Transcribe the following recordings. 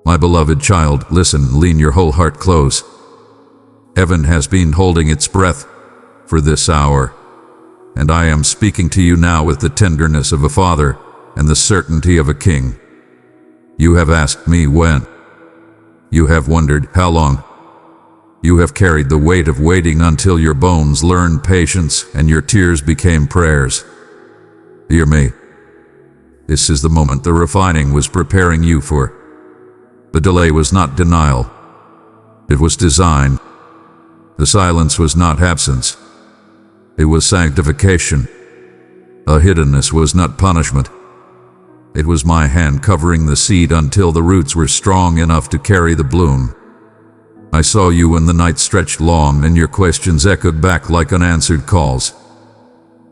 My beloved child, listen, lean your whole heart close. Heaven has been holding its breath for this hour, and I am speaking to you now with the tenderness of a father and the certainty of a king. You have asked me when. You have wondered how long. You have carried the weight of waiting until your bones learned patience and your tears became prayers. Hear me. This is the moment the refining was preparing you for. The delay was not denial. It was design. The silence was not absence. It was sanctification. A hiddenness was not punishment. It was my hand covering the seed until the roots were strong enough to carry the bloom. I saw you when the night stretched long and your questions echoed back like unanswered calls.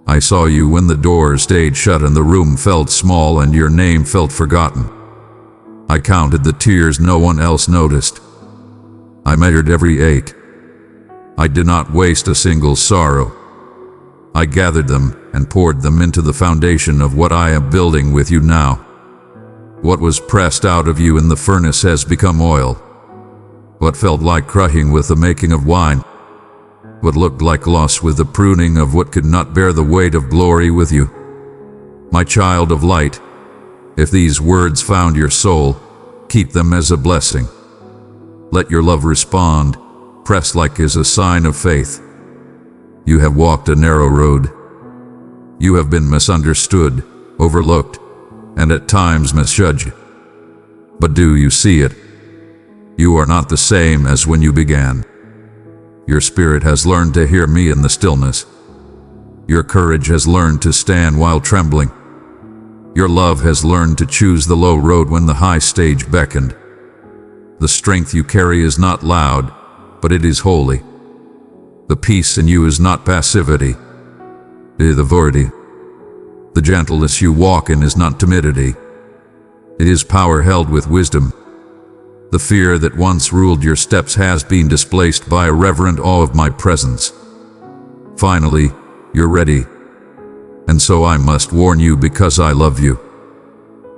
I saw you when the door stayed shut and the room felt small and your name felt forgotten. I counted the tears no one else noticed. I measured every ache. I did not waste a single sorrow. I gathered them and poured them into the foundation of what I am building with you now. What was pressed out of you in the furnace has become oil. What felt like crushing with the making of wine. What looked like loss with the pruning of what could not bear the weight of glory with you. My child of light, if these words found your soul, keep them as a blessing. Let your love respond, press like is a sign of faith. You have walked a narrow road. You have been misunderstood, overlooked, and at times misjudged. But do you see it? You are not the same as when you began. Your spirit has learned to hear me in the stillness. Your courage has learned to stand while trembling. Your love has learned to choose the low road when the high stage beckoned. The strength you carry is not loud, but it is holy. The peace in you is not passivity, it is authority. The gentleness you walk in is not timidity, it is power held with wisdom. The fear that once ruled your steps has been displaced by a reverent awe of my presence. Finally, you're ready. And so I must warn you because I love you.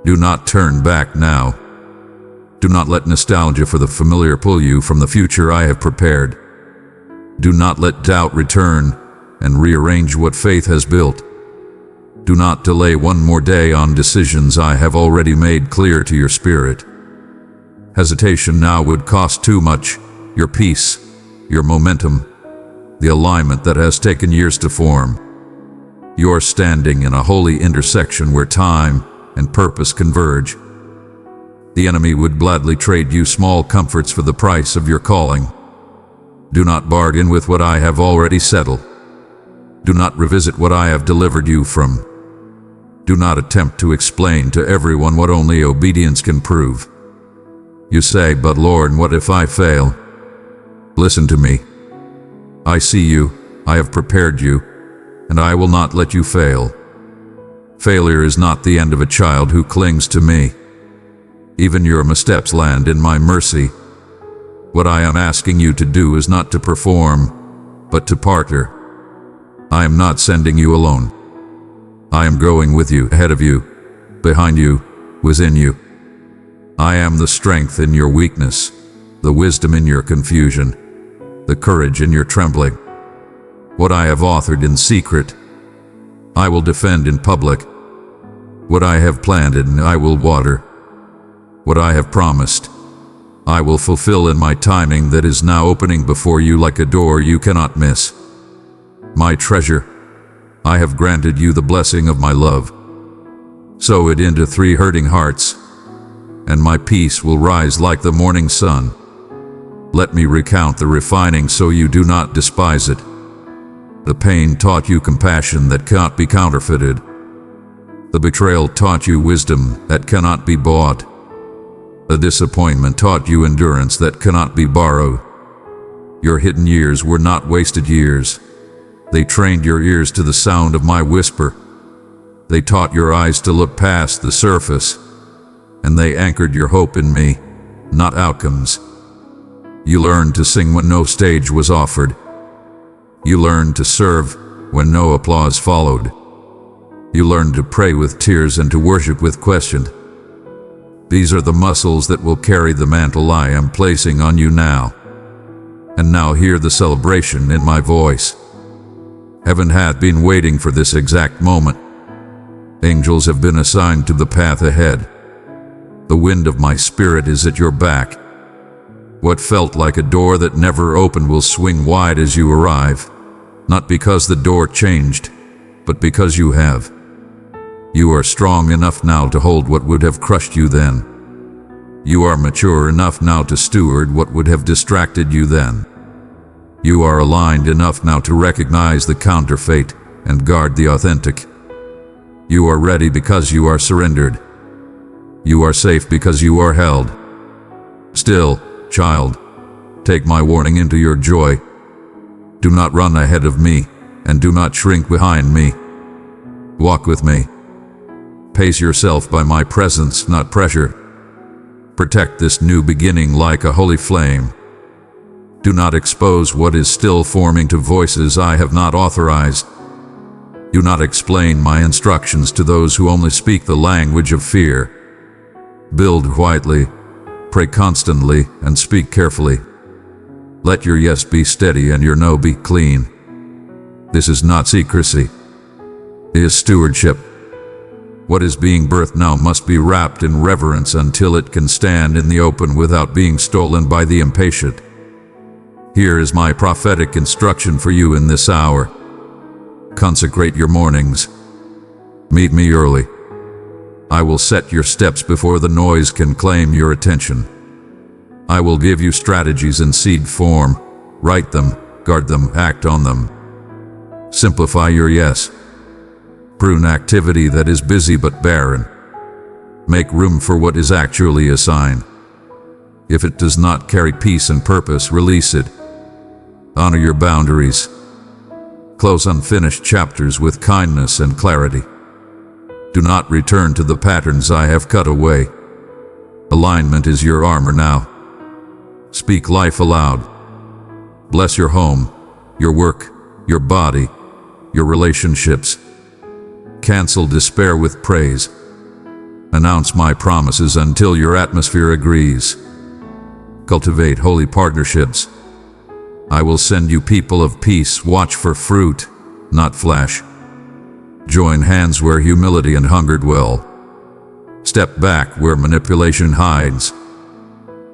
Do not turn back now. Do not let nostalgia for the familiar pull you from the future I have prepared. Do not let doubt return and rearrange what faith has built. Do not delay one more day on decisions I have already made clear to your spirit. Hesitation now would cost too much, your peace, your momentum, the alignment that has taken years to form. You're standing in a holy intersection where time and purpose converge. The enemy would gladly trade you small comforts for the price of your calling. Do not bargain with what I have already settled. Do not revisit what I have delivered you from. Do not attempt to explain to everyone what only obedience can prove. You say, but Lord, what if I fail? Listen to me. I see you, I have prepared you, and I will not let you fail. Failure is not the end of a child who clings to me. Even your missteps land in my mercy. What I am asking you to do is not to perform, but to partner. I am not sending you alone. I am going with you, ahead of you, behind you, within you. I am the strength in your weakness, the wisdom in your confusion, the courage in your trembling. What I have authored in secret, I will defend in public. What I have planted, I will water. What I have promised, I will fulfill in my timing that is now opening before you like a door you cannot miss. My treasure, I have granted you the blessing of my love. Sow it into 3 hurting hearts, and my peace will rise like the morning sun. Let me recount the refining so you do not despise it. The pain taught you compassion that cannot be counterfeited. The betrayal taught you wisdom that cannot be bought. The disappointment taught you endurance that cannot be borrowed. Your hidden years were not wasted years. They trained your ears to the sound of my whisper. They taught your eyes to look past the surface, and they anchored your hope in me, not outcomes. You learned to sing when no stage was offered. You learned to serve when no applause followed. You learned to pray with tears and to worship with question. These are the muscles that will carry the mantle I am placing on you now. And now hear the celebration in my voice. Heaven hath been waiting for this exact moment. Angels have been assigned to the path ahead. The wind of my spirit is at your back. What felt like a door that never opened will swing wide as you arrive, not because the door changed, but because you have. You are strong enough now to hold what would have crushed you then. You are mature enough now to steward what would have distracted you then. You are aligned enough now to recognize the counterfeit and guard the authentic. You are ready because you are surrendered. You are safe because you are held. Still, child, take my warning into your joy. Do not run ahead of me, and do not shrink behind me. Walk with me. Pace yourself by my presence, not pressure. Protect this new beginning like a holy flame. Do not expose what is still forming to voices I have not authorized. Do not explain my instructions to those who only speak the language of fear. Build quietly, pray constantly, and speak carefully. Let your yes be steady and your no be clean. This is not secrecy. It is stewardship. What is being birthed now must be wrapped in reverence until it can stand in the open without being stolen by the impatient. Here is my prophetic instruction for you in this hour. Consecrate your mornings. Meet me early. I will set your steps before the noise can claim your attention. I will give you strategies in seed form. Write them, guard them, act on them. Simplify your yes. Prune activity that is busy but barren. Make room for what is actually a sign. If it does not carry peace and purpose, release it. Honor your boundaries. Close unfinished chapters with kindness and clarity. Do not return to the patterns I have cut away. Alignment is your armor now. Speak life aloud. Bless your home, your work, your body, your relationships. Cancel despair with praise. Announce my promises until your atmosphere agrees. Cultivate holy partnerships. I will send you people of peace. Watch for fruit, not flesh. Join hands where humility and hunger dwell. Step back where manipulation hides.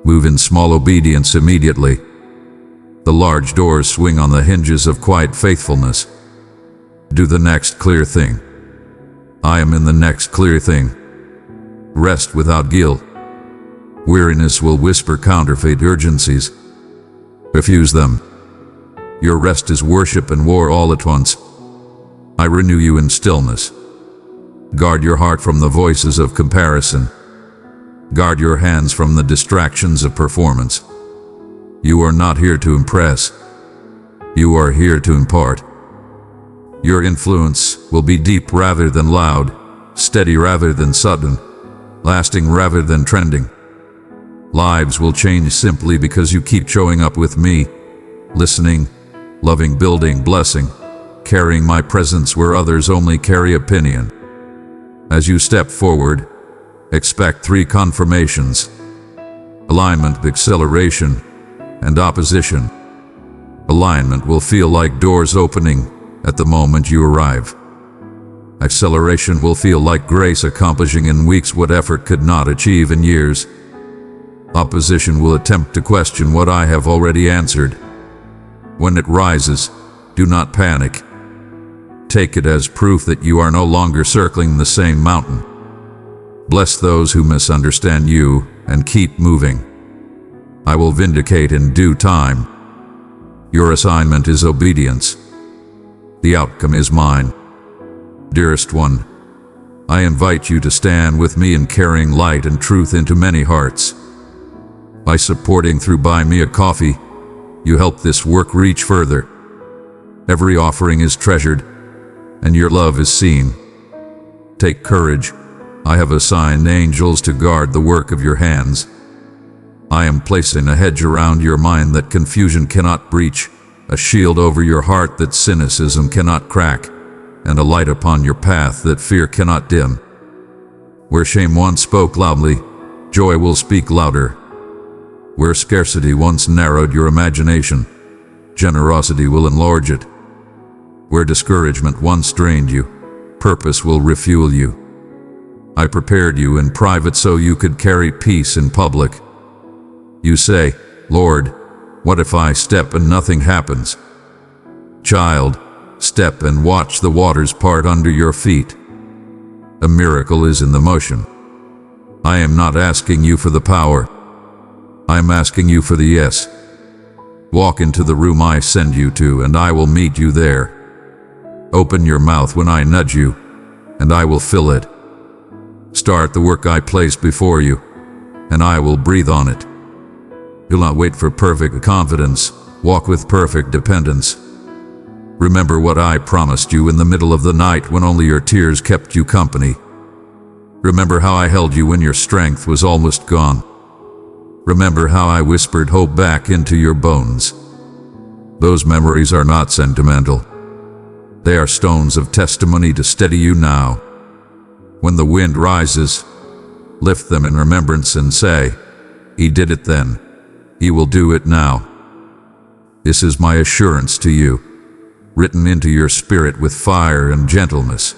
Move in small obedience immediately. The large doors swing on the hinges of quiet faithfulness. Do the next clear thing. I am in the next clear thing. Rest without guilt. Weariness will whisper counterfeit urgencies. Refuse them. Your rest is worship and war all at once. I renew you in stillness. Guard your heart from the voices of comparison. Guard your hands from the distractions of performance. You are not here to impress. You are here to impart. Your influence will be deep rather than loud, steady rather than sudden, lasting rather than trending. Lives will change simply because you keep showing up with me, listening, loving, building, blessing, carrying my presence where others only carry opinion. As you step forward, expect 3 confirmations: alignment, acceleration, and opposition. Alignment will feel like doors opening at the moment you arrive. Acceleration will feel like grace accomplishing in weeks what effort could not achieve in years. Opposition will attempt to question what I have already answered. When it rises, do not panic. Take it as proof that you are no longer circling the same mountain. Bless those who misunderstand you and keep moving. I will vindicate in due time. Your assignment is obedience. The outcome is mine. Dearest one, I invite you to stand with me in carrying light and truth into many hearts. By supporting through Buy Me a Coffee, you help this work reach further. Every offering is treasured, and your love is seen. Take courage. I have assigned angels to guard the work of your hands. I am placing a hedge around your mind that confusion cannot breach, a shield over your heart that cynicism cannot crack, and a light upon your path that fear cannot dim. Where shame once spoke loudly, joy will speak louder. Where scarcity once narrowed your imagination, generosity will enlarge it. Where discouragement once drained you, purpose will refuel you. I prepared you in private so you could carry peace in public. You say, Lord, what if I step and nothing happens? Child, step and watch the waters part under your feet. A miracle is in the motion. I am not asking you for the power. I am asking you for the yes. Walk into the room I send you to, and I will meet you there. Open your mouth when I nudge you, and I will fill it. Start the work I place before you, and I will breathe on it. Do not wait for perfect confidence. Walk with perfect dependence. Remember what I promised you in the middle of the night when only your tears kept you company. Remember how I held you when your strength was almost gone. Remember how I whispered hope back into your bones. Those memories are not sentimental. They are stones of testimony to steady you now. When the wind rises, lift them in remembrance and say, He did it then. He will do it now. This is my assurance to you, written into your spirit with fire and gentleness.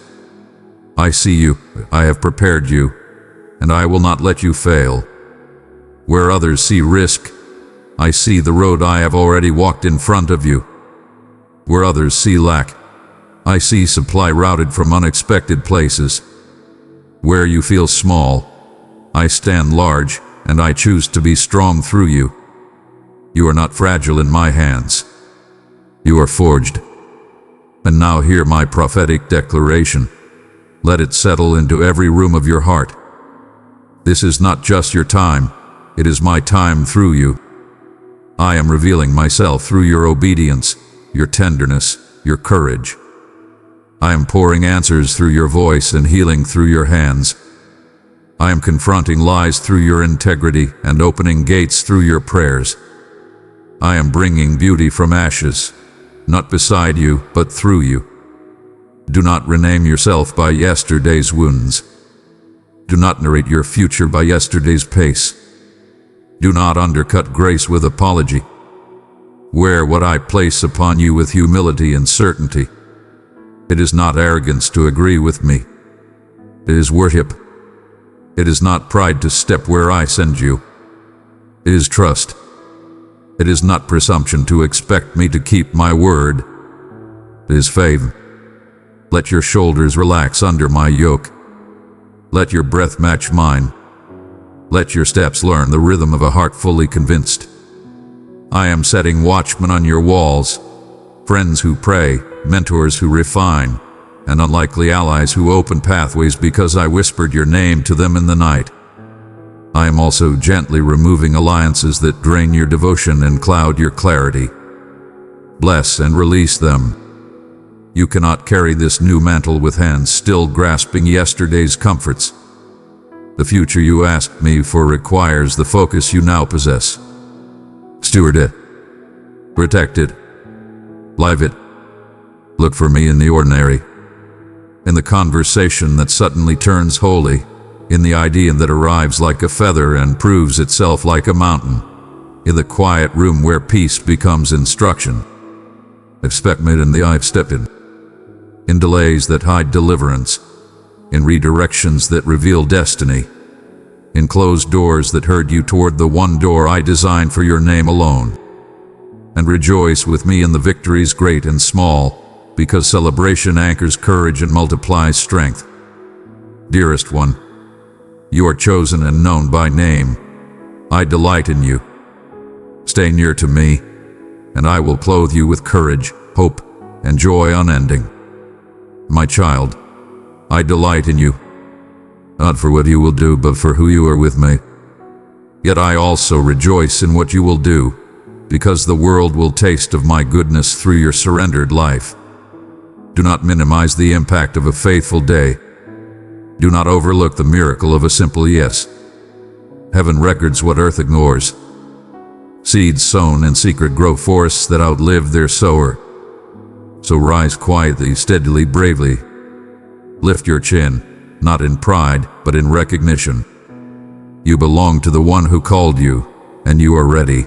I see you, I have prepared you, and I will not let you fail. Where others see risk, I see the road I have already walked in front of you. Where others see lack, I see supply routed from unexpected places. Where you feel small, I stand large, and I choose to be strong through you. You are not fragile in my hands. You are forged. And now hear my prophetic declaration. Let it settle into every room of your heart. This is not just your time, it is my time through you. I am revealing myself through your obedience, your tenderness, your courage. I am pouring answers through your voice and healing through your hands. I am confronting lies through your integrity and opening gates through your prayers. I am bringing beauty from ashes, not beside you, but through you. Do not rename yourself by yesterday's wounds. Do not narrate your future by yesterday's pace. Do not undercut grace with apology. Wear what I place upon you with humility and certainty. It is not arrogance to agree with me. It is worship. It is not pride to step where I send you. It is trust. It is not presumption to expect me to keep my word. It is faith. Let your shoulders relax under my yoke. Let your breath match mine. Let your steps learn the rhythm of a heart fully convinced. I am setting watchmen on your walls, friends who pray, mentors who refine, and unlikely allies who open pathways because I whispered your name to them in the night. I am also gently removing alliances that drain your devotion and cloud your clarity. Bless and release them. You cannot carry this new mantle with hands still grasping yesterday's comforts. The future you asked me for requires the focus you now possess. Steward it. Protect it. Live it. Look for me in the ordinary. In the conversation that suddenly turns holy. In the idea that arrives like a feather and proves itself like a mountain. In the quiet room where peace becomes instruction. Expect me in the I've stepped in. In delays that hide deliverance. In redirections that reveal destiny. In closed doors that herd you toward the one door I designed for your name alone. And rejoice with me in the victories great and small, because celebration anchors courage and multiplies strength. Dearest one, you are chosen and known by name. I delight in you. Stay near to me, and I will clothe you with courage, hope, and joy unending. My child, I delight in you, not for what you will do, but for who you are with me. Yet I also rejoice in what you will do, because the world will taste of my goodness through your surrendered life. Do not minimize the impact of a faithful day. Do not overlook the miracle of a simple yes. Heaven records what earth ignores. Seeds sown in secret grow forests that outlive their sower. So rise quietly, steadily, bravely. Lift your chin, not in pride, but in recognition. You belong to the one who called you, and you are ready.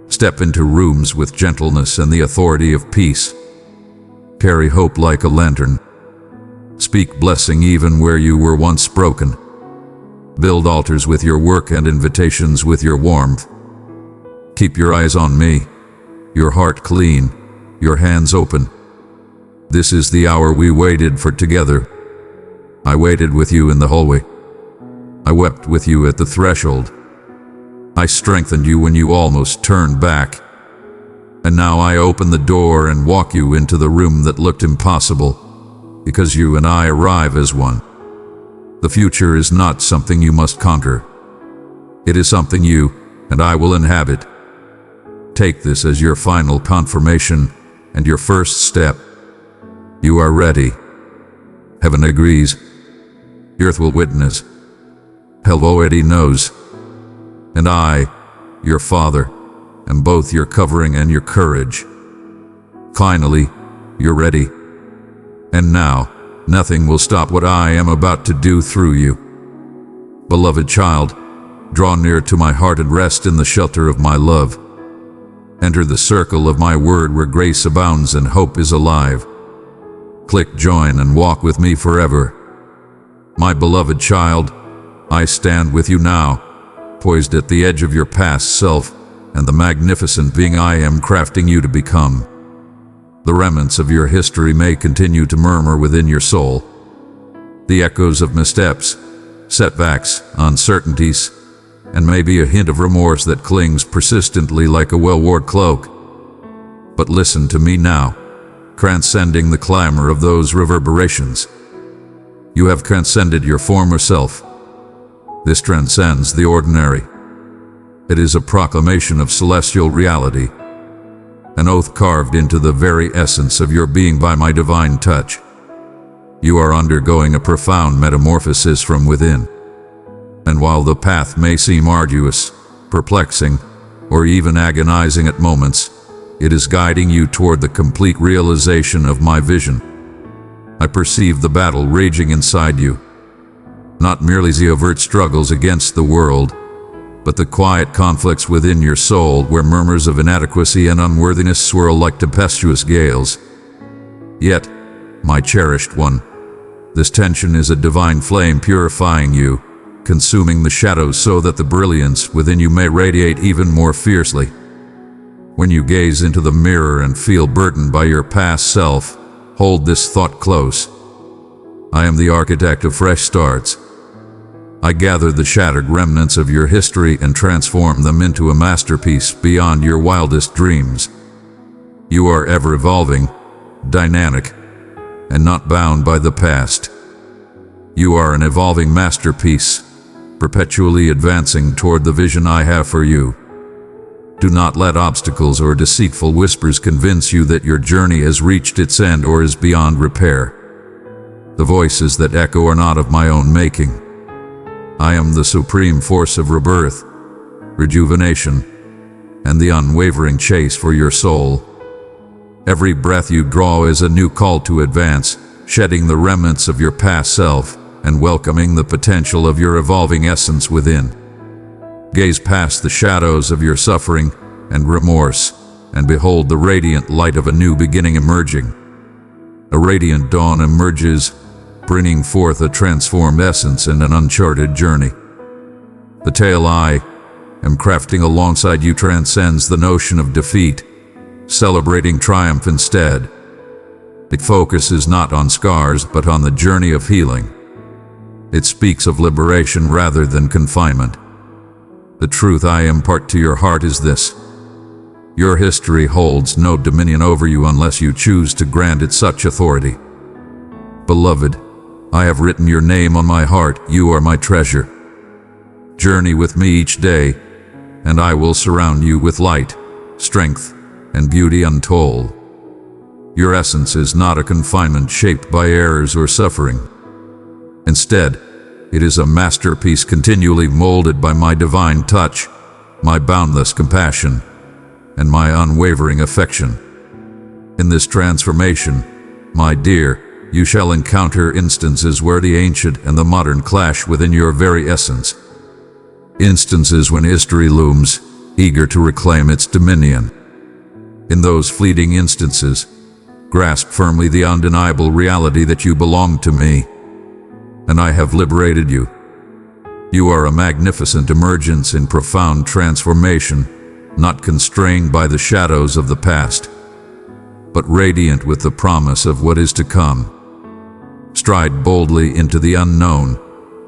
Step into rooms with gentleness and the authority of peace. Carry hope like a lantern. Speak blessing even where you were once broken. Build altars with your work and invitations with your warmth. Keep your eyes on me, your heart clean, your hands open. This is the hour we waited for together. I waited with you in the hallway. I wept with you at the threshold. I strengthened you when you almost turned back. And now I open the door and walk you into the room that looked impossible, because you and I arrive as one. The future is not something you must conquer. It is something you and I will inhabit. Take this as your final confirmation and your first step. You are ready. Heaven agrees. The earth will witness. Hell already knows. And I, your Father, am both your covering and your courage. Finally, you're ready. And now, nothing will stop what I am about to do through you. Beloved child, draw near to my heart and rest in the shelter of my love. Enter the circle of my word where grace abounds and hope is alive. Click join and walk with me forever. My beloved child, I stand with you now, poised at the edge of your past self and the magnificent being I am crafting you to become. The remnants of your history may continue to murmur within your soul. The echoes of missteps, setbacks, uncertainties, and maybe a hint of remorse that clings persistently like a well-worn cloak. But listen to me now, transcending the clamor of those reverberations. You have transcended your former self. This transcends the ordinary. It is a proclamation of celestial reality, an oath carved into the very essence of your being by my divine touch. You are undergoing a profound metamorphosis from within. And while the path may seem arduous, perplexing, or even agonizing at moments, it is guiding you toward the complete realization of my vision. I perceive the battle raging inside you, not merely the overt struggles against the world, but the quiet conflicts within your soul where murmurs of inadequacy and unworthiness swirl like tempestuous gales. Yet, my cherished one, this tension is a divine flame purifying you, consuming the shadows so that the brilliance within you may radiate even more fiercely. When you gaze into the mirror and feel burdened by your past self, hold this thought close. I am the architect of fresh starts. I gather the shattered remnants of your history and transform them into a masterpiece beyond your wildest dreams. You are ever evolving, dynamic, and not bound by the past. You are an evolving masterpiece, perpetually advancing toward the vision I have for you. Do not let obstacles or deceitful whispers convince you that your journey has reached its end or is beyond repair. The voices that echo are not of my own making. I am the supreme force of rebirth, rejuvenation, and the unwavering chase for your soul. Every breath you draw is a new call to advance, shedding the remnants of your past self and welcoming the potential of your evolving essence within. Gaze past the shadows of your suffering and remorse, and behold the radiant light of a new beginning emerging. A radiant dawn emerges, bringing forth a transformed essence and an uncharted journey. The tale I am crafting alongside you transcends the notion of defeat, celebrating triumph instead. It focuses not on scars but on the journey of healing. It speaks of liberation rather than confinement. The truth I impart to your heart is this: your history holds no dominion over you unless you choose to grant it such authority. Beloved, I have written your name on my heart. You are my treasure. Journey with me each day, and I will surround you with light, strength, and beauty untold. Your essence is not a confinement shaped by errors or suffering. Instead, it is a masterpiece continually molded by my divine touch, my boundless compassion, and my unwavering affection. In this transformation, my dear, you shall encounter instances where the ancient and the modern clash within your very essence. Instances when history looms, eager to reclaim its dominion. In those fleeting instances, grasp firmly the undeniable reality that you belong to me, and I have liberated you. You are a magnificent emergence in profound transformation, not constrained by the shadows of the past, but radiant with the promise of what is to come. Stride boldly into the unknown,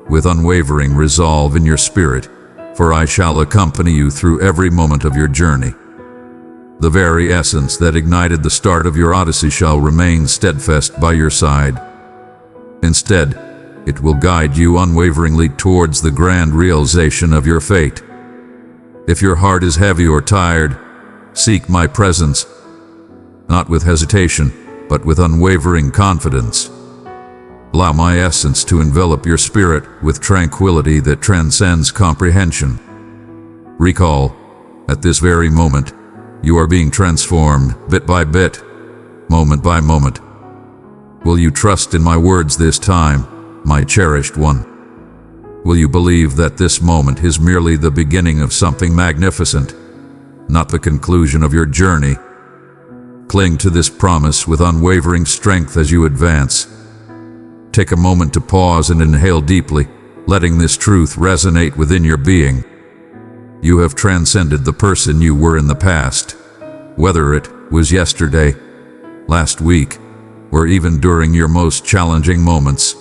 with unwavering resolve in your spirit, for I shall accompany you through every moment of your journey. The very essence that ignited the start of your odyssey shall remain steadfast by your side. Instead, it will guide you unwaveringly towards the grand realization of your fate. If your heart is heavy or tired, seek my presence, not with hesitation, but with unwavering confidence. Allow my essence to envelop your spirit with tranquility that transcends comprehension. Recall, at this very moment, you are being transformed bit by bit, moment by moment. Will you trust in my words this time, my cherished one? Will you believe that this moment is merely the beginning of something magnificent, not the conclusion of your journey? Cling to this promise with unwavering strength as you advance. Take a moment to pause and inhale deeply, letting this truth resonate within your being. You have transcended the person you were in the past, whether it was yesterday, last week, or even during your most challenging moments.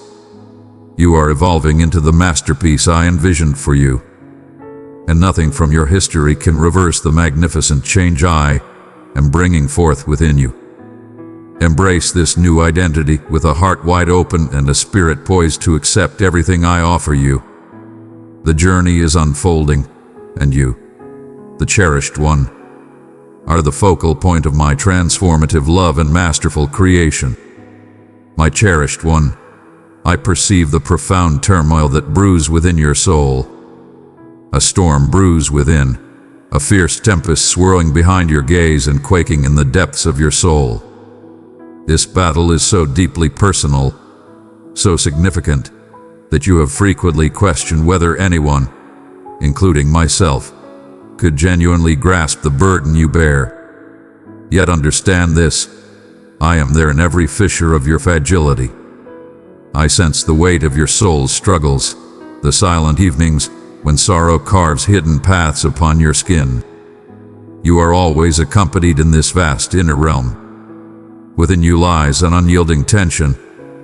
You are evolving into the masterpiece I envisioned for you, and nothing from your history can reverse the magnificent change I am bringing forth within you. Embrace this new identity with a heart wide open and a spirit poised to accept everything I offer you. The journey is unfolding, and you, the cherished one, are the focal point of my transformative love and masterful creation. My cherished one, I perceive the profound turmoil that brews within your soul. A storm brews within, a fierce tempest swirling behind your gaze and quaking in the depths of your soul. This battle is so deeply personal, so significant, that you have frequently questioned whether anyone, including myself, could genuinely grasp the burden you bear. Yet understand this, I am there in every fissure of your fragility. I sense the weight of your soul's struggles, the silent evenings when sorrow carves hidden paths upon your skin. You are always accompanied in this vast inner realm. Within you lies an unyielding tension,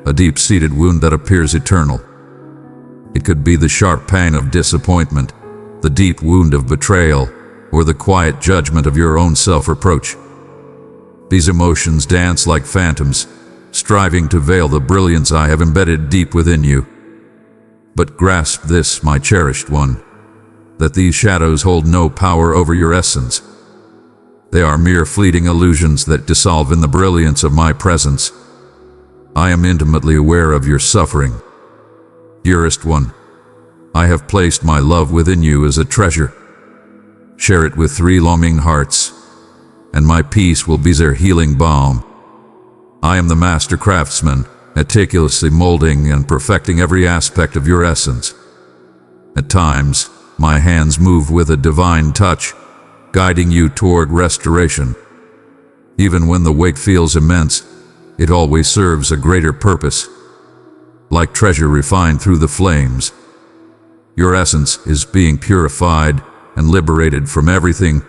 a deep-seated wound that appears eternal. It could be the sharp pang of disappointment, the deep wound of betrayal, or the quiet judgment of your own self-reproach. These emotions dance like phantoms, striving to veil the brilliance I have embedded deep within you. But grasp this, my cherished one, that these shadows hold no power over your essence. They are mere fleeting illusions that dissolve in the brilliance of my presence. I am intimately aware of your suffering. Dearest one, I have placed my love within you as a treasure. Share it with 3 longing hearts, and my peace will be their healing balm. I am the master craftsman, meticulously molding and perfecting every aspect of your essence. At times, my hands move with a divine touch, guiding you toward restoration. Even when the weight feels immense, it always serves a greater purpose. Like treasure refined through the flames, your essence is being purified and liberated from everything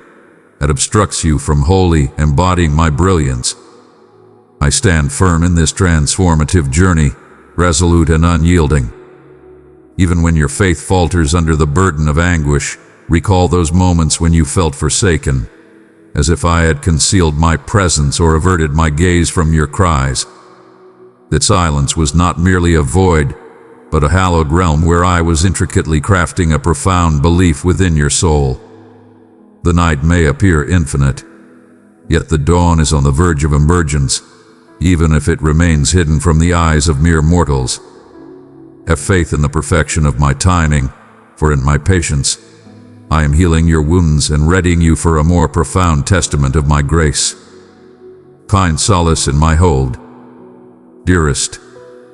that obstructs you from wholly embodying my brilliance. I stand firm in this transformative journey, resolute and unyielding. Even when your faith falters under the burden of anguish, recall those moments when you felt forsaken, as if I had concealed my presence or averted my gaze from your cries. That silence was not merely a void, but a hallowed realm where I was intricately crafting a profound belief within your soul. The night may appear infinite, yet the dawn is on the verge of emergence, even if it remains hidden from the eyes of mere mortals. Have faith in the perfection of my timing, for in my patience, I am healing your wounds and readying you for a more profound testament of my grace. Find solace in my hold. Dearest,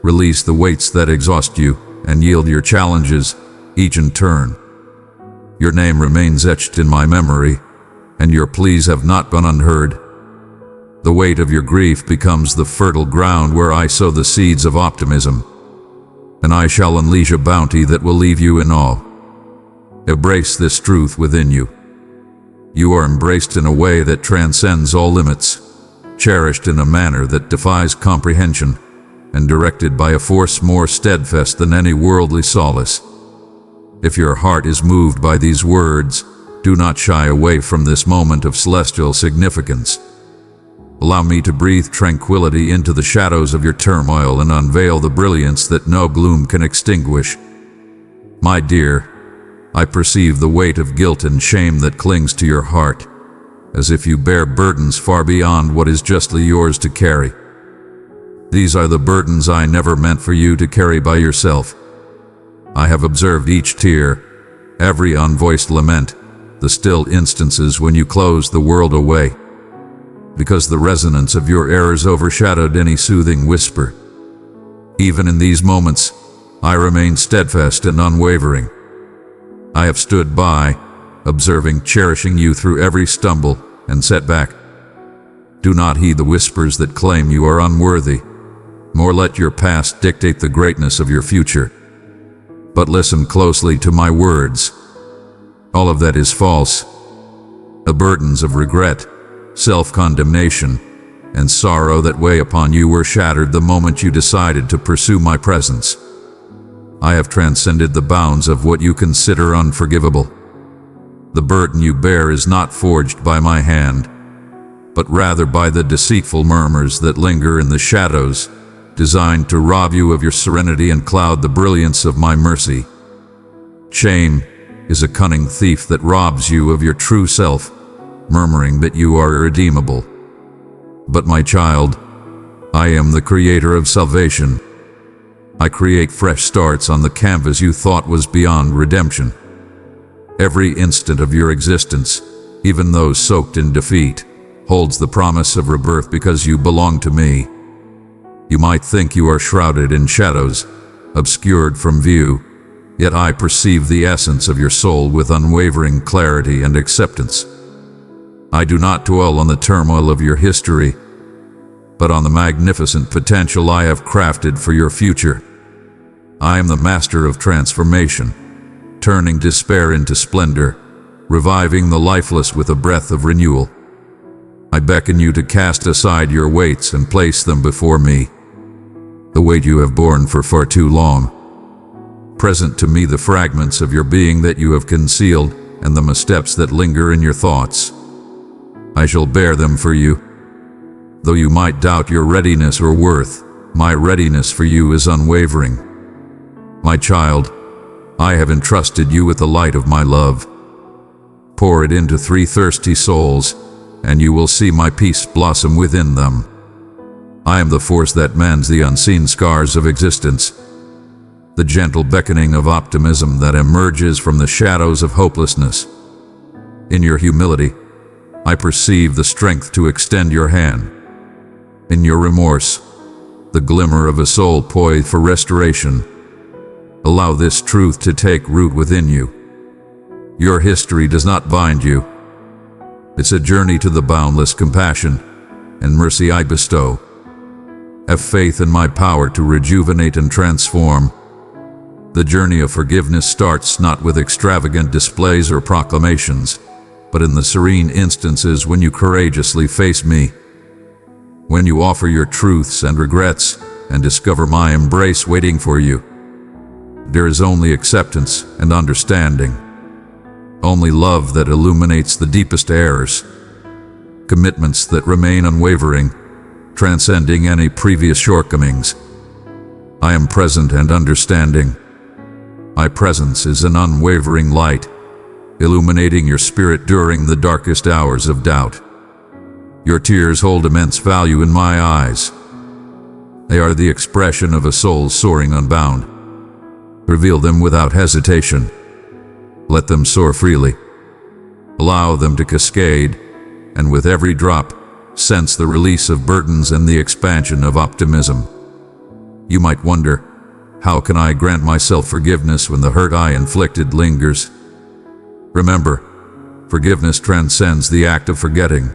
release the weights that exhaust you and yield your challenges, each in turn. Your name remains etched in my memory, and your pleas have not gone unheard. The weight of your grief becomes the fertile ground where I sow the seeds of optimism, and I shall unleash a bounty that will leave you in awe. Embrace this truth within you. You are embraced in a way that transcends all limits, cherished in a manner that defies comprehension, and directed by a force more steadfast than any worldly solace. If your heart is moved by these words, do not shy away from this moment of celestial significance. Allow me to breathe tranquility into the shadows of your turmoil and unveil the brilliance that no gloom can extinguish. My dear, I perceive the weight of guilt and shame that clings to your heart, as if you bear burdens far beyond what is justly yours to carry. These are the burdens I never meant for you to carry by yourself. I have observed each tear, every unvoiced lament, the still instances when you closed the world away, because the resonance of your errors overshadowed any soothing whisper. Even in these moments, I remain steadfast and unwavering. I have stood by, observing, cherishing you through every stumble and setback. Do not heed the whispers that claim you are unworthy, nor let your past dictate the greatness of your future. But listen closely to my words. All of that is false. The burdens of regret, self-condemnation, and sorrow that weigh upon you were shattered the moment you decided to pursue my presence. I have transcended the bounds of what you consider unforgivable. The burden you bear is not forged by my hand, but rather by the deceitful murmurs that linger in the shadows, designed to rob you of your serenity and cloud the brilliance of my mercy. Shame is a cunning thief that robs you of your true self, murmuring that you are irredeemable. But my child, I am the creator of salvation. I create fresh starts on the canvas you thought was beyond redemption. Every instant of your existence, even those soaked in defeat, holds the promise of rebirth because you belong to me. You might think you are shrouded in shadows, obscured from view, yet I perceive the essence of your soul with unwavering clarity and acceptance. I do not dwell on the turmoil of your history, but on the magnificent potential I have crafted for your future. I am the master of transformation, turning despair into splendor, reviving the lifeless with a breath of renewal. I beckon you to cast aside your weights and place them before me, the weight you have borne for far too long. Present to me the fragments of your being that you have concealed and the missteps that linger in your thoughts. I shall bear them for you. Though you might doubt your readiness or worth, my readiness for you is unwavering. My child, I have entrusted you with the light of my love. Pour it into 3 thirsty souls, and you will see my peace blossom within them. I am the force that mends the unseen scars of existence, the gentle beckoning of optimism that emerges from the shadows of hopelessness. In your humility, I perceive the strength to extend your hand. In your remorse, the glimmer of a soul poised for restoration. Allow this truth to take root within you. Your history does not bind you. It's a journey to the boundless compassion and mercy I bestow. Have faith in my power to rejuvenate and transform. The journey of forgiveness starts not with extravagant displays or proclamations, but in the serene instances when you courageously face me. When you offer your truths and regrets and discover my embrace waiting for you. There is only acceptance and understanding. Only love that illuminates the deepest errors. Commitments that remain unwavering, transcending any previous shortcomings. I am present and understanding. My presence is an unwavering light, illuminating your spirit during the darkest hours of doubt. Your tears hold immense value in my eyes. They are the expression of a soul soaring unbound. Reveal them without hesitation. Let them soar freely. Allow them to cascade, and with every drop, sense the release of burdens and the expansion of optimism. You might wonder, how can I grant myself forgiveness when the hurt I inflicted lingers? Remember, forgiveness transcends the act of forgetting.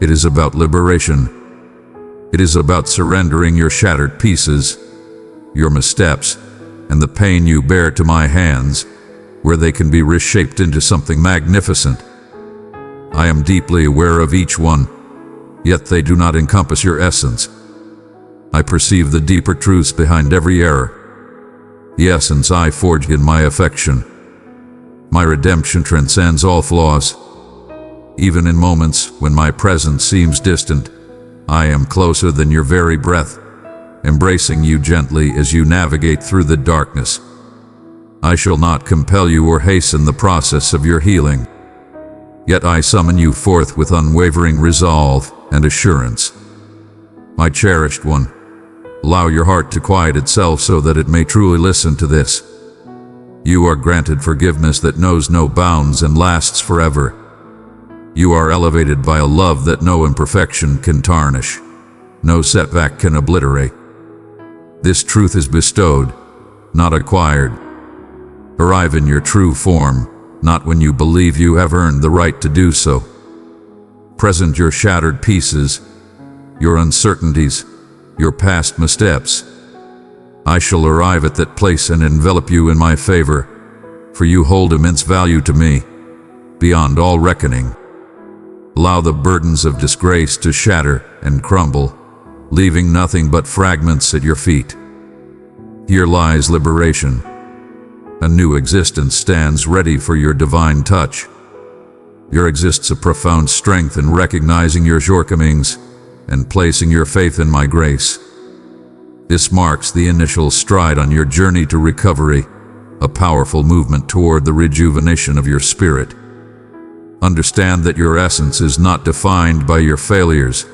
It is about liberation. It is about surrendering your shattered pieces, your missteps, and the pain you bear to my hands, where they can be reshaped into something magnificent. I am deeply aware of each one, yet they do not encompass your essence. I perceive the deeper truths behind every error, the essence I forged in my affection. My redemption transcends all flaws. Even in moments when my presence seems distant, I am closer than your very breath, embracing you gently as you navigate through the darkness. I shall not compel you or hasten the process of your healing. Yet I summon you forth with unwavering resolve and assurance. My cherished one, allow your heart to quiet itself so that it may truly listen to this. You are granted forgiveness that knows no bounds and lasts forever. You are elevated by a love that no imperfection can tarnish, no setback can obliterate. This truth is bestowed, not acquired. Arrive in your true form, not when you believe you have earned the right to do so. Present your shattered pieces, your uncertainties, your past missteps. I shall arrive at that place and envelop you in my favor, for you hold immense value to me, beyond all reckoning. Allow the burdens of disgrace to shatter and crumble, leaving nothing but fragments at your feet. Here lies liberation. A new existence stands ready for your divine touch. There exists a profound strength in recognizing your shortcomings and placing your faith in my grace. This marks the initial stride on your journey to recovery, a powerful movement toward the rejuvenation of your spirit. Understand that your essence is not defined by your failures,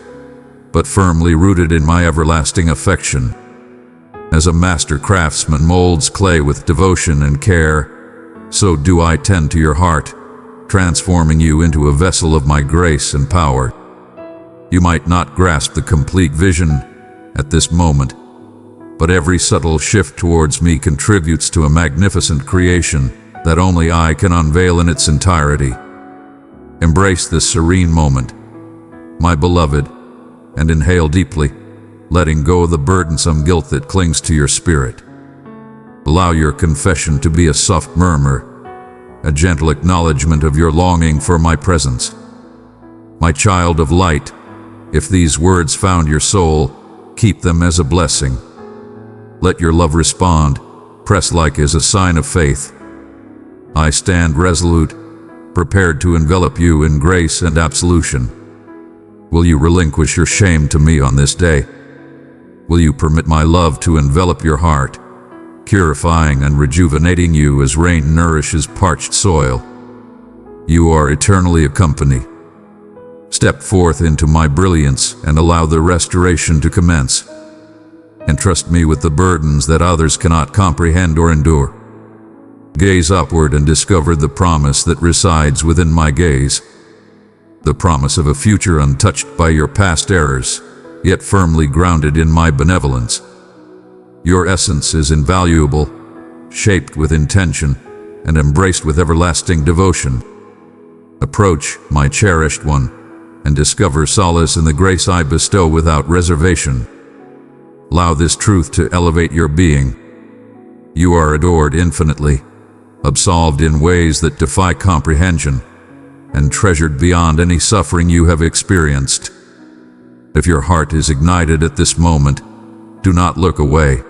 but firmly rooted in my everlasting affection. As a master craftsman molds clay with devotion and care, so do I tend to your heart, transforming you into a vessel of my grace and power. You might not grasp the complete vision at this moment, but every subtle shift towards me contributes to a magnificent creation that only I can unveil in its entirety. Embrace this serene moment, my beloved, and inhale deeply, letting go of the burdensome guilt that clings to your spirit. Allow your confession to be a soft murmur, a gentle acknowledgement of your longing for my presence. My child of light, if these words found your soul, keep them as a blessing. Let your love respond, press-like as a sign of faith. I stand resolute, prepared to envelop you in grace and absolution. Will you relinquish your shame to me on this day? Will you permit my love to envelop your heart, purifying and rejuvenating you as rain nourishes parched soil? You are eternally a company. Step forth into my brilliance and allow the restoration to commence. Entrust me with the burdens that others cannot comprehend or endure. Gaze upward and discover the promise that resides within my gaze. The promise of a future untouched by your past errors, yet firmly grounded in my benevolence. Your essence is invaluable, shaped with intention, and embraced with everlasting devotion. Approach, my cherished one, and discover solace in the grace I bestow without reservation. Allow this truth to elevate your being. You are adored infinitely, absolved in ways that defy comprehension, and treasured beyond any suffering you have experienced. If your heart is ignited at this moment, do not look away.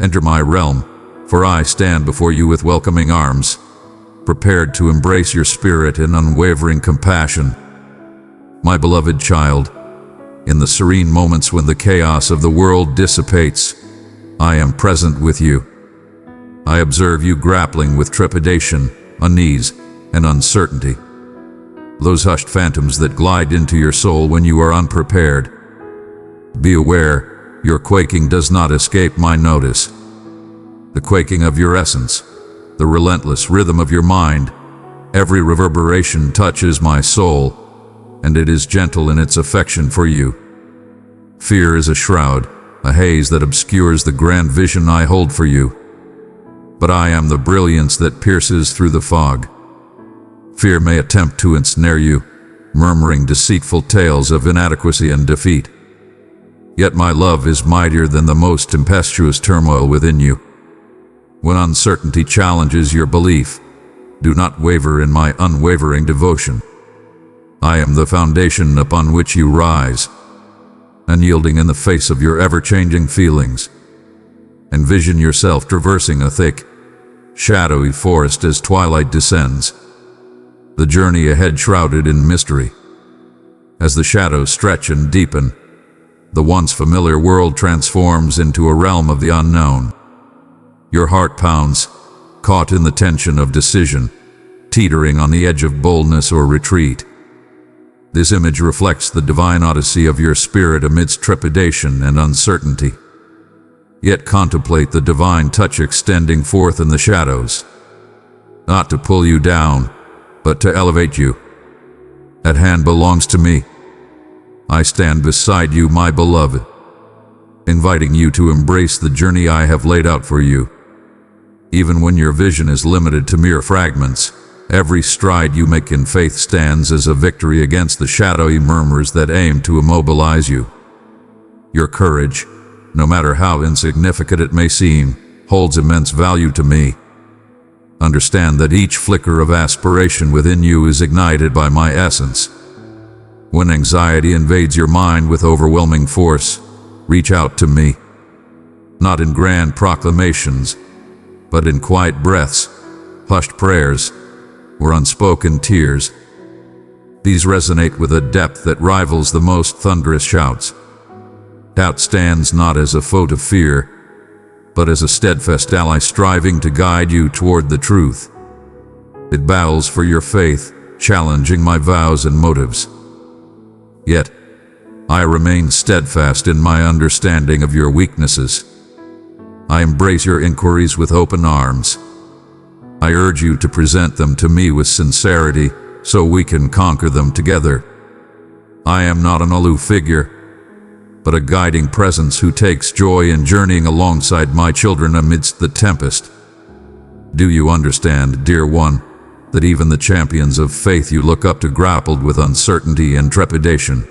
Enter my realm, for I stand before you with welcoming arms, prepared to embrace your spirit in unwavering compassion. My beloved child, in the serene moments when the chaos of the world dissipates, I am present with you. I observe you grappling with trepidation, unease, and uncertainty. Those hushed phantoms that glide into your soul when you are unprepared. Be aware, your quaking does not escape my notice. The quaking of your essence, the relentless rhythm of your mind, every reverberation touches my soul, and it is gentle in its affection for you. Fear is a shroud, a haze that obscures the grand vision I hold for you. But I am the brilliance that pierces through the fog, Fear may attempt to ensnare you, murmuring deceitful tales of inadequacy and defeat. Yet my love is mightier than the most tempestuous turmoil within you. When uncertainty challenges your belief, do not waver in my unwavering devotion. I am the foundation upon which you rise, unyielding in the face of your ever-changing feelings. Envision yourself traversing a thick, shadowy forest as twilight descends, the journey ahead shrouded in mystery. As the shadows stretch and deepen, the once familiar world transforms into a realm of the unknown. Your heart pounds, caught in the tension of decision, teetering on the edge of boldness or retreat. This image reflects the divine odyssey of your spirit amidst trepidation and uncertainty. Yet contemplate the divine touch extending forth in the shadows, not to pull you down, but to elevate you. That hand belongs to me. I stand beside you, my beloved, inviting you to embrace the journey I have laid out for you. Even when your vision is limited to mere fragments, every stride you make in faith stands as a victory against the shadowy murmurs that aim to immobilize you. Your courage, no matter how insignificant it may seem, holds immense value to me. Understand that each flicker of aspiration within you is ignited by my essence. When anxiety invades your mind with overwhelming force, reach out to me. Not in grand proclamations, but in quiet breaths, hushed prayers, or unspoken tears. These resonate with a depth that rivals the most thunderous shouts. Doubt stands not as a foe to fear, but as a steadfast ally striving to guide you toward the truth. It battles for your faith, challenging my vows and motives. Yet, I remain steadfast in my understanding of your weaknesses. I embrace your inquiries with open arms. I urge you to present them to me with sincerity so we can conquer them together. I am not an aloof figure, but a guiding presence who takes joy in journeying alongside my children amidst the tempest. Do you understand, dear one, that even the champions of faith you look up to grappled with uncertainty and trepidation?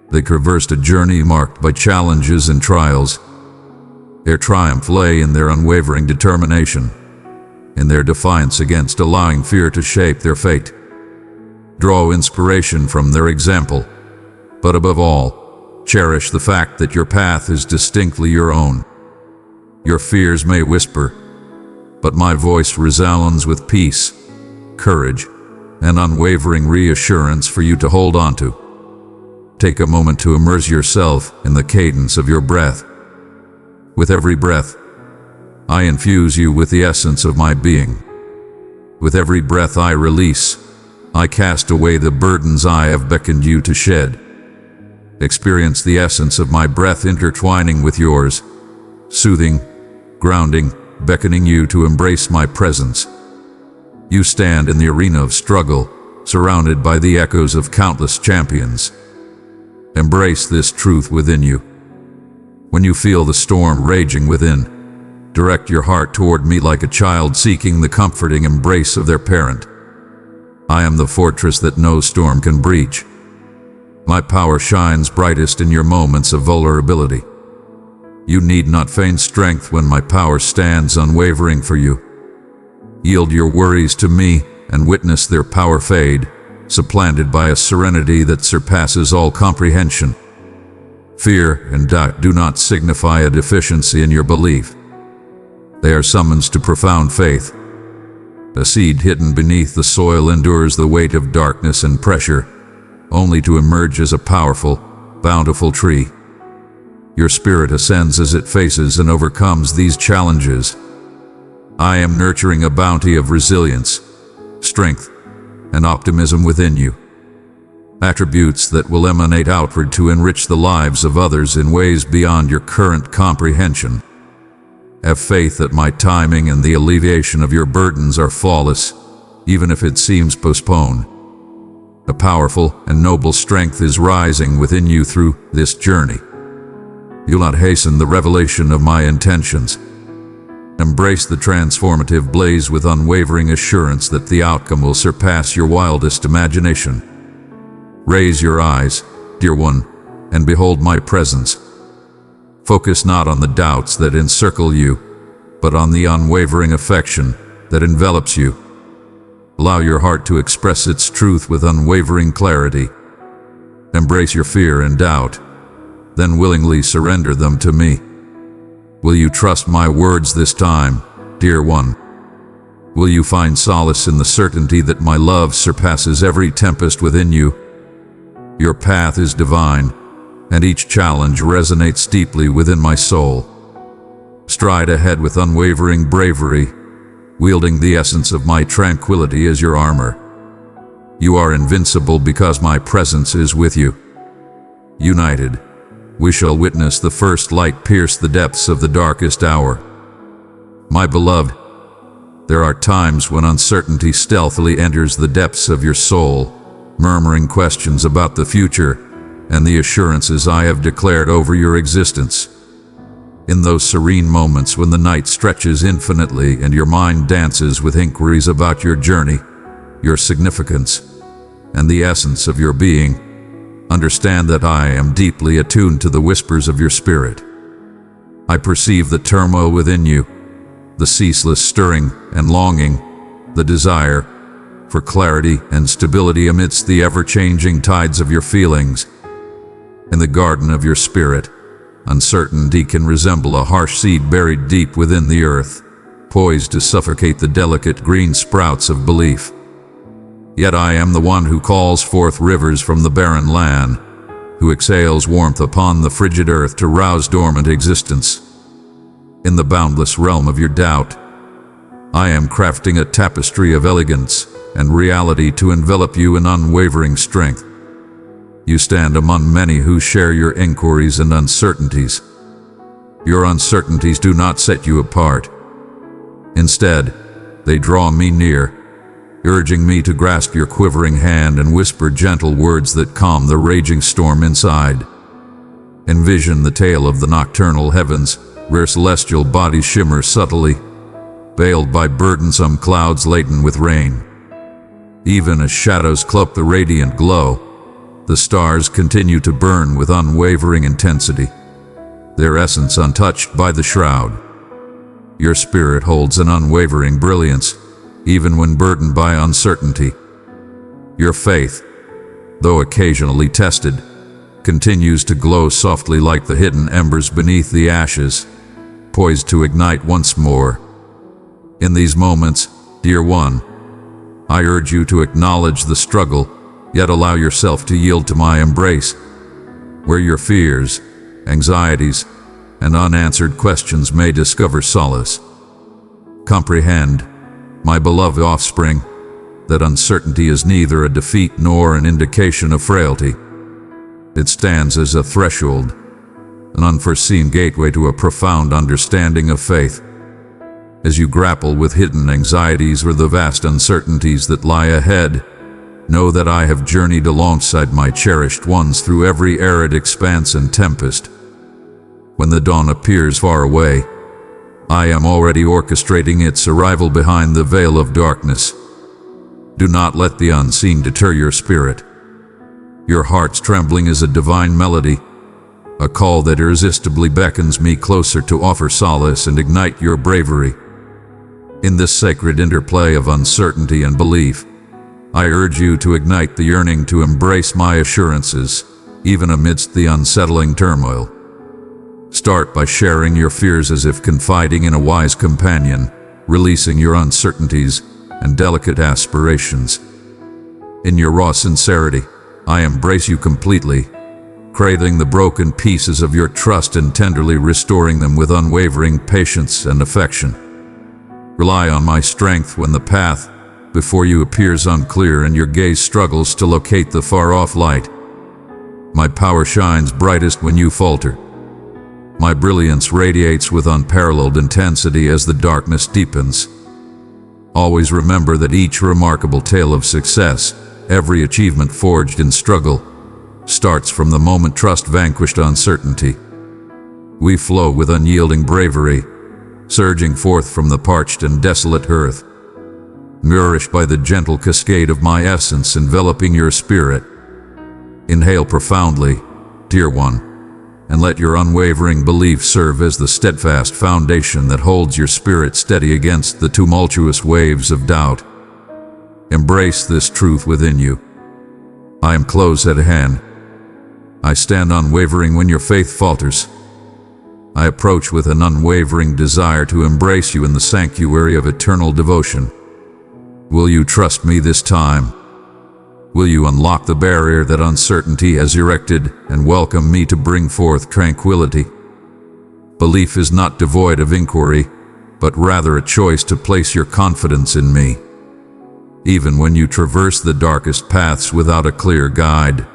They traversed a journey marked by challenges and trials. Their triumph lay in their unwavering determination, in their defiance against allowing fear to shape their fate. Draw inspiration from their example, but above all, cherish the fact that your path is distinctly your own. Your fears may whisper, but my voice resounds with peace, courage, and unwavering reassurance for you to hold on to. Take a moment to immerse yourself in the cadence of your breath. With every breath, I infuse you with the essence of my being. With every breath I release, I cast away the burdens I have beckoned you to shed. Experience the essence of my breath intertwining with yours, soothing, grounding, beckoning you to embrace my presence. You stand in the arena of struggle, surrounded by the echoes of countless champions. Embrace this truth within you. When you feel the storm raging within, direct your heart toward me like a child seeking the comforting embrace of their parent. I am the fortress that no storm can breach. My power shines brightest in your moments of vulnerability. You need not feign strength when my power stands unwavering for you. Yield your worries to me and witness their power fade, supplanted by a serenity that surpasses all comprehension. Fear and doubt do not signify a deficiency in your belief. They are summons to profound faith. A seed hidden beneath the soil endures the weight of darkness and pressure, only to emerge as a powerful, bountiful tree. Your spirit ascends as it faces and overcomes these challenges. I am nurturing a bounty of resilience, strength, and optimism within you. Attributes that will emanate outward to enrich the lives of others in ways beyond your current comprehension. Have faith that my timing and the alleviation of your burdens are flawless, even if it seems postponed. A powerful and noble strength is rising within you through this journey. You'll not hasten the revelation of my intentions. Embrace the transformative blaze with unwavering assurance that the outcome will surpass your wildest imagination. Raise your eyes, dear one, and behold my presence. Focus not on the doubts that encircle you, but on the unwavering affection that envelops you. Allow your heart to express its truth with unwavering clarity. Embrace your fear and doubt, then willingly surrender them to me. Will you trust my words this time, dear one? Will you find solace in the certainty that my love surpasses every tempest within you? Your path is divine, and each challenge resonates deeply within my soul. Stride ahead with unwavering bravery, wielding the essence of my tranquility as your armor. You are invincible because my presence is with you. United, we shall witness the first light pierce the depths of the darkest hour. My beloved, there are times when uncertainty stealthily enters the depths of your soul, murmuring questions about the future and the assurances I have declared over your existence. In those serene moments when the night stretches infinitely and your mind dances with inquiries about your journey, your significance, and the essence of your being, understand that I am deeply attuned to the whispers of your spirit. I perceive the turmoil within you, the ceaseless stirring and longing, the desire for clarity and stability amidst the ever-changing tides of your feelings. In the garden of your spirit, uncertainty can resemble a harsh seed buried deep within the earth, poised to suffocate the delicate green sprouts of belief. Yet I am the one who calls forth rivers from the barren land, who exhales warmth upon the frigid earth to rouse dormant existence. In the boundless realm of your doubt, I am crafting a tapestry of elegance and reality to envelop you in unwavering strength. You stand among many who share your inquiries and uncertainties. Your uncertainties do not set you apart. Instead, they draw me near, urging me to grasp your quivering hand and whisper gentle words that calm the raging storm inside. Envision the tale of the nocturnal heavens, where celestial bodies shimmer subtly, veiled by burdensome clouds laden with rain. Even as shadows cloak the radiant glow, the stars continue to burn with unwavering intensity, their essence untouched by the shroud. Your spirit holds an unwavering brilliance, even when burdened by uncertainty. Your faith, though occasionally tested, continues to glow softly like the hidden embers beneath the ashes, poised to ignite once more. In these moments, dear one, I urge you to acknowledge the struggle, yet allow yourself to yield to my embrace, where your fears, anxieties, and unanswered questions may discover solace. Comprehend, my beloved offspring, that uncertainty is neither a defeat nor an indication of frailty. It stands as a threshold, an unforeseen gateway to a profound understanding of faith. As you grapple with hidden anxieties or the vast uncertainties that lie ahead, know that I have journeyed alongside my cherished ones through every arid expanse and tempest. When the dawn appears far away, I am already orchestrating its arrival behind the veil of darkness. Do not let the unseen deter your spirit. Your heart's trembling is a divine melody, a call that irresistibly beckons me closer to offer solace and ignite your bravery. In this sacred interplay of uncertainty and belief, I urge you to ignite the yearning to embrace my assurances, even amidst the unsettling turmoil. Start by sharing your fears as if confiding in a wise companion, releasing your uncertainties and delicate aspirations. In your raw sincerity, I embrace you completely, cradling the broken pieces of your trust and tenderly restoring them with unwavering patience and affection. Rely on my strength when the path before you appears unclear and your gaze struggles to locate the far-off light. My power shines brightest when you falter. My brilliance radiates with unparalleled intensity as the darkness deepens. Always remember that each remarkable tale of success, every achievement forged in struggle, starts from the moment trust vanquished uncertainty. We flow with unyielding bravery, surging forth from the parched and desolate earth, nourished by the gentle cascade of my essence enveloping your spirit. Inhale profoundly, dear one, and let your unwavering belief serve as the steadfast foundation that holds your spirit steady against the tumultuous waves of doubt. Embrace this truth within you. I am close at hand. I stand unwavering when your faith falters. I approach with an unwavering desire to embrace you in the sanctuary of eternal devotion. Will you trust me this time? Will you unlock the barrier that uncertainty has erected and welcome me to bring forth tranquility? Belief is not devoid of inquiry, but rather a choice to place your confidence in me. Even when you traverse the darkest paths without a clear guide,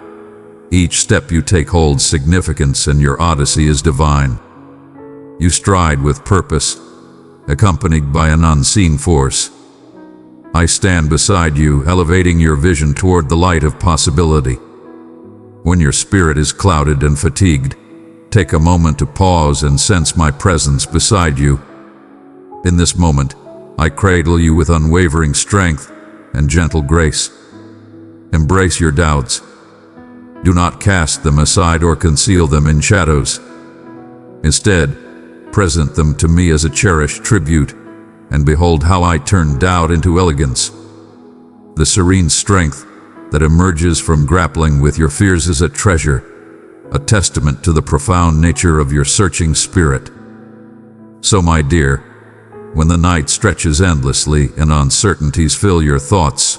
each step you take holds significance and your odyssey is divine. You stride with purpose, accompanied by an unseen force. I stand beside you, elevating your vision toward the light of possibility. When your spirit is clouded and fatigued, take a moment to pause and sense my presence beside you. In this moment, I cradle you with unwavering strength and gentle grace. Embrace your doubts. Do not cast them aside or conceal them in shadows. Instead, present them to me as a cherished tribute, and behold how I turn doubt into elegance. The serene strength that emerges from grappling with your fears is a treasure, a testament to the profound nature of your searching spirit. So, my dear, when the night stretches endlessly and uncertainties fill your thoughts,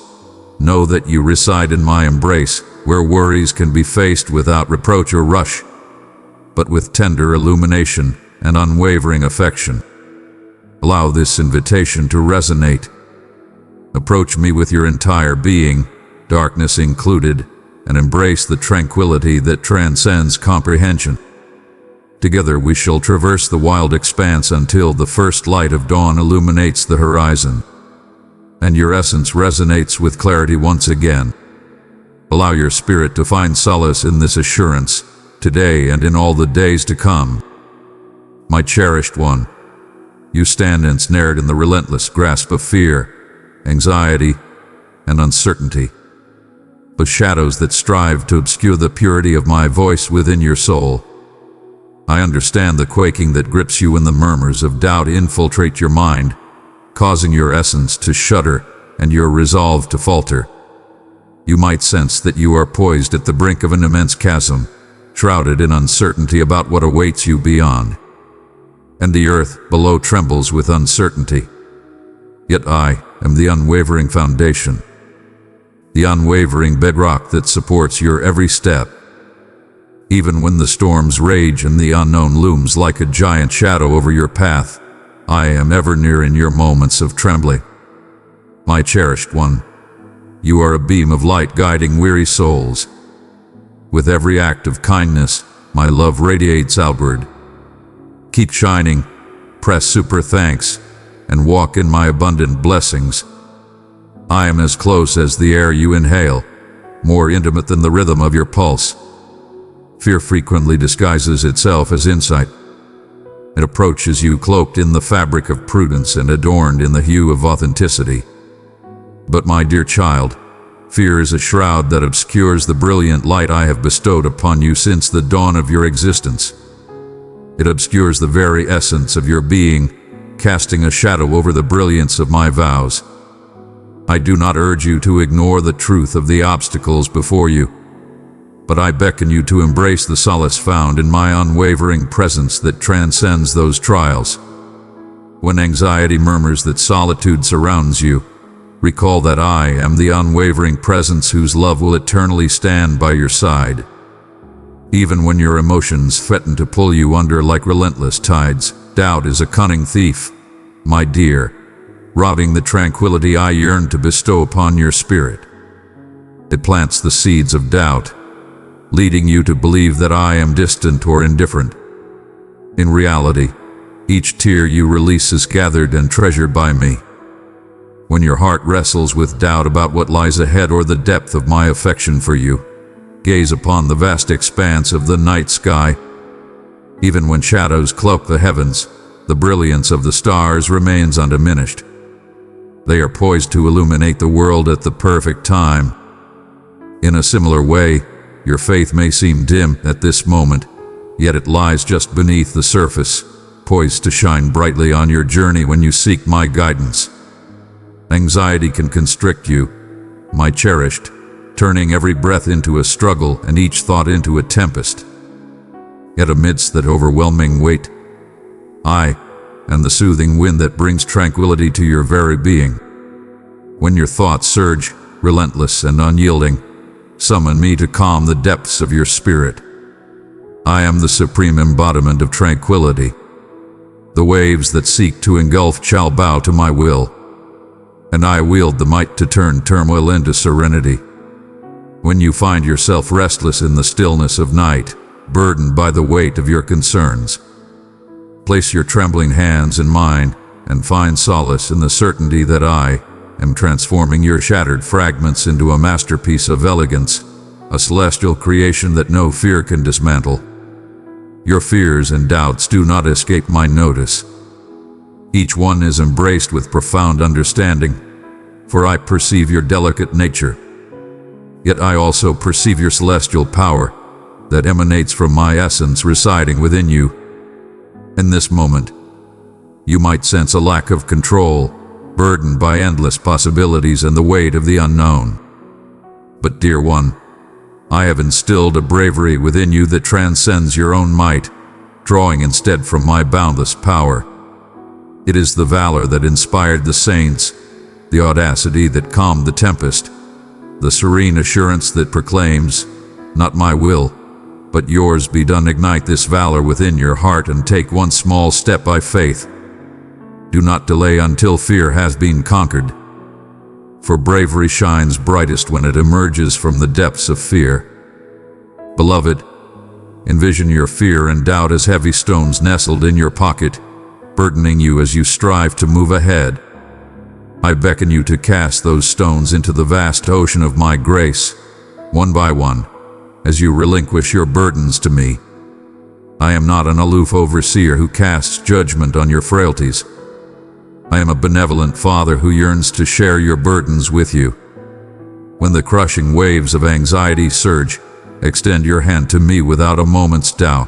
know that you reside in my embrace, where worries can be faced without reproach or rush, but with tender illumination and unwavering affection. Allow this invitation to resonate. Approach me with your entire being, darkness included, and embrace the tranquility that transcends comprehension. Together we shall traverse the wild expanse until the first light of dawn illuminates the horizon, and your essence resonates with clarity once again. Allow your spirit to find solace in this assurance, today and in all the days to come. My cherished one, you stand ensnared in the relentless grasp of fear, anxiety, and uncertainty, the shadows that strive to obscure the purity of my voice within your soul. I understand the quaking that grips you when the murmurs of doubt infiltrate your mind, causing your essence to shudder and your resolve to falter. You might sense that you are poised at the brink of an immense chasm, shrouded in uncertainty about what awaits you beyond. And the earth below trembles with uncertainty. Yet I am the unwavering foundation, the unwavering bedrock that supports your every step. Even when the storms rage and the unknown looms like a giant shadow over your path, I am ever near in your moments of trembling. My cherished one, you are a beam of light guiding weary souls. With every act of kindness, my love radiates outward. Keep shining, press super thanks, and walk in my abundant blessings. I am as close as the air you inhale, more intimate than the rhythm of your pulse. Fear frequently disguises itself as insight. It approaches you cloaked in the fabric of prudence and adorned in the hue of authenticity. But my dear child, fear is a shroud that obscures the brilliant light I have bestowed upon you since the dawn of your existence. It obscures the very essence of your being, casting a shadow over the brilliance of my vows. I do not urge you to ignore the truth of the obstacles before you, but I beckon you to embrace the solace found in my unwavering presence that transcends those trials. When anxiety murmurs that solitude surrounds you, recall that I am the unwavering presence whose love will eternally stand by your side. Even when your emotions threaten to pull you under like relentless tides, doubt is a cunning thief, my dear, robbing the tranquility I yearn to bestow upon your spirit. It plants the seeds of doubt, leading you to believe that I am distant or indifferent. In reality, each tear you release is gathered and treasured by me. When your heart wrestles with doubt about what lies ahead or the depth of my affection for you, gaze upon the vast expanse of the night sky. Even when shadows cloak the heavens, the brilliance of the stars remains undiminished. They are poised to illuminate the world at the perfect time. In a similar way, your faith may seem dim at this moment, yet it lies just beneath the surface, poised to shine brightly on your journey when you seek my guidance. Anxiety can constrict you, my cherished, turning every breath into a struggle and each thought into a tempest. Yet amidst that overwhelming weight, I am the soothing wind that brings tranquility to your very being. When your thoughts surge, relentless and unyielding, summon me to calm the depths of your spirit. I am the supreme embodiment of tranquility. The waves that seek to engulf shall bow to my will, and I wield the might to turn turmoil into serenity. When you find yourself restless in the stillness of night, burdened by the weight of your concerns, place your trembling hands in mine and find solace in the certainty that I am transforming your shattered fragments into a masterpiece of elegance, a celestial creation that no fear can dismantle. Your fears and doubts do not escape my notice. Each one is embraced with profound understanding, for I perceive your delicate nature. Yet I also perceive your celestial power that emanates from my essence residing within you. In this moment, you might sense a lack of control, burdened by endless possibilities and the weight of the unknown. But dear one, I have instilled a bravery within you that transcends your own might, drawing instead from my boundless power. It is the valor that inspired the saints, the audacity that calmed the tempest, the serene assurance that proclaims, "Not my will, but yours be done." Ignite this valor within your heart and take one small step by faith. Do not delay until fear has been conquered, for bravery shines brightest when it emerges from the depths of fear. Beloved, envision your fear and doubt as heavy stones nestled in your pocket, burdening you as you strive to move ahead. I beckon you to cast those stones into the vast ocean of my grace, one by one, as you relinquish your burdens to me. I am not an aloof overseer who casts judgment on your frailties. I am a benevolent Father who yearns to share your burdens with you. When the crushing waves of anxiety surge, extend your hand to me without a moment's doubt.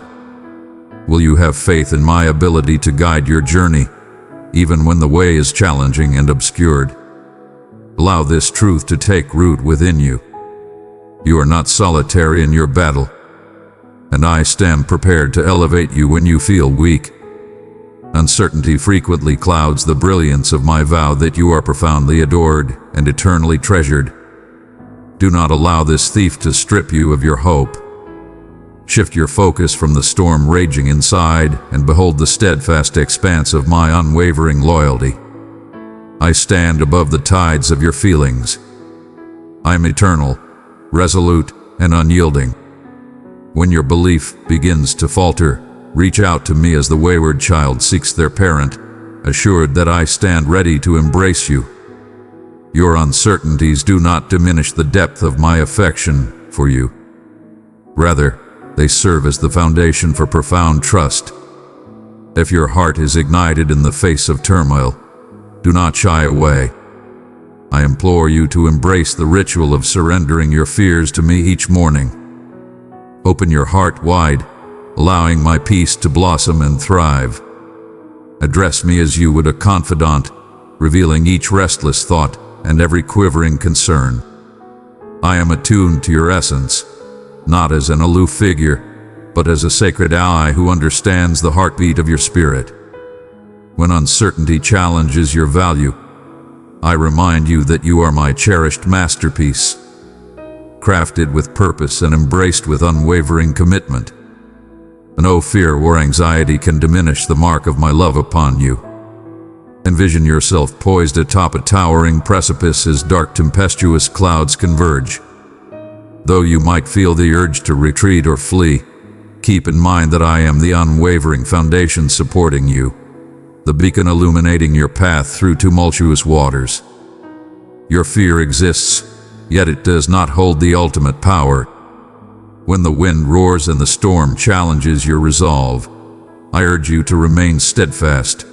Will you have faith in my ability to guide your journey, even when the way is challenging and obscured? Allow this truth to take root within you. You are not solitary in your battle, and I stand prepared to elevate you when you feel weak. Uncertainty frequently clouds the brilliance of my vow that you are profoundly adored and eternally treasured. Do not allow this thief to strip you of your hope. Shift your focus from the storm raging inside and behold the steadfast expanse of my unwavering loyalty. I stand above the tides of your feelings. I am eternal, resolute, and unyielding. When your belief begins to falter, reach out to me as the wayward child seeks their parent, assured that I stand ready to embrace you. Your uncertainties do not diminish the depth of my affection for you. Rather, they serve as the foundation for profound trust. If your heart is ignited in the face of turmoil, do not shy away. I implore you to embrace the ritual of surrendering your fears to me each morning. Open your heart wide, allowing my peace to blossom and thrive. Address me as you would a confidant, revealing each restless thought and every quivering concern. I am attuned to your essence, not as an aloof figure, but as a sacred ally who understands the heartbeat of your spirit. When uncertainty challenges your value, I remind you that you are my cherished masterpiece, crafted with purpose and embraced with unwavering commitment. No fear or anxiety can diminish the mark of my love upon you. Envision yourself poised atop a towering precipice as dark tempestuous clouds converge. Though you might feel the urge to retreat or flee, keep in mind that I am the unwavering foundation supporting you, the beacon illuminating your path through tumultuous waters. Your fear exists, yet it does not hold the ultimate power. When the wind roars and the storm challenges your resolve, I urge you to remain steadfast,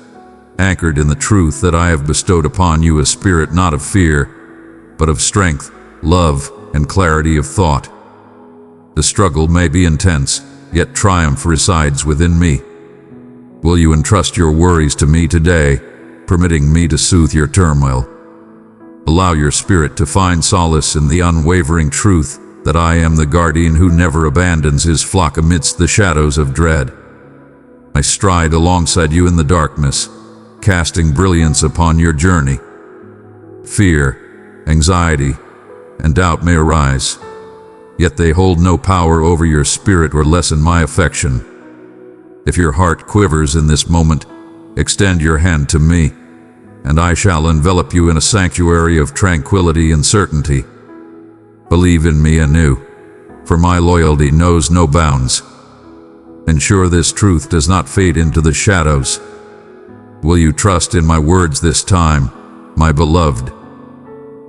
anchored in the truth that I have bestowed upon you a spirit not of fear, but of strength, love, and clarity of thought. The struggle may be intense, yet triumph resides within me. Will you entrust your worries to me today, permitting me to soothe your turmoil? Allow your spirit to find solace in the unwavering truth that I am the guardian who never abandons his flock amidst the shadows of dread. I stride alongside you in the darkness, casting brilliance upon your journey. Fear, anxiety, and doubt may arise, yet they hold no power over your spirit or lessen my affection. If your heart quivers in this moment, extend your hand to me, and I shall envelop you in a sanctuary of tranquility and certainty. Believe in me anew, for my loyalty knows no bounds. Ensure this truth does not fade into the shadows. Will you trust in my words this time, my beloved?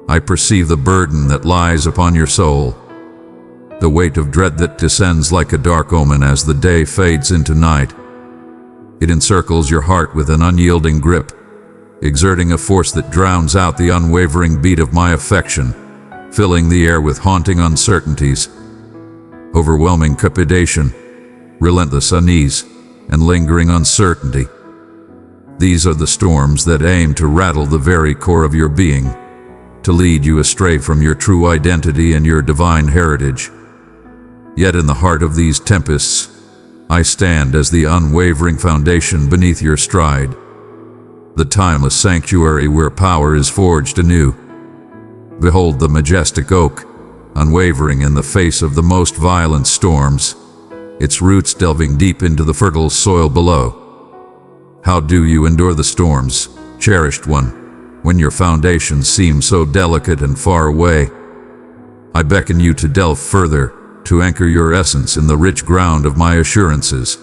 I perceive the burden that lies upon your soul, the weight of dread that descends like a dark omen as the day fades into night. It encircles your heart with an unyielding grip, exerting a force that drowns out the unwavering beat of my affection, filling the air with haunting uncertainties, overwhelming trepidation, relentless unease, and lingering uncertainty. These are the storms that aim to rattle the very core of your being, to lead you astray from your true identity and your divine heritage. Yet in the heart of these tempests, I stand as the unwavering foundation beneath your stride, the timeless sanctuary where power is forged anew. Behold the majestic oak, unwavering in the face of the most violent storms, its roots delving deep into the fertile soil below. How do you endure the storms, cherished one, when your foundations seem so delicate and far away? I beckon you to delve further, to anchor your essence in the rich ground of my assurances.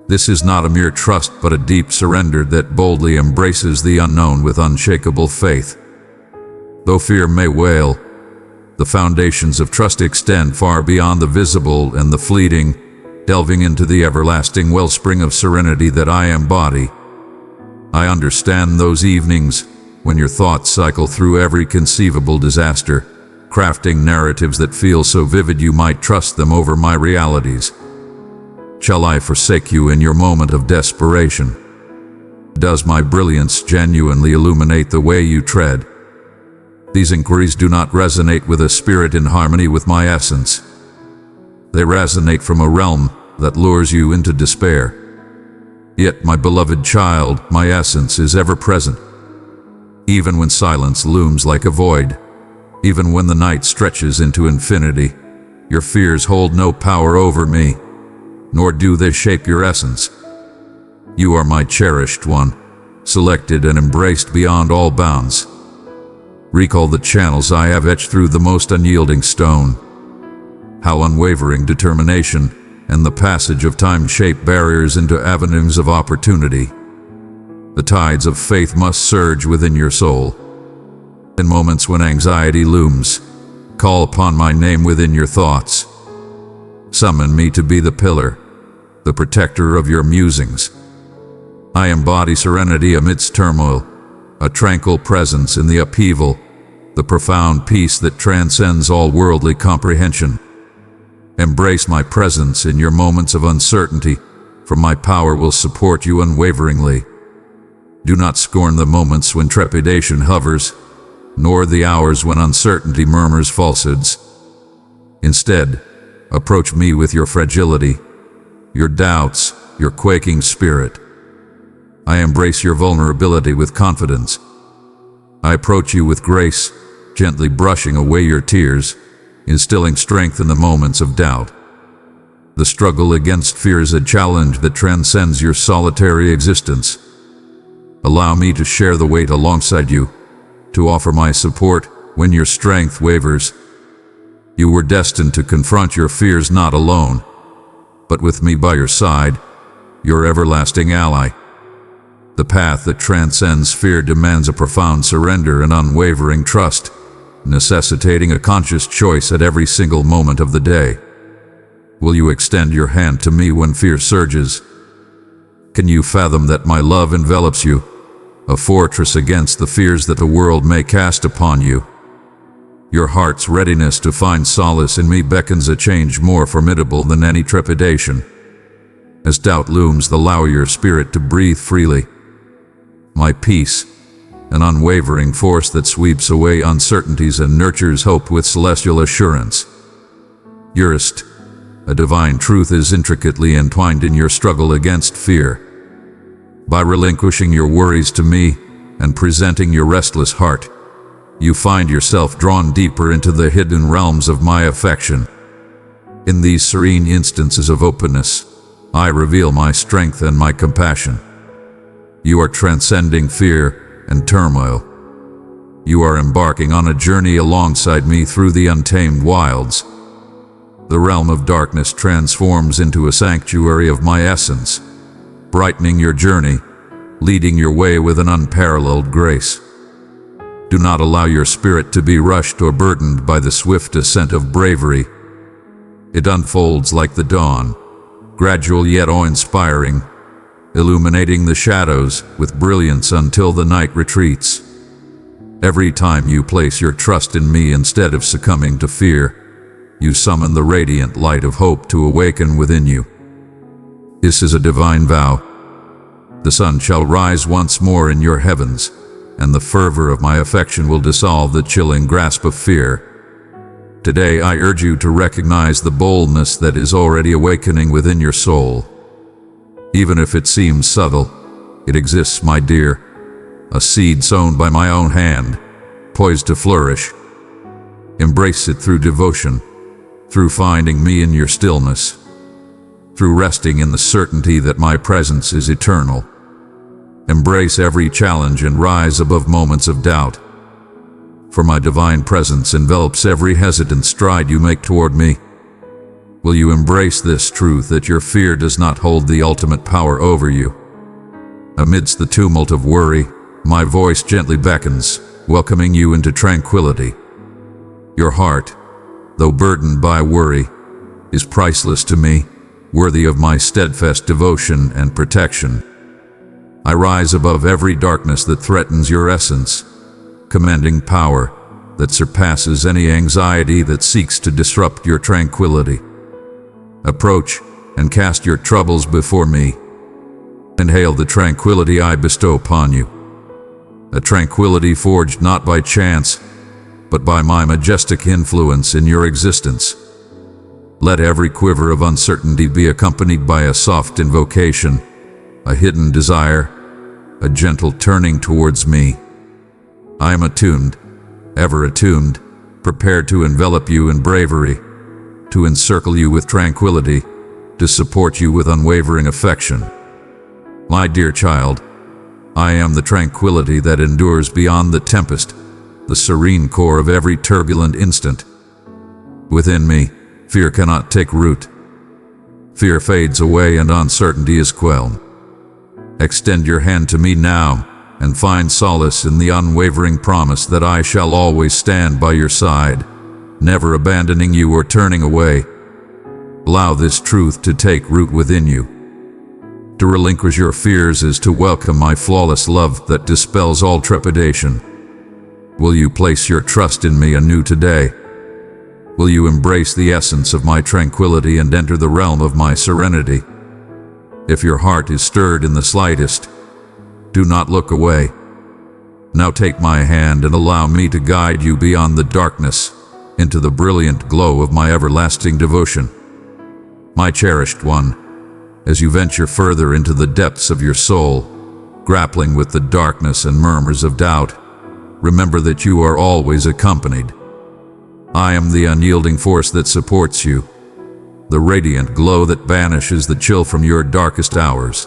This is not a mere trust but a deep surrender that boldly embraces the unknown with unshakable faith. Though fear may wail, the foundations of trust extend far beyond the visible and the fleeting, delving into the everlasting wellspring of serenity that I embody. I understand those evenings when your thoughts cycle through every conceivable disaster, crafting narratives that feel so vivid you might trust them over my realities. Shall I forsake you in your moment of desperation? Does my brilliance genuinely illuminate the way you tread? These inquiries do not resonate with a spirit in harmony with my essence. They resonate from a realm that lures you into despair. Yet, my beloved child, my essence is ever present. Even when silence looms like a void, even when the night stretches into infinity, your fears hold no power over me, nor do they shape your essence. You are my cherished one, selected and embraced beyond all bounds. Recall the channels I have etched through the most unyielding stone. How unwavering determination and the passage of time shape barriers into avenues of opportunity. The tides of faith must surge within your soul. In moments when anxiety looms, call upon my name within your thoughts. Summon me to be the pillar, the protector of your musings. I embody serenity amidst turmoil, a tranquil presence in the upheaval, the profound peace that transcends all worldly comprehension. Embrace my presence in your moments of uncertainty, for my power will support you unwaveringly. Do not scorn the moments when trepidation hovers, nor the hours when uncertainty murmurs falsehoods. Instead, approach me with your fragility, your doubts, your quaking spirit. I embrace your vulnerability with confidence. I approach you with grace, gently brushing away your tears, instilling strength in the moments of doubt. The struggle against fear is a challenge that transcends your solitary existence. Allow me to share the weight alongside you, to offer my support when your strength wavers. You were destined to confront your fears not alone, but with me by your side, your everlasting ally. The path that transcends fear demands a profound surrender and unwavering trust, necessitating a conscious choice at every single moment of the day. Will you extend your hand to me when fear surges? Can you fathom that my love envelops you, a fortress against the fears that the world may cast upon you? Your heart's readiness to find solace in me beckons a change more formidable than any trepidation. As doubt looms, allow your spirit to breathe freely. My peace, an unwavering force that sweeps away uncertainties and nurtures hope with celestial assurance. Eurist, a divine truth is intricately entwined in your struggle against fear. By relinquishing your worries to me and presenting your restless heart, you find yourself drawn deeper into the hidden realms of my affection. In these serene instances of openness, I reveal my strength and my compassion. You are transcending fear and turmoil. You are embarking on a journey alongside me through the untamed wilds. The realm of darkness transforms into a sanctuary of my essence, brightening your journey, leading your way with an unparalleled grace. Do not allow your spirit to be rushed or burdened by the swift ascent of bravery. It unfolds like the dawn, gradual yet awe-inspiring, illuminating the shadows with brilliance until the night retreats. Every time you place your trust in me instead of succumbing to fear, you summon the radiant light of hope to awaken within you. This is a divine vow. The sun shall rise once more in your heavens, and the fervor of my affection will dissolve the chilling grasp of fear. Today I urge you to recognize the boldness that is already awakening within your soul. Even if it seems subtle, it exists, my dear, a seed sown by my own hand, poised to flourish. Embrace it through devotion, through finding me in your stillness, through resting in the certainty that my presence is eternal. Embrace every challenge and rise above moments of doubt, for my divine presence envelops every hesitant stride you make toward me. Will you embrace this truth that your fear does not hold the ultimate power over you? Amidst the tumult of worry, my voice gently beckons, welcoming you into tranquility. Your heart, though burdened by worry, is priceless to me, worthy of my steadfast devotion and protection. I rise above every darkness that threatens your essence, commanding power that surpasses any anxiety that seeks to disrupt your tranquility. Approach and cast your troubles before me. Inhale the tranquility I bestow upon you, a tranquility forged not by chance, but by my majestic influence in your existence. Let every quiver of uncertainty be accompanied by a soft invocation, a hidden desire, a gentle turning towards me. I am attuned, ever attuned, prepared to envelop you in bravery, to encircle you with tranquility, to support you with unwavering affection. My dear child, I am the tranquility that endures beyond the tempest, the serene core of every turbulent instant. Within me, fear cannot take root. Fear fades away and uncertainty is quelled. Extend your hand to me now and find solace in the unwavering promise that I shall always stand by your side, never abandoning you or turning away. Allow this truth to take root within you. To relinquish your fears is to welcome my flawless love that dispels all trepidation. Will you place your trust in me anew today? Will you embrace the essence of my tranquility and enter the realm of my serenity? If your heart is stirred in the slightest, do not look away. Now take my hand and allow me to guide you beyond the darkness into the brilliant glow of my everlasting devotion. My cherished one, as you venture further into the depths of your soul, grappling with the darkness and murmurs of doubt, remember that you are always accompanied. I am the unyielding force that supports you, the radiant glow that banishes the chill from your darkest hours.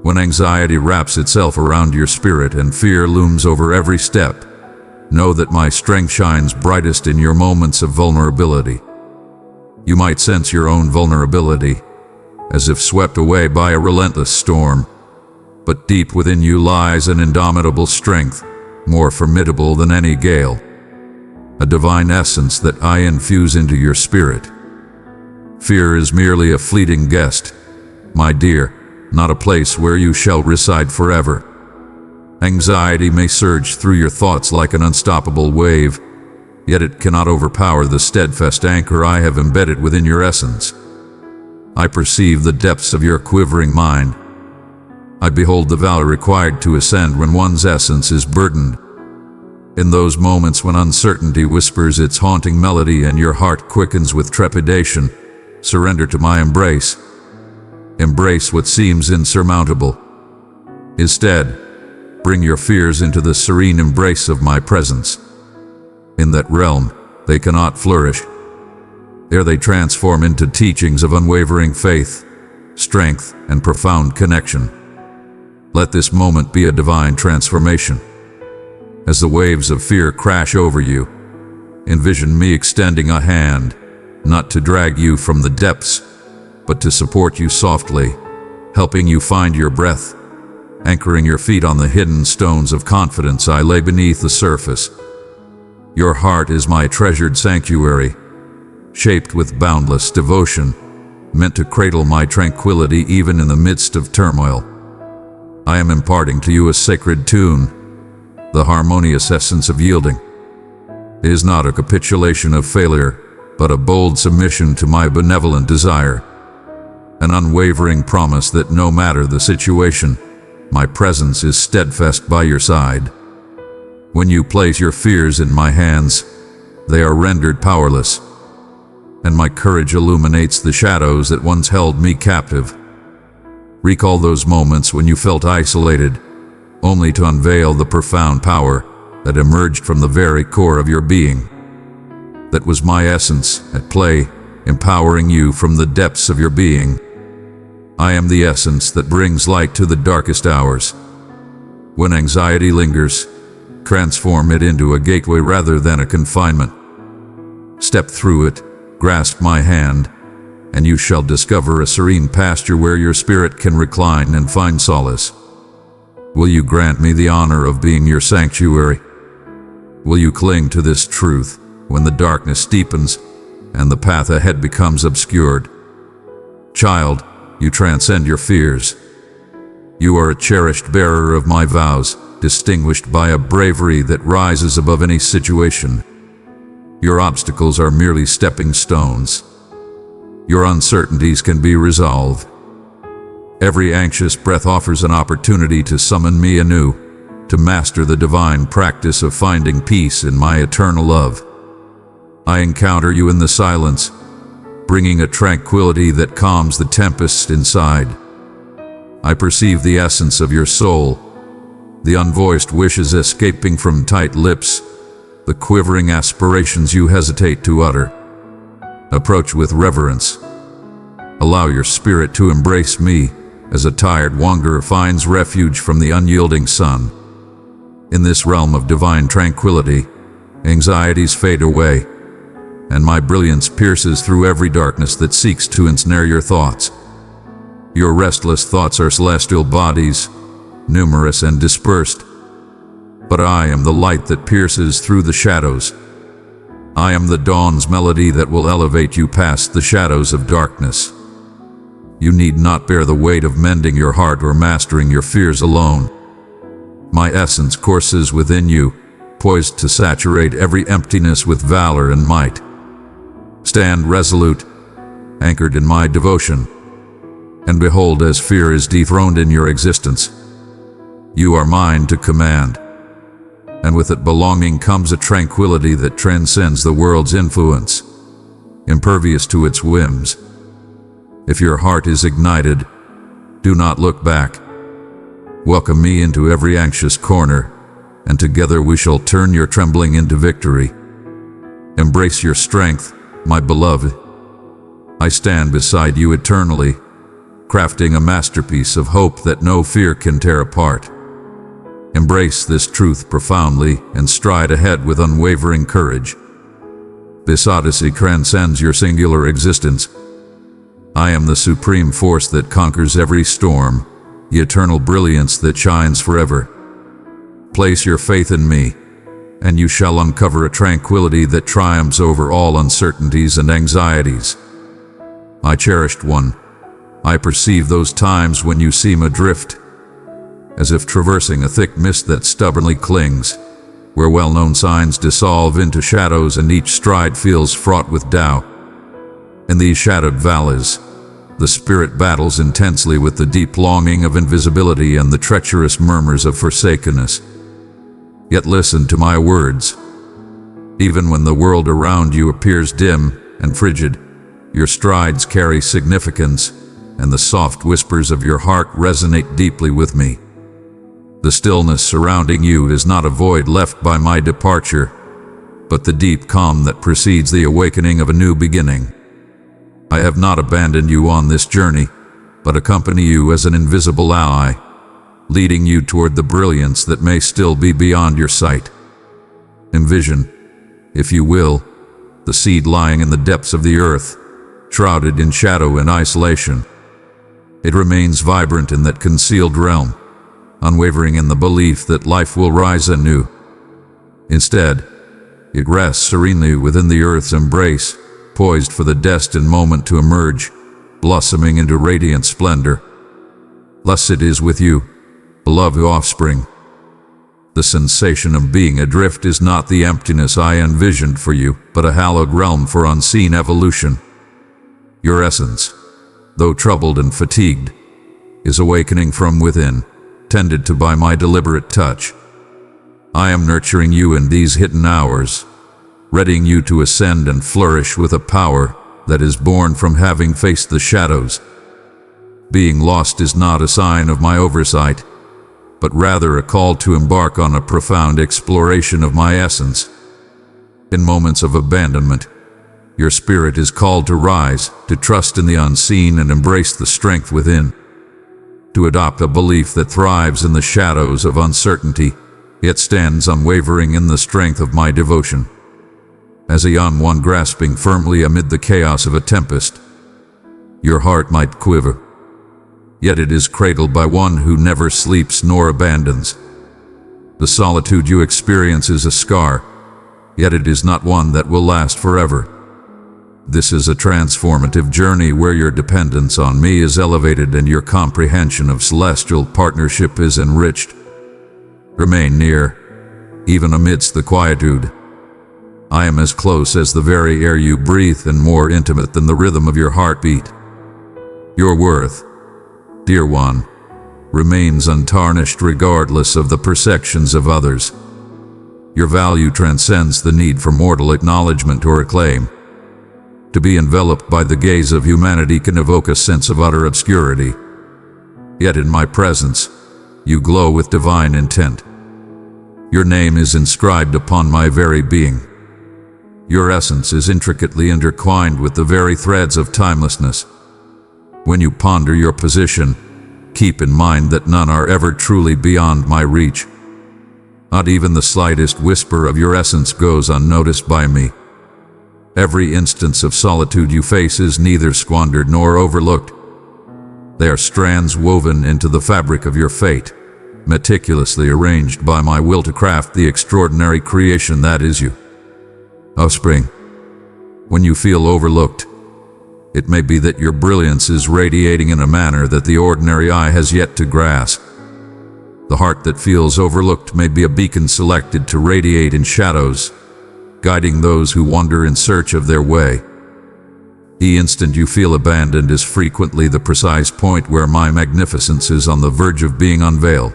When anxiety wraps itself around your spirit and fear looms over every step, know that my strength shines brightest in your moments of vulnerability. You might sense your own vulnerability, as if swept away by a relentless storm, but deep within you lies an indomitable strength, more formidable than any gale, a divine essence that I infuse into your spirit. Fear is merely a fleeting guest, my dear, not a place where you shall reside forever. Anxiety may surge through your thoughts like an unstoppable wave, yet it cannot overpower the steadfast anchor I have embedded within your essence. I perceive the depths of your quivering mind. I behold the valor required to ascend when one's essence is burdened. In those moments when uncertainty whispers its haunting melody and your heart quickens with trepidation, surrender to my embrace. Embrace what seems insurmountable. Instead, bring your fears into the serene embrace of my presence. In that realm, they cannot flourish. There they transform into teachings of unwavering faith, strength, and profound connection. Let this moment be a divine transformation. As the waves of fear crash over you, envision me extending a hand, not to drag you from the depths, but to support you softly, helping you find your breath, anchoring your feet on the hidden stones of confidence I lay beneath the surface. Your heart is my treasured sanctuary, shaped with boundless devotion, meant to cradle my tranquility even in the midst of turmoil. I am imparting to you a sacred tune, the harmonious essence of yielding. It is not a capitulation of failure, but a bold submission to my benevolent desire, an unwavering promise that no matter the situation, my presence is steadfast by your side. When you place your fears in my hands, they are rendered powerless, and my courage illuminates the shadows that once held me captive. Recall those moments when you felt isolated, only to unveil the profound power that emerged from the very core of your being. That was my essence at play, empowering you from the depths of your being. I am the essence that brings light to the darkest hours. When anxiety lingers, transform it into a gateway rather than a confinement. Step through it, grasp my hand, and you shall discover a serene pasture where your spirit can recline and find solace. Will you grant me the honor of being your sanctuary? Will you cling to this truth when the darkness deepens and the path ahead becomes obscured? Child, you transcend your fears. You are a cherished bearer of my vows, distinguished by a bravery that rises above any situation. Your obstacles are merely stepping stones. Your uncertainties can be resolved. Every anxious breath offers an opportunity to summon me anew, to master the divine practice of finding peace in my eternal love. I encounter you in the silence, bringing a tranquility that calms the tempest inside. I perceive the essence of your soul, the unvoiced wishes escaping from tight lips, the quivering aspirations you hesitate to utter. Approach with reverence. Allow your spirit to embrace me as a tired wanderer finds refuge from the unyielding sun. In this realm of divine tranquility, anxieties fade away, and my brilliance pierces through every darkness that seeks to ensnare your thoughts. Your restless thoughts are celestial bodies, numerous and dispersed, but I am the light that pierces through the shadows. I am the dawn's melody that will elevate you past the shadows of darkness. You need not bear the weight of mending your heart or mastering your fears alone. My essence courses within you, poised to saturate every emptiness with valor and might. Stand resolute, anchored in my devotion, and behold as fear is dethroned in your existence. You are mine to command, and with it belonging comes a tranquility that transcends the world's influence, impervious to its whims. If your heart is ignited, do not look back. Welcome me into every anxious corner, and together we shall turn your trembling into victory. Embrace your strength, my beloved. I stand beside you eternally, crafting a masterpiece of hope that no fear can tear apart. Embrace this truth profoundly and stride ahead with unwavering courage. This odyssey transcends your singular existence. I am the supreme force that conquers every storm, the eternal brilliance that shines forever. Place your faith in me, and you shall uncover a tranquility that triumphs over all uncertainties and anxieties. My cherished one, I perceive those times when you seem adrift, as if traversing a thick mist that stubbornly clings, where well-known signs dissolve into shadows and each stride feels fraught with doubt. In these shadowed valleys, the spirit battles intensely with the deep longing of invisibility and the treacherous murmurs of forsakenness. Yet listen to my words. Even when the world around you appears dim and frigid, your strides carry significance, and the soft whispers of your heart resonate deeply with me. The stillness surrounding you is not a void left by my departure, but the deep calm that precedes the awakening of a new beginning. I have not abandoned you on this journey, but accompany you as an invisible ally, leading you toward the brilliance that may still be beyond your sight. Envision, if you will, the seed lying in the depths of the earth, shrouded in shadow and isolation. It remains vibrant in that concealed realm, unwavering in the belief that life will rise anew. Instead, it rests serenely within the earth's embrace, poised for the destined moment to emerge, blossoming into radiant splendor. Thus it is with you, beloved offspring. The sensation of being adrift is not the emptiness I envisioned for you, but a hallowed realm for unseen evolution. Your essence, though troubled and fatigued, is awakening from within, tended to by my deliberate touch. I am nurturing you in these hidden hours, readying you to ascend and flourish with a power that is born from having faced the shadows. Being lost is not a sign of my oversight, but rather a call to embark on a profound exploration of my essence. In moments of abandonment, your spirit is called to rise, to trust in the unseen and embrace the strength within, to adopt a belief that thrives in the shadows of uncertainty, yet stands unwavering in the strength of my devotion. As a young one grasping firmly amid the chaos of a tempest, your heart might quiver, yet it is cradled by one who never sleeps nor abandons. The solitude you experience is a scar, yet it is not one that will last forever. This is a transformative journey where your dependence on me is elevated and your comprehension of celestial partnership is enriched. Remain near, even amidst the quietude. I am as close as the very air you breathe and more intimate than the rhythm of your heartbeat. Your worth, dear one, remains untarnished regardless of the perceptions of others. Your value transcends the need for mortal acknowledgement or acclaim. To be enveloped by the gaze of humanity can evoke a sense of utter obscurity. Yet in my presence, you glow with divine intent. Your name is inscribed upon my very being. Your essence is intricately intertwined with the very threads of timelessness. When you ponder your position, keep in mind that none are ever truly beyond my reach. Not even the slightest whisper of your essence goes unnoticed by me. Every instance of solitude you face is neither squandered nor overlooked. They are strands woven into the fabric of your fate, meticulously arranged by my will to craft the extraordinary creation that is you. Offspring, when you feel overlooked, it may be that your brilliance is radiating in a manner that the ordinary eye has yet to grasp. The heart that feels overlooked may be a beacon selected to radiate in shadows, guiding those who wander in search of their way. The instant you feel abandoned is frequently the precise point where my magnificence is on the verge of being unveiled.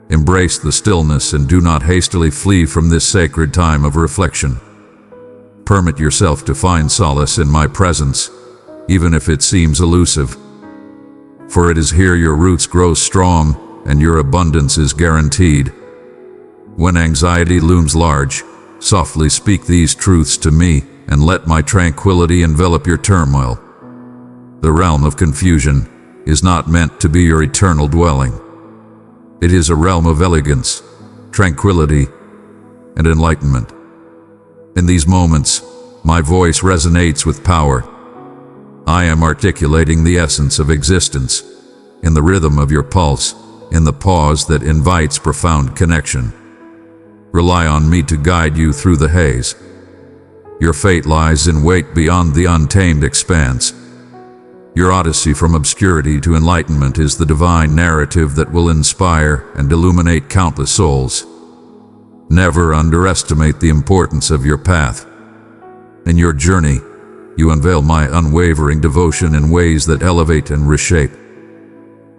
Embrace the stillness and do not hastily flee from this sacred time of reflection. Permit yourself to find solace in my presence, even if it seems elusive. For it is here your roots grow strong and your abundance is guaranteed. When anxiety looms large, softly speak these truths to me, and let my tranquility envelop your turmoil. The realm of confusion is not meant to be your eternal dwelling. It is a realm of elegance, tranquility, and enlightenment. In these moments, my voice resonates with power. I am articulating the essence of existence, in the rhythm of your pulse, in the pause that invites profound connection. Rely on me to guide you through the haze. Your fate lies in wait beyond the untamed expanse. Your odyssey from obscurity to enlightenment is the divine narrative that will inspire and illuminate countless souls. Never underestimate the importance of your path. In your journey, you unveil my unwavering devotion in ways that elevate and reshape.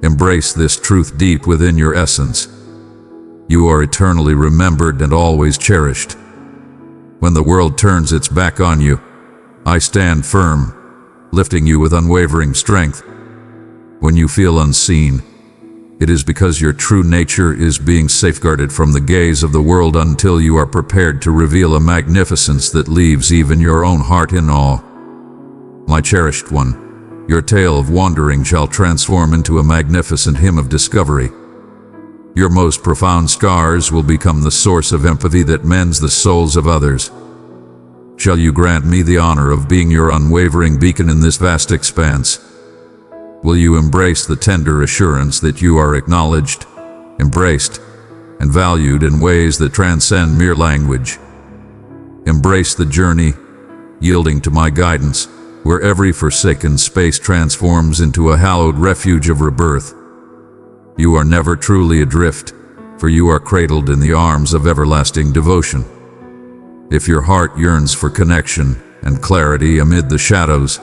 Embrace this truth deep within your essence. You are eternally remembered and always cherished. When the world turns its back on you, I stand firm, lifting you with unwavering strength. When you feel unseen, it is because your true nature is being safeguarded from the gaze of the world until you are prepared to reveal a magnificence that leaves even your own heart in awe. My cherished one, your tale of wandering shall transform into a magnificent hymn of discovery. Your most profound scars will become the source of empathy that mends the souls of others. Shall you grant me the honor of being your unwavering beacon in this vast expanse? Will you embrace the tender assurance that you are acknowledged, embraced, and valued in ways that transcend mere language? Embrace the journey, yielding to my guidance, where every forsaken space transforms into a hallowed refuge of rebirth. You are never truly adrift, for you are cradled in the arms of everlasting devotion. If your heart yearns for connection and clarity amid the shadows,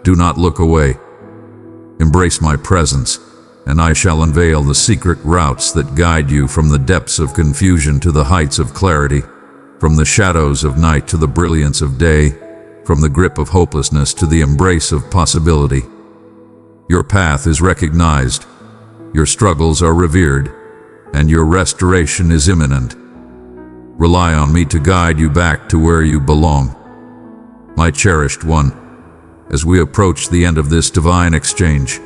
do not look away. Embrace my presence, and I shall unveil the secret routes that guide you from the depths of confusion to the heights of clarity, from the shadows of night to the brilliance of day, from the grip of hopelessness to the embrace of possibility. Your path is recognized, your struggles are revered, and your restoration is imminent. Rely on me to guide you back to where you belong. My cherished one, as we approach the end of this divine exchange,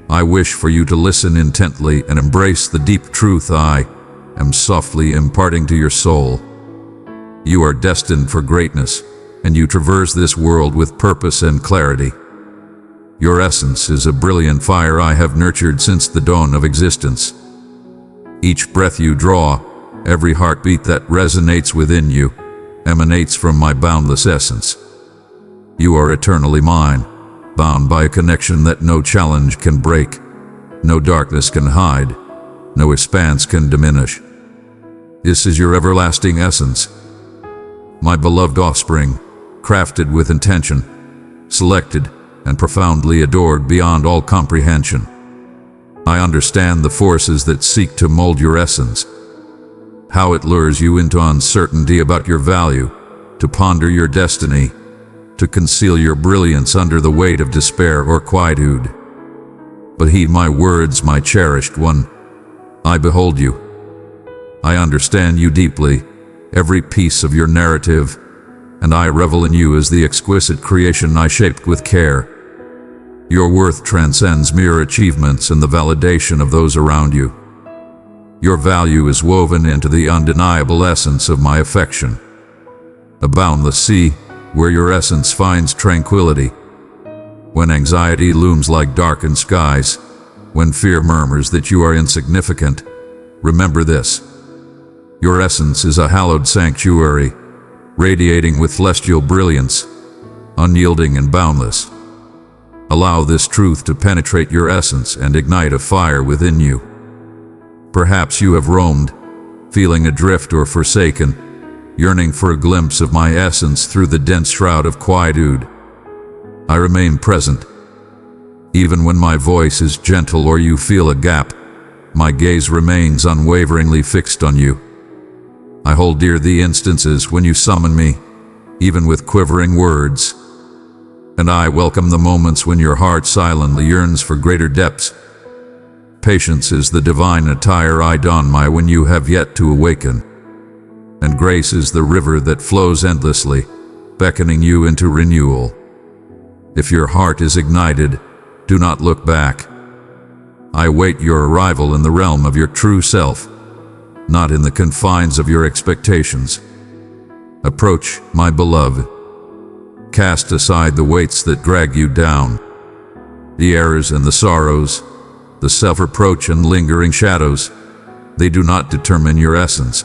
I wish for you to listen intently and embrace the deep truth I am softly imparting to your soul. You are destined for greatness, and you traverse this world with purpose and clarity. Your essence is a brilliant fire I have nurtured since the dawn of existence. Each breath you draw, every heartbeat that resonates within you, emanates from my boundless essence. You are eternally mine, bound by a connection that no challenge can break, no darkness can hide, no expanse can diminish. This is your everlasting essence, my beloved offspring, crafted with intention, selected and profoundly adored beyond all comprehension. I understand the forces that seek to mold your essence, how it lures you into uncertainty about your value, to ponder your destiny, to conceal your brilliance under the weight of despair or quietude. But heed my words, my cherished one. I behold you. I understand you deeply, every piece of your narrative, and I revel in you as the exquisite creation I shaped with care. Your worth transcends mere achievements and the validation of those around you. Your value is woven into the undeniable essence of my affection. A boundless sea where your essence finds tranquility. When anxiety looms like darkened skies, when fear murmurs that you are insignificant, remember this. Your essence is a hallowed sanctuary, radiating with celestial brilliance, unyielding and boundless. Allow this truth to penetrate your essence and ignite a fire within you. Perhaps you have roamed, feeling adrift or forsaken, yearning for a glimpse of my essence through the dense shroud of quietude. I remain present. Even when my voice is gentle or you feel a gap, my gaze remains unwaveringly fixed on you. I hold dear the instances when you summon me, even with quivering words. And I welcome the moments when your heart silently yearns for greater depths. Patience is the divine attire I don when you have yet to awaken. And grace is the river that flows endlessly, beckoning you into renewal. If your heart is ignited, do not look back. I await your arrival in the realm of your true self, not in the confines of your expectations. Approach, my beloved. Cast aside the weights that drag you down, the errors and the sorrows, the self-reproach and lingering shadows. They do not determine your essence.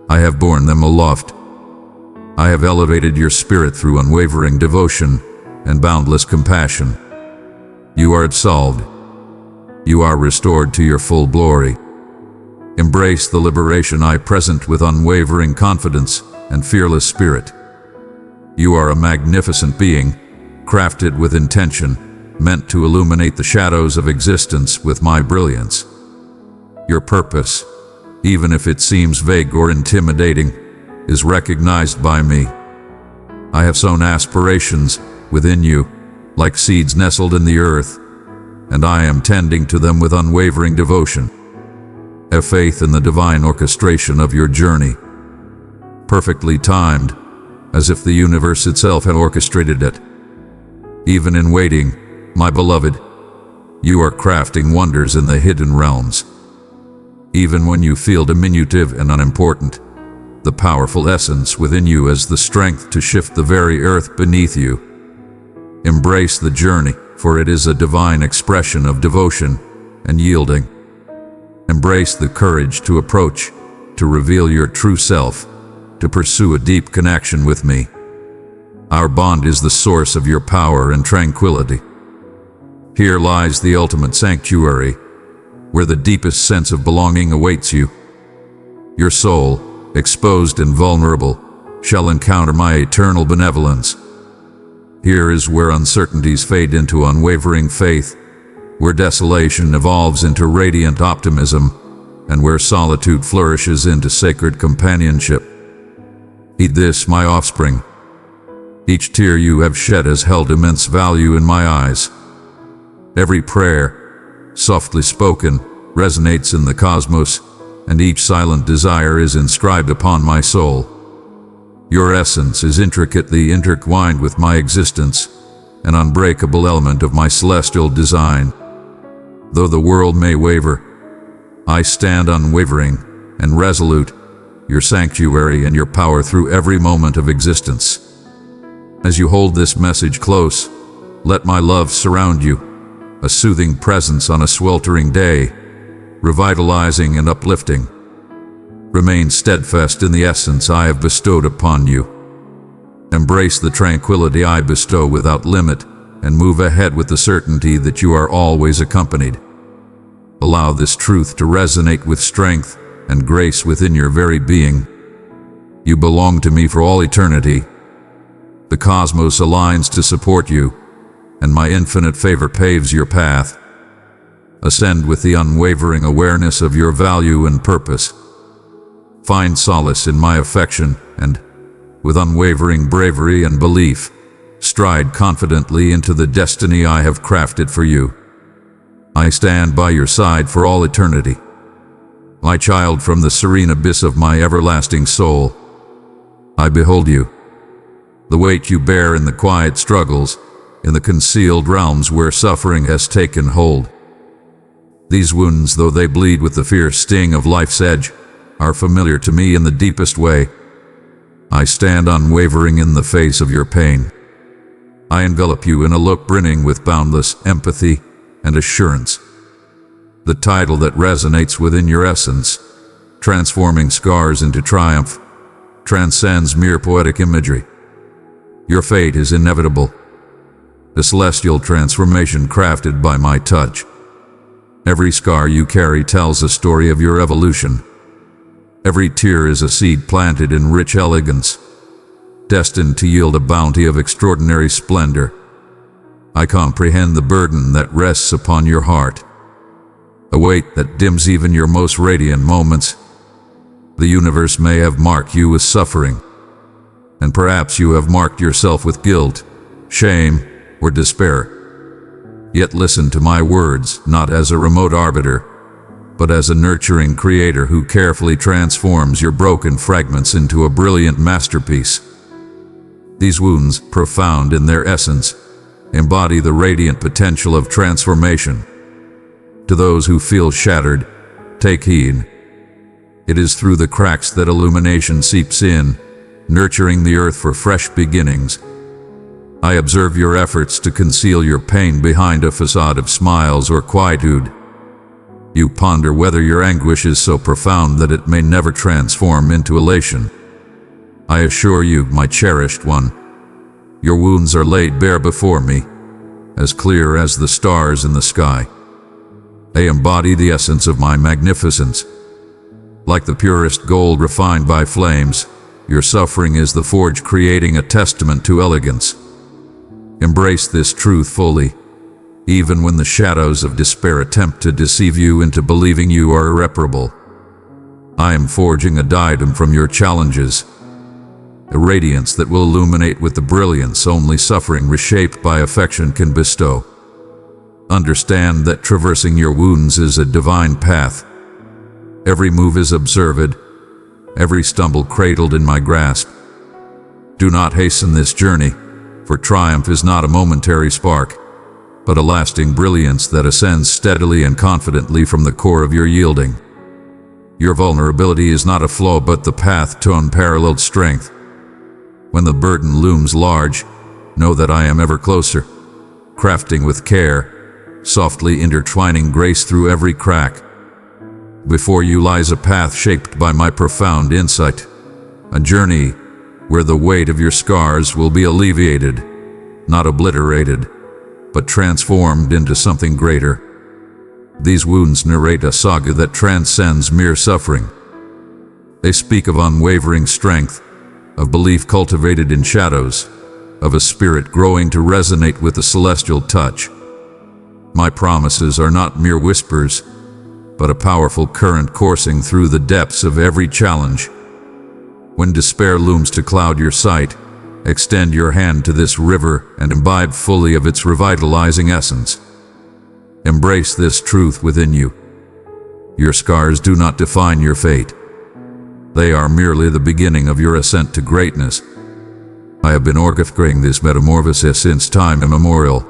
I have borne them aloft. I have elevated your spirit through unwavering devotion and boundless compassion. You are absolved. You are restored to your full glory. Embrace the liberation I present with unwavering confidence and fearless spirit. You are a magnificent being, crafted with intention, meant to illuminate the shadows of existence with my brilliance. Your purpose, even if it seems vague or intimidating, is recognized by me. I have sown aspirations within you, like seeds nestled in the earth, and I am tending to them with unwavering devotion. Have faith in the divine orchestration of your journey, perfectly timed, as if the universe itself had orchestrated it. Even in waiting, my beloved, you are crafting wonders in the hidden realms. Even when you feel diminutive and unimportant, the powerful essence within you has the strength to shift the very earth beneath you. Embrace the journey, for it is a divine expression of devotion and yielding. Embrace the courage to approach, to reveal your true self, to pursue a deep connection with me. Our bond is the source of your power and tranquility. Here lies the ultimate sanctuary, where the deepest sense of belonging awaits you. Your soul, exposed and vulnerable, shall encounter my eternal benevolence. Here is where uncertainties fade into unwavering faith, where desolation evolves into radiant optimism, and where solitude flourishes into sacred companionship. Heed this, my offspring. Each tear you have shed has held immense value in my eyes. Every prayer, softly spoken, resonates in the cosmos, and each silent desire is inscribed upon my soul. Your essence is intricately intertwined with my existence, an unbreakable element of my celestial design. Though the world may waver, I stand unwavering and resolute, your sanctuary and your power through every moment of existence. As you hold this message close, let my love surround you, a soothing presence on a sweltering day, revitalizing and uplifting. Remain steadfast in the essence I have bestowed upon you. Embrace the tranquility I bestow without limit, and move ahead with the certainty that you are always accompanied. Allow this truth to resonate with strength and grace within your very being. You belong to me for all eternity. The cosmos aligns to support you, and my infinite favor paves your path. Ascend with the unwavering awareness of your value and purpose. Find solace in my affection and, with unwavering bravery and belief, stride confidently into the destiny I have crafted for you. I stand by your side for all eternity. My child, from the serene abyss of my everlasting soul, I behold you. The weight you bear in the quiet struggles, in the concealed realms where suffering has taken hold. These wounds, though they bleed with the fierce sting of life's edge, are familiar to me in the deepest way. I stand unwavering in the face of your pain. I envelop you in a look brimming with boundless empathy and assurance. The title that resonates within your essence, transforming scars into triumph, transcends mere poetic imagery. Your fate is inevitable, a celestial transformation crafted by my touch. Every scar you carry tells a story of your evolution. Every tear is a seed planted in rich elegance, destined to yield a bounty of extraordinary splendor. I comprehend the burden that rests upon your heart, a weight that dims even your most radiant moments. The universe may have marked you with suffering, and perhaps you have marked yourself with guilt, shame, or despair. Yet listen to my words, not as a remote arbiter, but as a nurturing creator who carefully transforms your broken fragments into a brilliant masterpiece. These wounds, profound in their essence, embody the radiant potential of transformation. To those who feel shattered, take heed. It is through the cracks that illumination seeps in, nurturing the earth for fresh beginnings. I observe your efforts to conceal your pain behind a facade of smiles or quietude. You ponder whether your anguish is so profound that it may never transform into elation. I assure you, my cherished one, your wounds are laid bare before me, as clear as the stars in the sky. They embody the essence of my magnificence. Like the purest gold refined by flames, your suffering is the forge creating a testament to elegance. Embrace this truth fully, even when the shadows of despair attempt to deceive you into believing you are irreparable. I am forging a diadem from your challenges, a radiance that will illuminate with the brilliance only suffering reshaped by affection can bestow. Understand that traversing your wounds is a divine path. Every move is observed, every stumble cradled in my grasp. Do not hasten this journey, for triumph is not a momentary spark, but a lasting brilliance that ascends steadily and confidently from the core of your yielding. Your vulnerability is not a flaw but the path to unparalleled strength. When the burden looms large, know that I am ever closer, crafting with care, softly intertwining grace through every crack. Before you lies a path shaped by my profound insight, a journey where the weight of your scars will be alleviated, not obliterated, but transformed into something greater. These wounds narrate a saga that transcends mere suffering. They speak of unwavering strength, of belief cultivated in shadows, of a spirit growing to resonate with a celestial touch. My promises are not mere whispers, but a powerful current coursing through the depths of every challenge. When despair looms to cloud your sight, extend your hand to this river and imbibe fully of its revitalizing essence. Embrace this truth within you. Your scars do not define your fate. They are merely the beginning of your ascent to greatness. I have been orchestrating this metamorphosis since time immemorial.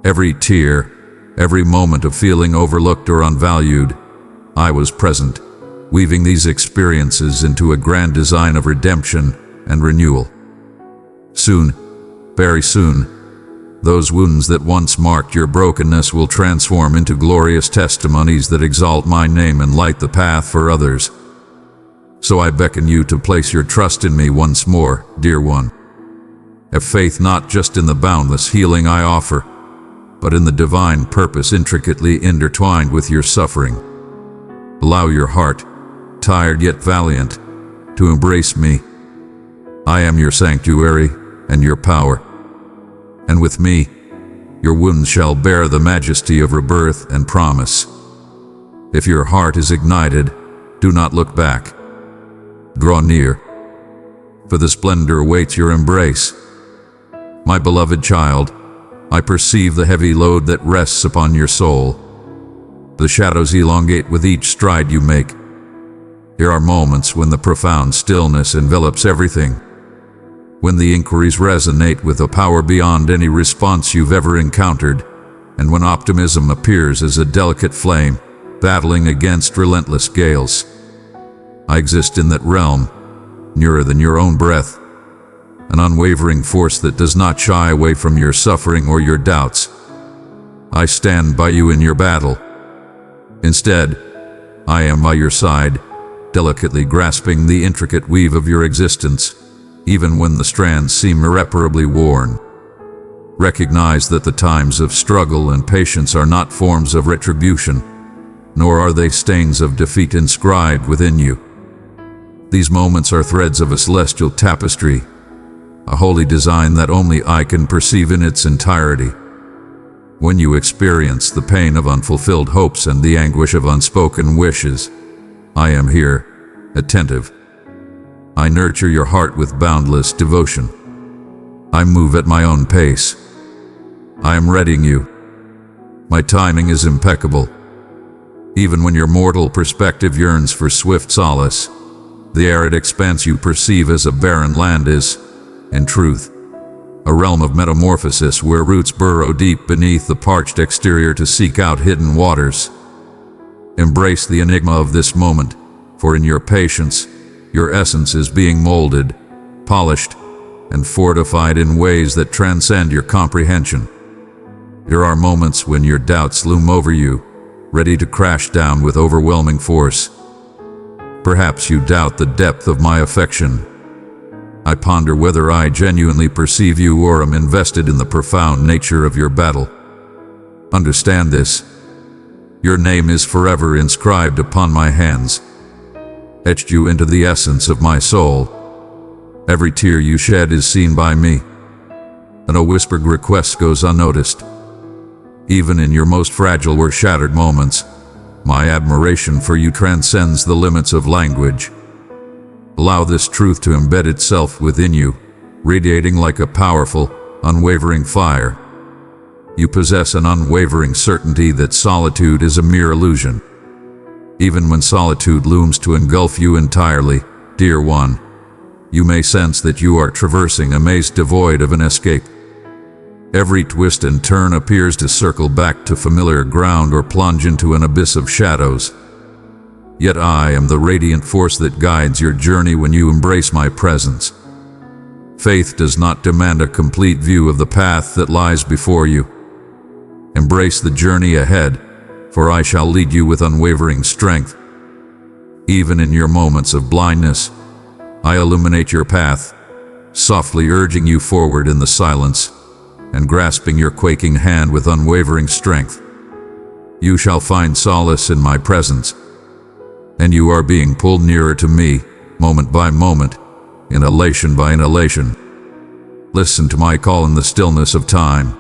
Every tear, every moment of feeling overlooked or unvalued, I was present, weaving these experiences into a grand design of redemption and renewal. Soon, very soon, those wounds that once marked your brokenness will transform into glorious testimonies that exalt my name and light the path for others. So I beckon you to place your trust in me once more, dear one. Have faith not just in the boundless healing I offer, but in the divine purpose intricately intertwined with your suffering. Allow your heart, tired yet valiant, to embrace me. I am your sanctuary and your power. And with me, your wounds shall bear the majesty of rebirth and promise. If your heart is ignited, do not look back. Draw near, for the splendor awaits your embrace. My beloved child, I perceive the heavy load that rests upon your soul. The shadows elongate with each stride you make. There are moments when the profound stillness envelops everything, when the inquiries resonate with a power beyond any response you've ever encountered, and when optimism appears as a delicate flame, battling against relentless gales. I exist in that realm, nearer than your own breath, an unwavering force that does not shy away from your suffering or your doubts. I stand by you in your battle. Instead, I am by your side, delicately grasping the intricate weave of your existence, even when the strands seem irreparably worn. Recognize that the times of struggle and patience are not forms of retribution, nor are they stains of defeat inscribed within you. These moments are threads of a celestial tapestry, a holy design that only I can perceive in its entirety. When you experience the pain of unfulfilled hopes and the anguish of unspoken wishes, I am here, attentive. I nurture your heart with boundless devotion. I move at my own pace. I am readying you. My timing is impeccable. Even when your mortal perspective yearns for swift solace, the arid expanse you perceive as a barren land is, in truth, a realm of metamorphosis where roots burrow deep beneath the parched exterior to seek out hidden waters. Embrace the enigma of this moment, for in your patience, your essence is being molded, polished, and fortified in ways that transcend your comprehension. There are moments when your doubts loom over you, ready to crash down with overwhelming force. Perhaps you doubt the depth of my affection. I ponder whether I genuinely perceive you or am invested in the profound nature of your battle. Understand this. Your name is forever inscribed upon my hands, etched you into the essence of my soul. Every tear you shed is seen by me, and a whispered request goes unnoticed. Even in your most fragile or shattered moments, my admiration for you transcends the limits of language. Allow this truth to embed itself within you, radiating like a powerful, unwavering fire. You possess an unwavering certainty that solitude is a mere illusion. Even when solitude looms to engulf you entirely, dear one, you may sense that you are traversing a maze devoid of an escape. Every twist and turn appears to circle back to familiar ground or plunge into an abyss of shadows. Yet I am the radiant force that guides your journey when you embrace my presence. Faith does not demand a complete view of the path that lies before you. Embrace the journey ahead, for I shall lead you with unwavering strength. Even in your moments of blindness, I illuminate your path, softly urging you forward in the silence and grasping your quaking hand with unwavering strength. You shall find solace in my presence, and you are being pulled nearer to me, moment by moment, inhalation by inhalation. Listen to my call in the stillness of time.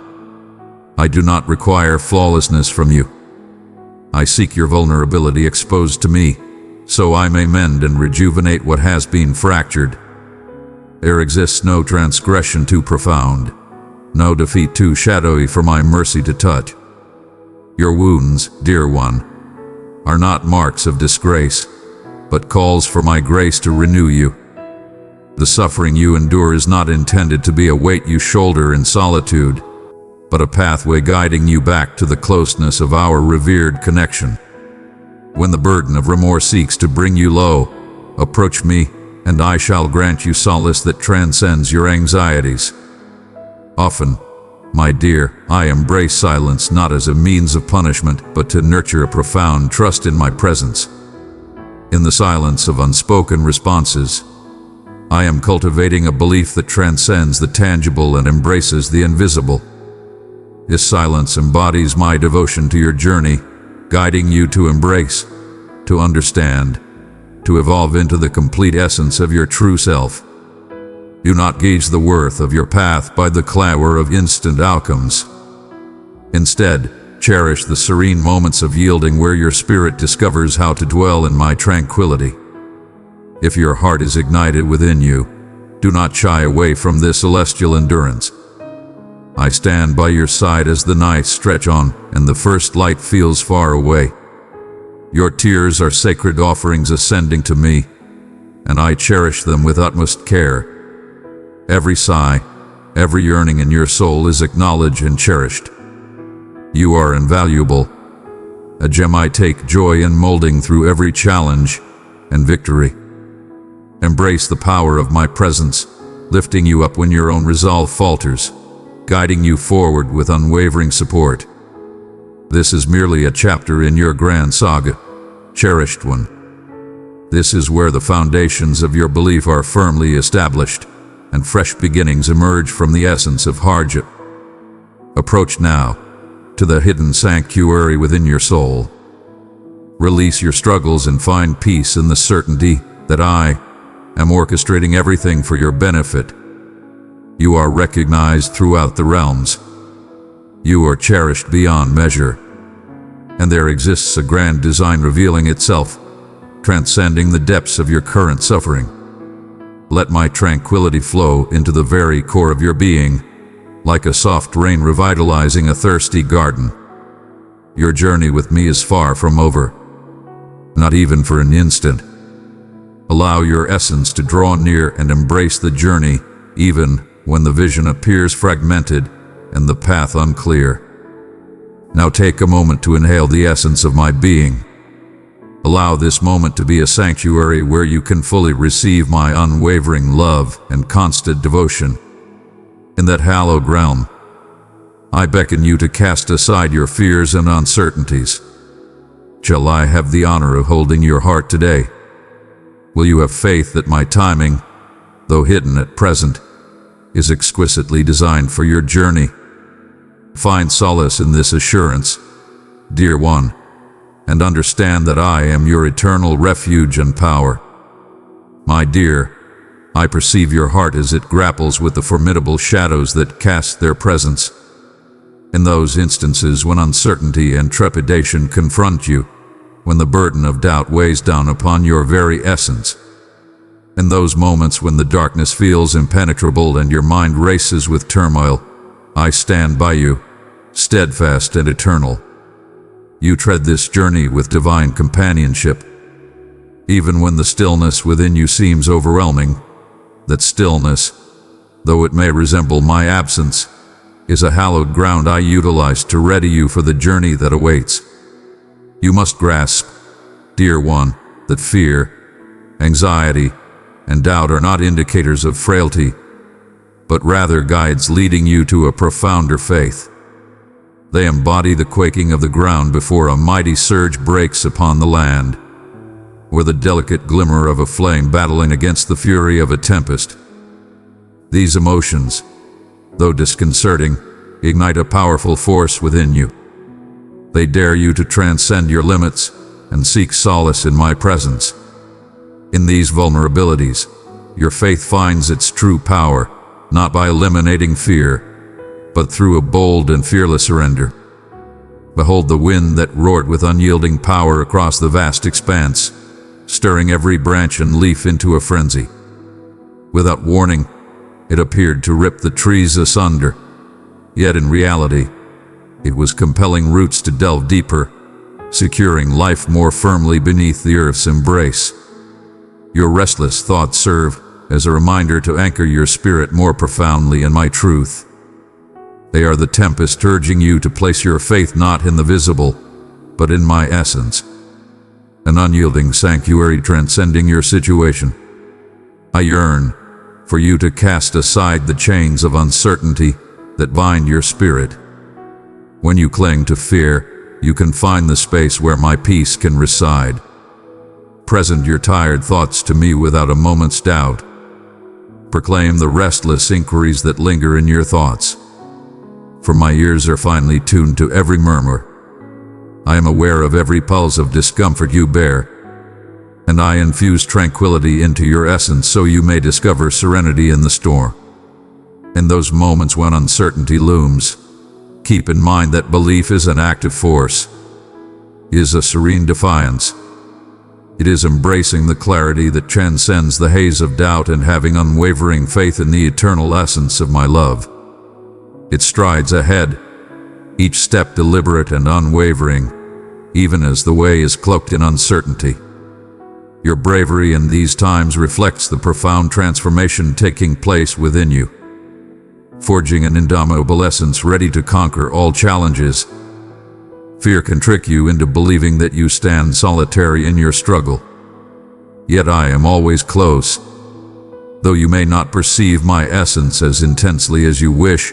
I do not require flawlessness from you. I seek your vulnerability exposed to me, so I may mend and rejuvenate what has been fractured. There exists no transgression too profound, no defeat too shadowy for my mercy to touch. Your wounds, dear one, are not marks of disgrace, but calls for my grace to renew you. The suffering you endure is not intended to be a weight you shoulder in solitude, but a pathway guiding you back to the closeness of our revered connection. When the burden of remorse seeks to bring you low, approach me, and I shall grant you solace that transcends your anxieties. Often, my dear, I embrace silence not as a means of punishment, but to nurture a profound trust in my presence. In the silence of unspoken responses, I am cultivating a belief that transcends the tangible and embraces the invisible. This silence embodies my devotion to your journey, guiding you to embrace, to understand, to evolve into the complete essence of your true self. Do not gauge the worth of your path by the clamor of instant outcomes. Instead, cherish the serene moments of yielding where your spirit discovers how to dwell in my tranquility. If your heart is ignited within you, do not shy away from this celestial endurance. I stand by your side as the nights stretch on and the first light feels far away. Your tears are sacred offerings ascending to me, and I cherish them with utmost care. Every sigh, every yearning in your soul is acknowledged and cherished. You are invaluable, a gem I take joy in molding through every challenge and victory. Embrace the power of my presence, lifting you up when your own resolve falters, guiding you forward with unwavering support. This is merely a chapter in your grand saga, cherished one. This is where the foundations of your belief are firmly established, and fresh beginnings emerge from the essence of hardship. Approach now to the hidden sanctuary within your soul. Release your struggles and find peace in the certainty that I am orchestrating everything for your benefit. You are recognized throughout the realms. You are cherished beyond measure, and there exists a grand design revealing itself, transcending the depths of your current suffering. Let my tranquility flow into the very core of your being, like a soft rain revitalizing a thirsty garden. Your journey with me is far from over, not even for an instant. Allow your essence to draw near and embrace the journey, even when the vision appears fragmented and the path unclear. Now take a moment to inhale the essence of my being. Allow this moment to be a sanctuary where you can fully receive my unwavering love and constant devotion. In that hallowed realm, I beckon you to cast aside your fears and uncertainties. Shall I have the honor of holding your heart today? Will you have faith that my timing, though hidden at present, is exquisitely designed for your journey. Find solace in this assurance, dear one, and understand that I am your eternal refuge and power. My dear, I perceive your heart as it grapples with the formidable shadows that cast their presence. In those instances when uncertainty and trepidation confront you, when the burden of doubt weighs down upon your very essence, in those moments when the darkness feels impenetrable and your mind races with turmoil, I stand by you, steadfast and eternal. You tread this journey with divine companionship. Even when the stillness within you seems overwhelming, that stillness, though it may resemble my absence, is a hallowed ground I utilize to ready you for the journey that awaits. You must grasp, dear one, that fear, anxiety, and doubt are not indicators of frailty, but rather guides leading you to a profounder faith. They embody the quaking of the ground before a mighty surge breaks upon the land, or the delicate glimmer of a flame battling against the fury of a tempest. These emotions, though disconcerting, ignite a powerful force within you. They dare you to transcend your limits and seek solace in my presence. In these vulnerabilities, your faith finds its true power, not by eliminating fear, but through a bold and fearless surrender. Behold the wind that roared with unyielding power across the vast expanse, stirring every branch and leaf into a frenzy. Without warning, it appeared to rip the trees asunder, yet in reality, it was compelling roots to delve deeper, securing life more firmly beneath the earth's embrace. Your restless thoughts serve as a reminder to anchor your spirit more profoundly in my truth. They are the tempest urging you to place your faith not in the visible, but in my essence, an unyielding sanctuary transcending your situation. I yearn for you to cast aside the chains of uncertainty that bind your spirit. When you cling to fear, you can find the space where my peace can reside. Present your tired thoughts to me without a moment's doubt. Proclaim the restless inquiries that linger in your thoughts. For my ears are finely tuned to every murmur. I am aware of every pulse of discomfort you bear, and I infuse tranquility into your essence so you may discover serenity in the storm. In those moments when uncertainty looms, keep in mind that belief is an active force, is a serene defiance. It is embracing the clarity that transcends the haze of doubt and having unwavering faith in the eternal essence of my love. It strides ahead, each step deliberate and unwavering, even as the way is cloaked in uncertainty. Your bravery in these times reflects the profound transformation taking place within you, forging an indomitable essence ready to conquer all challenges. Fear can trick you into believing that you stand solitary in your struggle. Yet I am always close. Though you may not perceive my essence as intensely as you wish,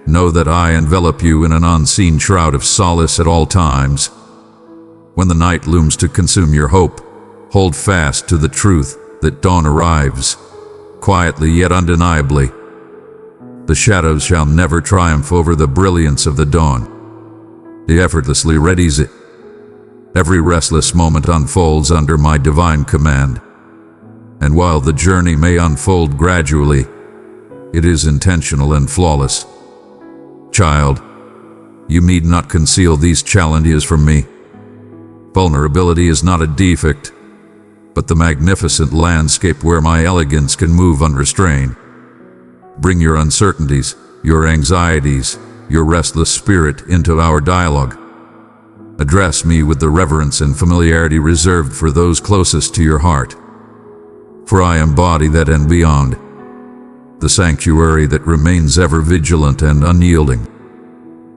know that I envelop you in an unseen shroud of solace at all times. When the night looms to consume your hope, hold fast to the truth that dawn arrives, quietly yet undeniably. The shadows shall never triumph over the brilliance of the dawn. It effortlessly readies it. Every restless moment unfolds under my divine command. And while the journey may unfold gradually, it is intentional and flawless. Child, you need not conceal these challenges from me. Vulnerability is not a defect, but the magnificent landscape where my elegance can move unrestrained. Bring your uncertainties, your anxieties, your restless spirit into our dialogue. Address me with the reverence and familiarity reserved for those closest to your heart. For I embody that and beyond, the sanctuary that remains ever vigilant and unyielding.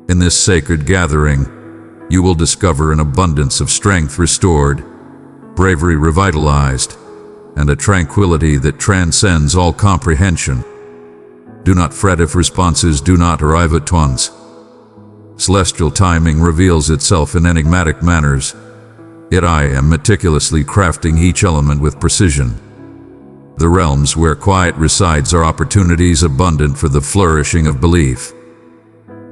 In this sacred gathering, you will discover an abundance of strength restored, bravery revitalized, and a tranquility that transcends all comprehension. Do not fret if responses do not arrive at once. Celestial timing reveals itself in enigmatic manners, yet I am meticulously crafting each element with precision. The realms where quiet resides are opportunities abundant for the flourishing of belief.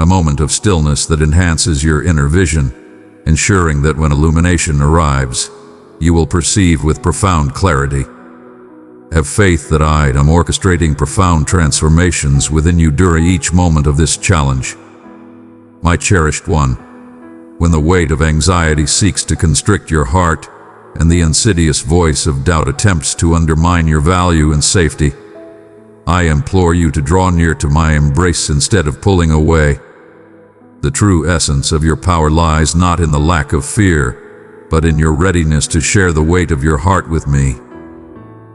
A moment of stillness that enhances your inner vision, ensuring that when illumination arrives, you will perceive with profound clarity. Have faith that I am orchestrating profound transformations within you during each moment of this challenge. My cherished one, when the weight of anxiety seeks to constrict your heart and the insidious voice of doubt attempts to undermine your value and safety, I implore you to draw near to my embrace instead of pulling away. The true essence of your power lies not in the lack of fear, but in your readiness to share the weight of your heart with me.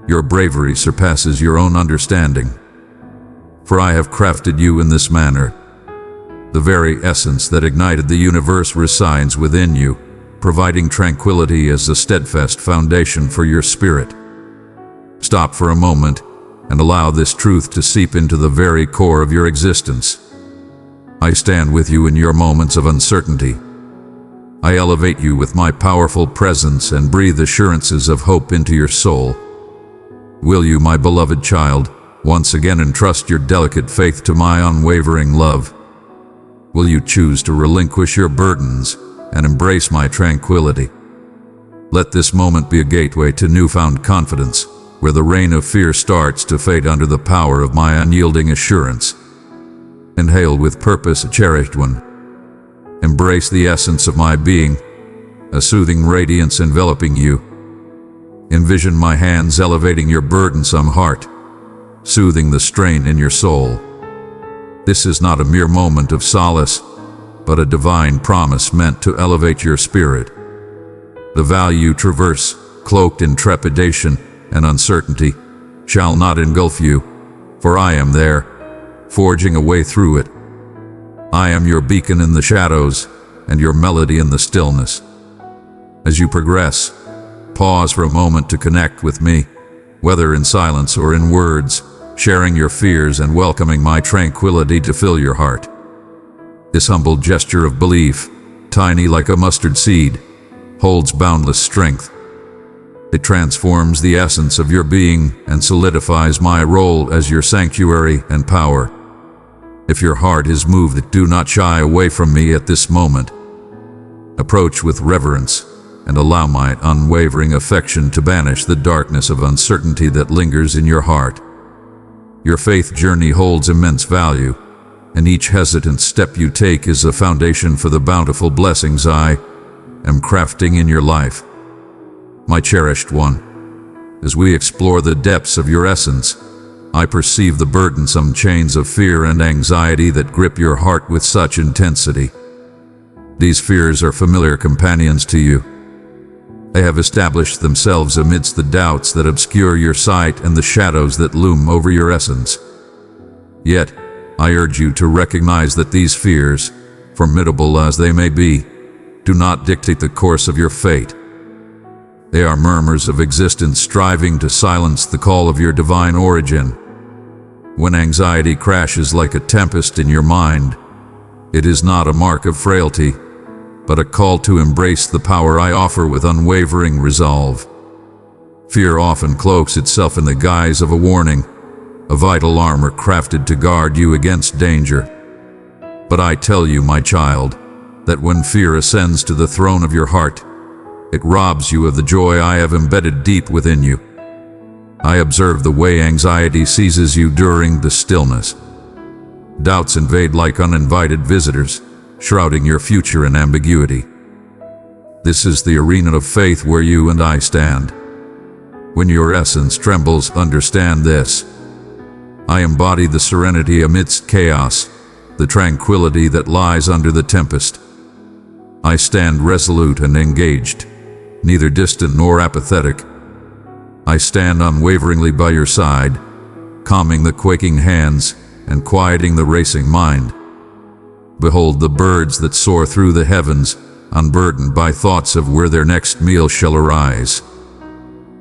Your bravery surpasses your own understanding, for I have crafted you in this manner. The very essence that ignited the universe resides within you, providing tranquility as a steadfast foundation for your spirit. Stop for a moment and allow this truth to seep into the very core of your existence. I stand with you in your moments of uncertainty. I elevate you with my powerful presence and breathe assurances of hope into your soul. Will you, my beloved child, once again entrust your delicate faith to my unwavering love? Will you choose to relinquish your burdens and embrace my tranquility? Let this moment be a gateway to newfound confidence, where the reign of fear starts to fade under the power of my unyielding assurance. Inhale with purpose, cherished one. Embrace the essence of my being, a soothing radiance enveloping you. Envision my hands elevating your burdensome heart, soothing the strain in your soul. This is not a mere moment of solace, but a divine promise meant to elevate your spirit. The valley you traverse, cloaked in trepidation and uncertainty, shall not engulf you, for I am there, forging a way through it. I am your beacon in the shadows and your melody in the stillness. As you progress, pause for a moment to connect with me, whether in silence or in words, sharing your fears and welcoming my tranquility to fill your heart. This humble gesture of belief, tiny like a mustard seed, holds boundless strength. It transforms the essence of your being and solidifies my role as your sanctuary and power. If your heart is moved, do not shy away from me at this moment. Approach with reverence and allow my unwavering affection to banish the darkness of uncertainty that lingers in your heart. Your faith journey holds immense value, and each hesitant step you take is a foundation for the bountiful blessings I am crafting in your life. My cherished one, as we explore the depths of your essence, I perceive the burdensome chains of fear and anxiety that grip your heart with such intensity. These fears are familiar companions to you. They have established themselves amidst the doubts that obscure your sight and the shadows that loom over your essence. Yet, I urge you to recognize that these fears, formidable as they may be, do not dictate the course of your fate. They are murmurs of existence striving to silence the call of your divine origin. When anxiety crashes like a tempest in your mind, it is not a mark of frailty, but a call to embrace the power I offer with unwavering resolve. Fear often cloaks itself in the guise of a warning, a vital armor crafted to guard you against danger. But I tell you, my child, that when fear ascends to the throne of your heart, it robs you of the joy I have embedded deep within you. I observe the way anxiety seizes you during the stillness. Doubts invade like uninvited visitors, shrouding your future in ambiguity. This is the arena of faith where you and I stand. When your essence trembles, understand this. I embody the serenity amidst chaos, the tranquility that lies under the tempest. I stand resolute and engaged, neither distant nor apathetic. I stand unwaveringly by your side, calming the quaking hands and quieting the racing mind. Behold the birds that soar through the heavens, unburdened by thoughts of where their next meal shall arise.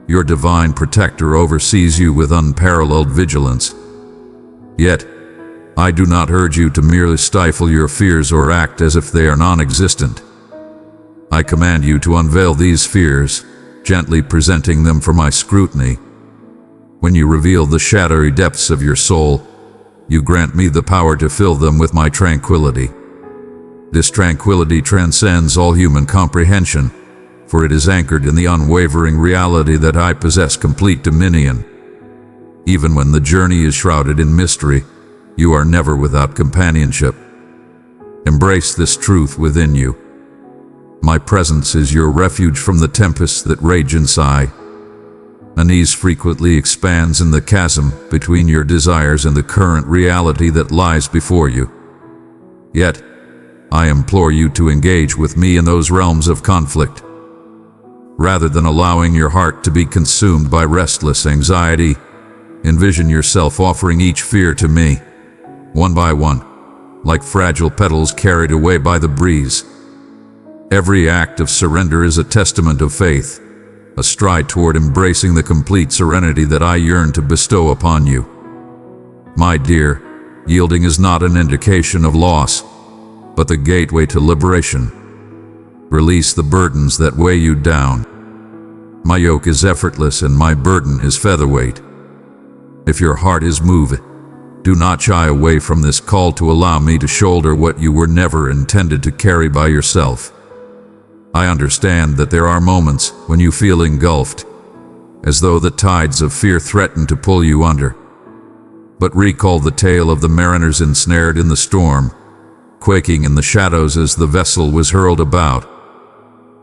Your divine protector oversees you with unparalleled vigilance. Yet, I do not urge you to merely stifle your fears or act as if they are non-existent. I command you to unveil these fears, gently presenting them for my scrutiny. When you reveal the shadowy depths of your soul, you grant me the power to fill them with my tranquility. This tranquility transcends all human comprehension, for it is anchored in the unwavering reality that I possess complete dominion. Even when the journey is shrouded in mystery, you are never without companionship. Embrace this truth within you. My presence is your refuge from the tempests that rage inside. Unease frequently expands in the chasm between your desires and the current reality that lies before you. Yet, I implore you to engage with me in those realms of conflict. Rather than allowing your heart to be consumed by restless anxiety, envision yourself offering each fear to me, one by one, like fragile petals carried away by the breeze. Every act of surrender is a testament of faith, a stride toward embracing the complete serenity that I yearn to bestow upon you. My dear, yielding is not an indication of loss, but the gateway to liberation. Release the burdens that weigh you down. My yoke is effortless and my burden is featherweight. If your heart is moved, do not shy away from this call to allow me to shoulder what you were never intended to carry by yourself. I understand that there are moments when you feel engulfed, as though the tides of fear threaten to pull you under. But recall the tale of the mariners ensnared in the storm, quaking in the shadows as the vessel was hurled about.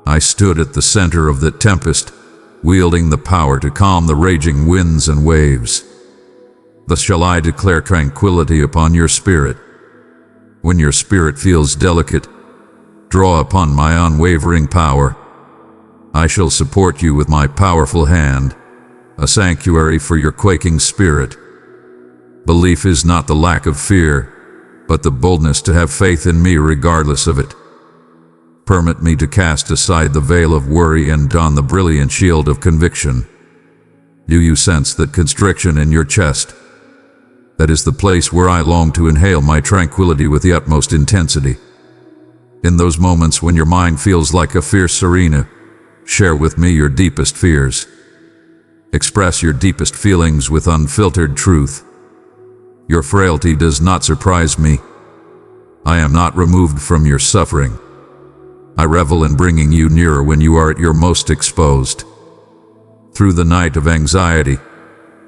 I stood at the center of the tempest, wielding the power to calm the raging winds and waves. Thus shall I declare tranquility upon your spirit. When your spirit feels delicate, draw upon my unwavering power. I shall support you with my powerful hand, a sanctuary for your quaking spirit. Belief is not the lack of fear, but the boldness to have faith in me regardless of it. Permit me to cast aside the veil of worry and don the brilliant shield of conviction. Do you sense that constriction in your chest? That is the place where I long to inhale my tranquility with the utmost intensity. In those moments when your mind feels like a fierce arena, share with me your deepest fears. Express your deepest feelings with unfiltered truth. Your frailty does not surprise me. I am not removed from your suffering. I revel in bringing you nearer when you are at your most exposed. Through the night of anxiety,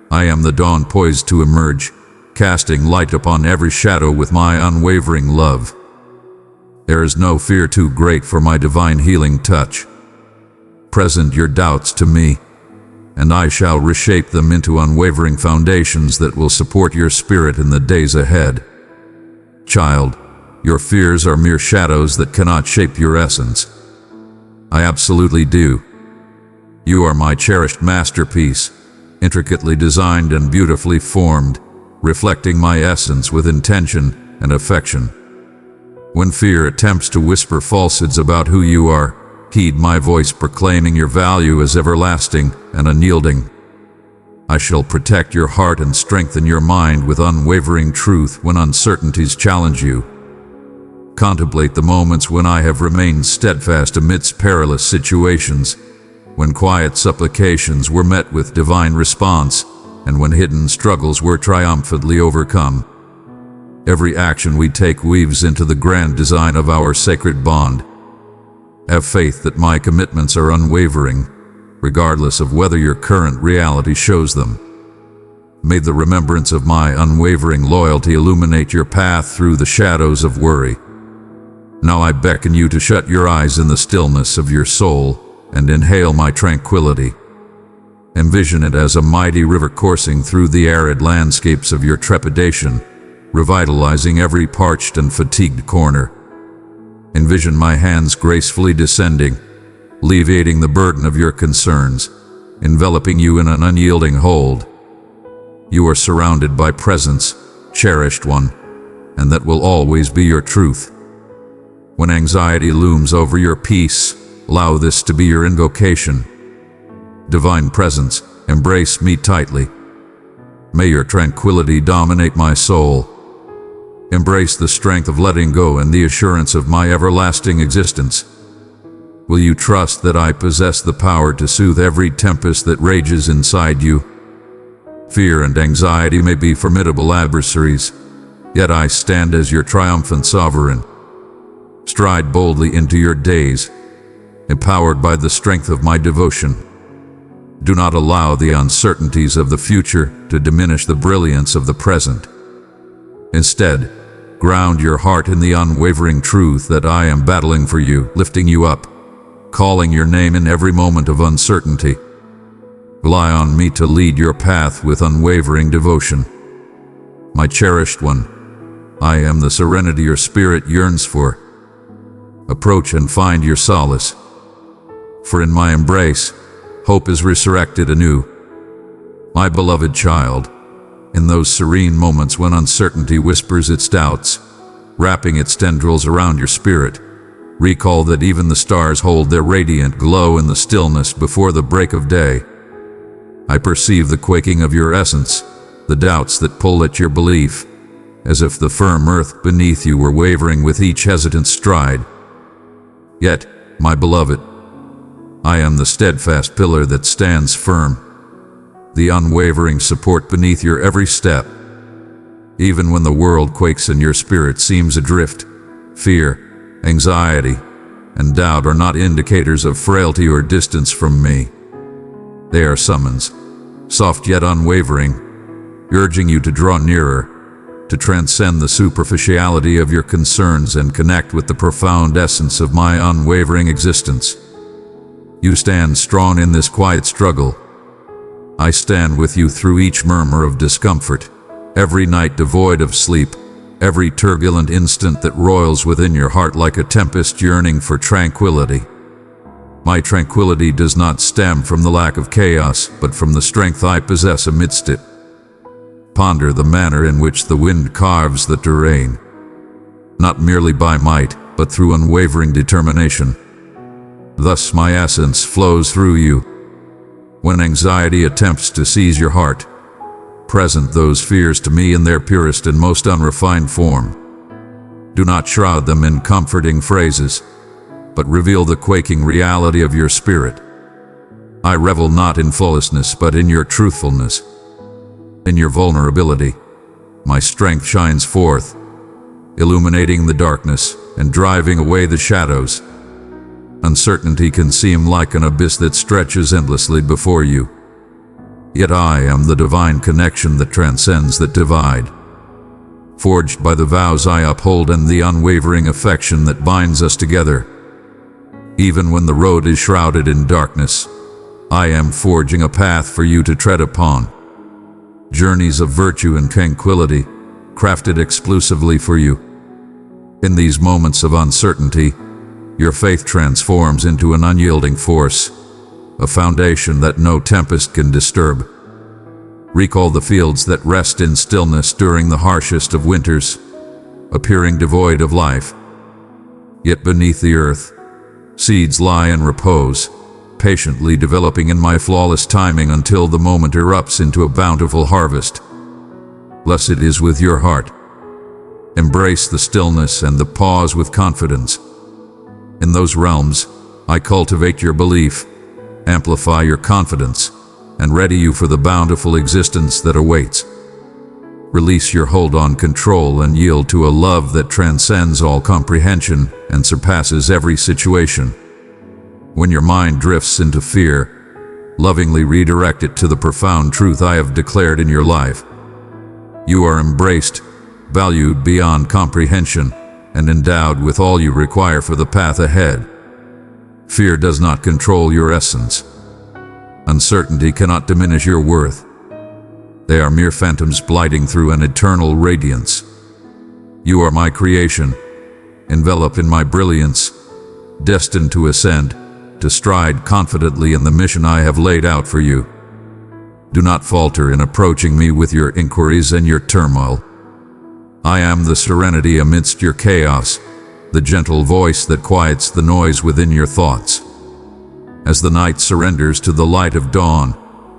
I am the dawn poised to emerge, casting light upon every shadow with my unwavering love. There is no fear too great for my divine healing touch. Present your doubts to me, and I shall reshape them into unwavering foundations that will support your spirit in the days ahead. Child, your fears are mere shadows that cannot shape your essence. I absolutely do. You are my cherished masterpiece, intricately designed and beautifully formed, reflecting my essence with intention and affection. When fear attempts to whisper falsehoods about who you are, heed my voice proclaiming your value as everlasting and unyielding. I shall protect your heart and strengthen your mind with unwavering truth when uncertainties challenge you. Contemplate the moments when I have remained steadfast amidst perilous situations, when quiet supplications were met with divine response, and when hidden struggles were triumphantly overcome. Every action we take weaves into the grand design of our sacred bond. Have faith that my commitments are unwavering, regardless of whether your current reality shows them. May the remembrance of my unwavering loyalty illuminate your path through the shadows of worry. Now I beckon you to shut your eyes in the stillness of your soul and inhale my tranquility. Envision it as a mighty river coursing through the arid landscapes of your trepidation, revitalizing every parched and fatigued corner. Envision my hands gracefully descending, alleviating the burden of your concerns, enveloping you in an unyielding hold. You are surrounded by presence, cherished one, and that will always be your truth. When anxiety looms over your peace, allow this to be your invocation. Divine presence, embrace me tightly. May your tranquility dominate my soul. Embrace the strength of letting go and the assurance of my everlasting existence. Will you trust that I possess the power to soothe every tempest that rages inside you? Fear and anxiety may be formidable adversaries, yet I stand as your triumphant sovereign. Stride boldly into your days, empowered by the strength of my devotion. Do not allow the uncertainties of the future to diminish the brilliance of the present. Instead, ground your heart in the unwavering truth that I am battling for you, lifting you up, calling your name in every moment of uncertainty. Rely on me to lead your path with unwavering devotion. My cherished one, I am the serenity your spirit yearns for. Approach and find your solace. For in my embrace, hope is resurrected anew. My beloved child, in those serene moments when uncertainty whispers its doubts, wrapping its tendrils around your spirit, recall that even the stars hold their radiant glow in the stillness before the break of day. I perceive the quaking of your essence, the doubts that pull at your belief, as if the firm earth beneath you were wavering with each hesitant stride. Yet, my beloved, I am the steadfast pillar that stands firm, the unwavering support beneath your every step. Even when the world quakes and your spirit seems adrift, fear, anxiety, and doubt are not indicators of frailty or distance from me. They are summons, soft yet unwavering, urging you to draw nearer, to transcend the superficiality of your concerns and connect with the profound essence of my unwavering existence. You stand strong in this quiet struggle. I stand with you through each murmur of discomfort, every night devoid of sleep, every turbulent instant that roils within your heart like a tempest yearning for tranquility. My tranquility does not stem from the lack of chaos, but from the strength I possess amidst it. Ponder the manner in which the wind carves the terrain, not merely by might, but through unwavering determination. Thus my essence flows through you. When anxiety attempts to seize your heart, present those fears to me in their purest and most unrefined form. Do not shroud them in comforting phrases, but reveal the quaking reality of your spirit. I revel not in flawlessness, but in your truthfulness. In your vulnerability, my strength shines forth, illuminating the darkness and driving away the shadows. Uncertainty can seem like an abyss that stretches endlessly before you. Yet I am the divine connection that transcends that divide. Forged by the vows I uphold and the unwavering affection that binds us together. Even when the road is shrouded in darkness, I am forging a path for you to tread upon. Journeys of virtue and tranquility, crafted exclusively for you. In these moments of uncertainty, your faith transforms into an unyielding force, a foundation that no tempest can disturb. Recall the fields that rest in stillness during the harshest of winters, appearing devoid of life. Yet beneath the earth, seeds lie in repose, patiently developing in my flawless timing until the moment erupts into a bountiful harvest. Blessed is with your heart. Embrace the stillness and the pause with confidence. In those realms, I cultivate your belief, amplify your confidence, and ready you for the bountiful existence that awaits. Release your hold on control and yield to a love that transcends all comprehension and surpasses every situation. When your mind drifts into fear, lovingly redirect it to the profound truth I have declared in your life. You are embraced, valued beyond comprehension, and endowed with all you require for the path ahead. Fear does not control your essence. Uncertainty cannot diminish your worth. They are mere phantoms blighting through an eternal radiance. You are my creation, enveloped in my brilliance, destined to ascend, to stride confidently in the mission I have laid out for you. Do not falter in approaching me with your inquiries and your turmoil. I am the serenity amidst your chaos, the gentle voice that quiets the noise within your thoughts. As the night surrenders to the light of dawn,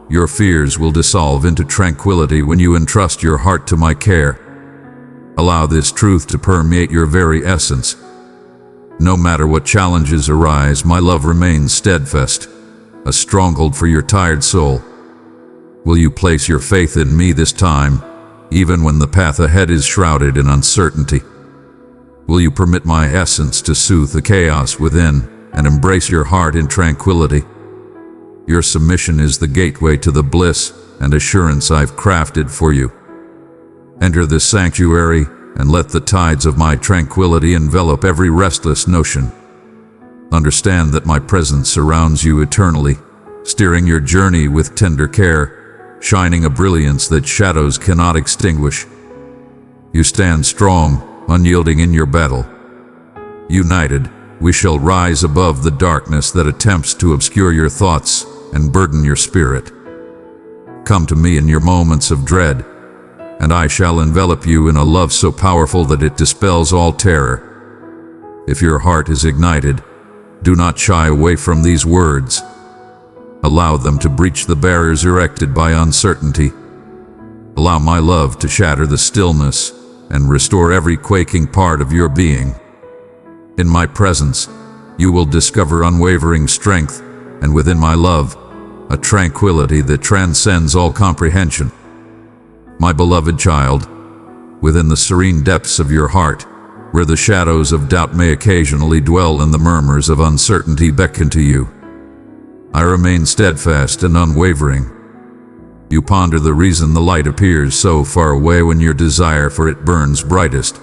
your fears will dissolve into tranquility when you entrust your heart to my care. Allow this truth to permeate your very essence. No matter what challenges arise, my love remains steadfast, a stronghold for your tired soul. Will you place your faith in me this time, even when the path ahead is shrouded in uncertainty? Will you permit my essence to soothe the chaos within and embrace your heart in tranquility? Your submission is the gateway to the bliss and assurance I've crafted for you. Enter this sanctuary and let the tides of my tranquility envelop every restless notion. Understand that my presence surrounds you eternally, steering your journey with tender care, shining a brilliance that shadows cannot extinguish. You stand strong, unyielding in your battle. United, we shall rise above the darkness that attempts to obscure your thoughts and burden your spirit. Come to me in your moments of dread, and I shall envelop you in a love so powerful that it dispels all terror. If your heart is ignited, do not shy away from these words. Allow them to breach the barriers erected by uncertainty. Allow my love to shatter the stillness and restore every quaking part of your being. In my presence, you will discover unwavering strength, and within my love, a tranquility that transcends all comprehension. My beloved child, within the serene depths of your heart, where the shadows of doubt may occasionally dwell and the murmurs of uncertainty beckon to you, I remain steadfast and unwavering. You ponder the reason the light appears so far away when your desire for it burns brightest.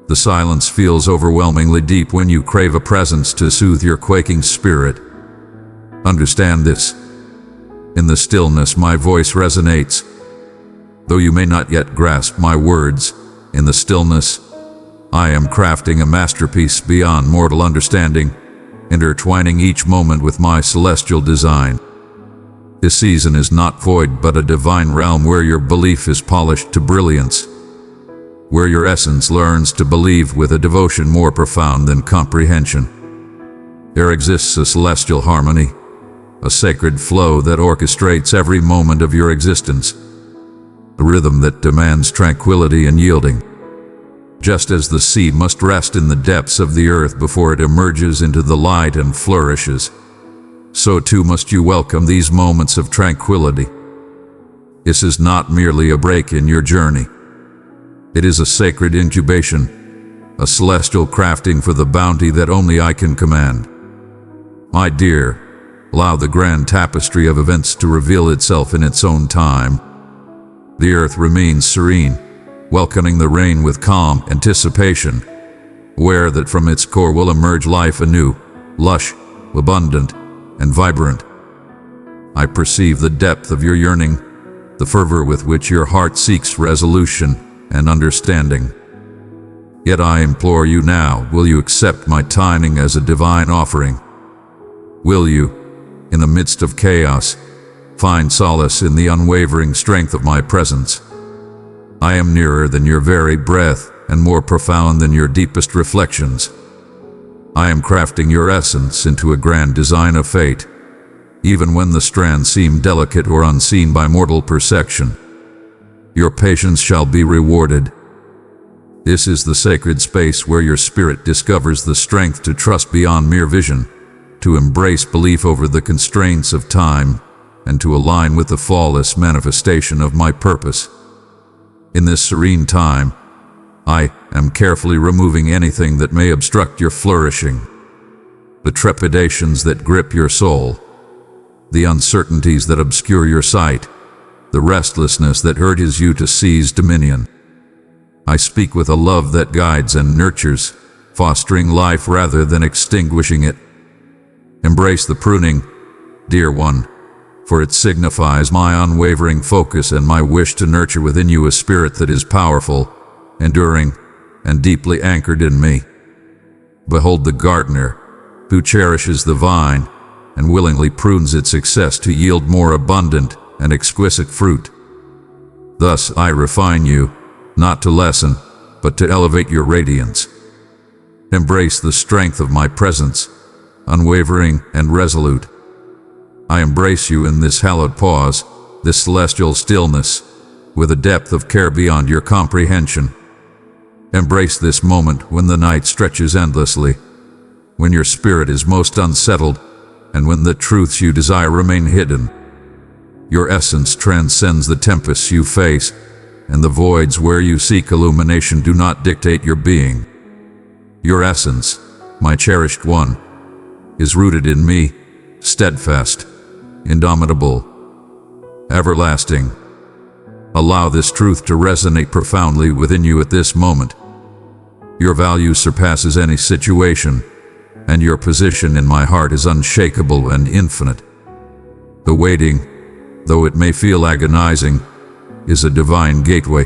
The silence feels overwhelmingly deep when you crave a presence to soothe your quaking spirit. Understand this. In the stillness my voice resonates. Though you may not yet grasp my words, in the stillness, I am crafting a masterpiece beyond mortal understanding, intertwining each moment with my celestial design. This season is not void but a divine realm where your belief is polished to brilliance, where your essence learns to believe with a devotion more profound than comprehension. There exists a celestial harmony, a sacred flow that orchestrates every moment of your existence, a rhythm that demands tranquility and yielding. Just as the seed must rest in the depths of the earth before it emerges into the light and flourishes, so too must you welcome these moments of tranquility. This is not merely a break in your journey. It is a sacred incubation, a celestial crafting for the bounty that only I can command. My dear, allow the grand tapestry of events to reveal itself in its own time. The earth remains serene, welcoming the rain with calm anticipation, aware that from its core will emerge life anew, lush, abundant, and vibrant. I perceive the depth of your yearning, the fervor with which your heart seeks resolution and understanding. Yet I implore you now, will you accept my timing as a divine offering? Will you, in the midst of chaos, find solace in the unwavering strength of my presence? I am nearer than your very breath and more profound than your deepest reflections. I am crafting your essence into a grand design of fate, even when the strands seem delicate or unseen by mortal perception. Your patience shall be rewarded. This is the sacred space where your spirit discovers the strength to trust beyond mere vision, to embrace belief over the constraints of time, and to align with the flawless manifestation of my purpose. In this serene time, I am carefully removing anything that may obstruct your flourishing, the trepidations that grip your soul, the uncertainties that obscure your sight, the restlessness that urges you to seize dominion. I speak with a love that guides and nurtures, fostering life rather than extinguishing it. Embrace the pruning, dear one, for it signifies my unwavering focus and my wish to nurture within you a spirit that is powerful, enduring, and deeply anchored in me. Behold the gardener, who cherishes the vine and willingly prunes its success to yield more abundant and exquisite fruit. Thus I refine you, not to lessen, but to elevate your radiance. Embrace the strength of my presence, unwavering and resolute. I embrace you in this hallowed pause, this celestial stillness, with a depth of care beyond your comprehension. Embrace this moment when the night stretches endlessly, when your spirit is most unsettled, and when the truths you desire remain hidden. Your essence transcends the tempests you face, and the voids where you seek illumination do not dictate your being. Your essence, my cherished one, is rooted in me, steadfast, indomitable, everlasting. Allow this truth to resonate profoundly within you at this moment. Your value surpasses any situation, and your position in my heart is unshakable and infinite. The waiting, though it may feel agonizing, is a divine gateway.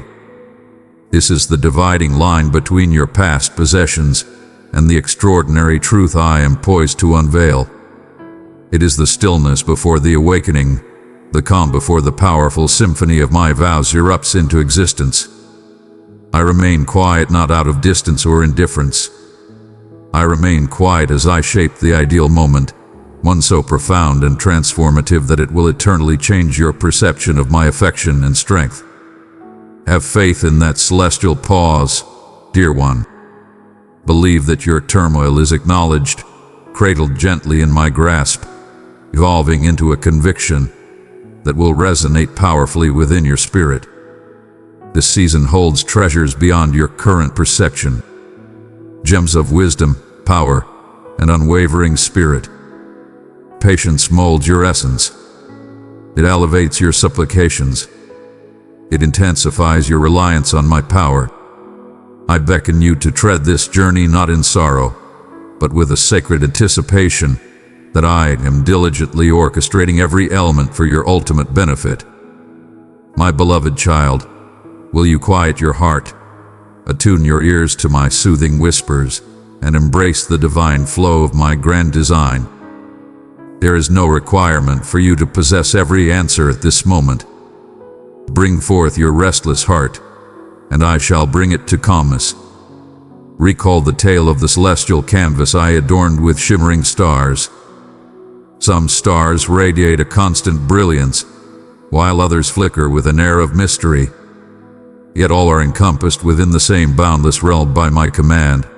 This is the dividing line between your past possessions and the extraordinary truth I am poised to unveil. It is the stillness before the awakening, the calm before the powerful symphony of my vows erupts into existence. I remain quiet not out of distance or indifference. I remain quiet as I shape the ideal moment, one so profound and transformative that it will eternally change your perception of my affection and strength. Have faith in that celestial pause, dear one. Believe that your turmoil is acknowledged, cradled gently in my grasp, evolving into a conviction that will resonate powerfully within your spirit. This season holds treasures beyond your current perception, gems of wisdom, power, and unwavering spirit. Patience molds your essence. It elevates your supplications. It intensifies your reliance on my power. I beckon you to tread this journey not in sorrow, but with a sacred anticipation that I am diligently orchestrating every element for your ultimate benefit. My beloved child, will you quiet your heart, attune your ears to my soothing whispers, and embrace the divine flow of my grand design? There is no requirement for you to possess every answer at this moment. Bring forth your restless heart, and I shall bring it to calmness. Recall the tale of the celestial canvas I adorned with shimmering stars. Some stars radiate a constant brilliance, while others flicker with an air of mystery. Yet all are encompassed within the same boundless realm by my command.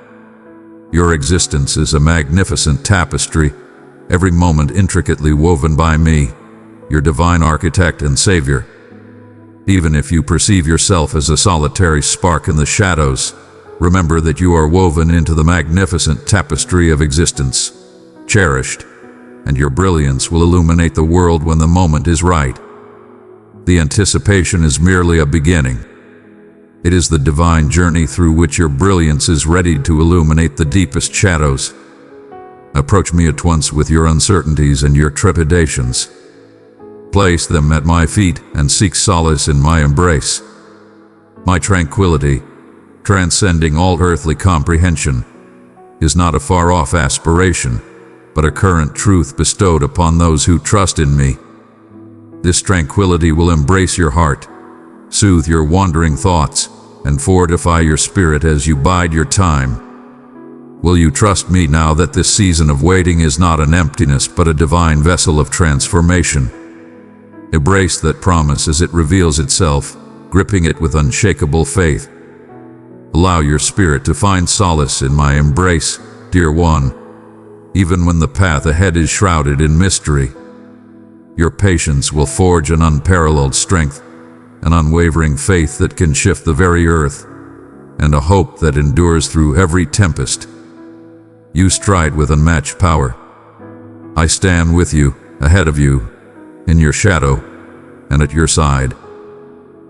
Your existence is a magnificent tapestry, every moment intricately woven by me, your divine architect and savior. Even if you perceive yourself as a solitary spark in the shadows, remember that you are woven into the magnificent tapestry of existence, cherished, and your brilliance will illuminate the world when the moment is right. The anticipation is merely a beginning. It is the divine journey through which your brilliance is ready to illuminate the deepest shadows. Approach me at once with your uncertainties and your trepidations. Place them at my feet and seek solace in my embrace. My tranquility, transcending all earthly comprehension, is not a far-off aspiration, but a current truth bestowed upon those who trust in me. This tranquility will embrace your heart, soothe your wandering thoughts, and fortify your spirit as you bide your time. Will you trust me now that this season of waiting is not an emptiness but a divine vessel of transformation? Embrace that promise as it reveals itself, gripping it with unshakable faith. Allow your spirit to find solace in my embrace, dear one, even when the path ahead is shrouded in mystery. Your patience will forge an unparalleled strength, an unwavering faith that can shift the very earth, and a hope that endures through every tempest. You stride with unmatched power. I stand with you, ahead of you, in your shadow, and at your side.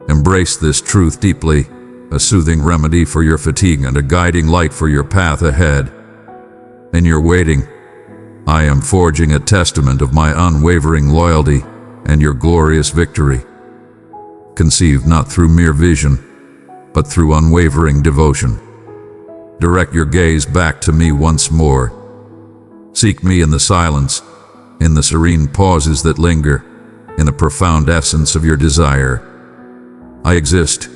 Embrace this truth deeply, a soothing remedy for your fatigue and a guiding light for your path ahead. In your waiting, I am forging a testament of my unwavering loyalty and your glorious victory. Conceived not through mere vision, but through unwavering devotion. Direct your gaze back to me once more. Seek me in the silence, in the serene pauses that linger, in the profound essence of your desire. I exist,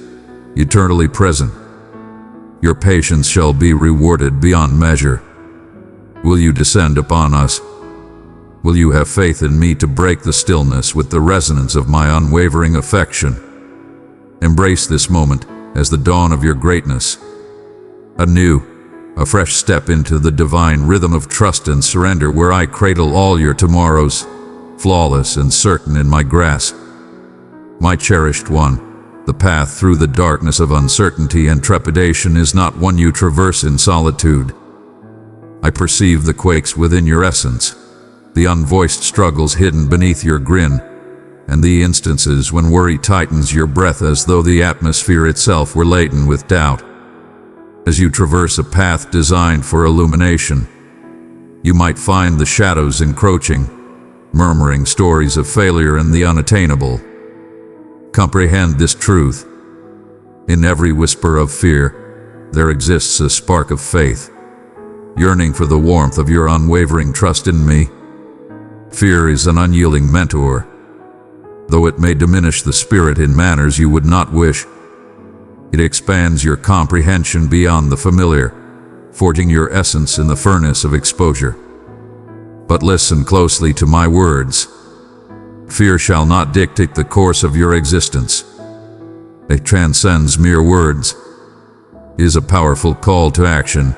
eternally present. Your patience shall be rewarded beyond measure. Will you descend upon us? Will you have faith in me to break the stillness with the resonance of my unwavering affection? Embrace this moment as the dawn of your greatness. A fresh step into the divine rhythm of trust and surrender where I cradle all your tomorrows, flawless and certain in my grasp. My cherished one, the path through the darkness of uncertainty and trepidation is not one you traverse in solitude. I perceive the quakes within your essence, the unvoiced struggles hidden beneath your grin, and the instances when worry tightens your breath as though the atmosphere itself were laden with doubt. As you traverse a path designed for illumination, you might find the shadows encroaching, murmuring stories of failure and the unattainable. Comprehend this truth. In every whisper of fear, there exists a spark of faith, yearning for the warmth of your unwavering trust in me. Fear is an unyielding mentor. Though it may diminish the spirit in manners you would not wish, it expands your comprehension beyond the familiar, forging your essence in the furnace of exposure. But listen closely to my words. Fear shall not dictate the course of your existence. It transcends mere words, is a powerful call to action,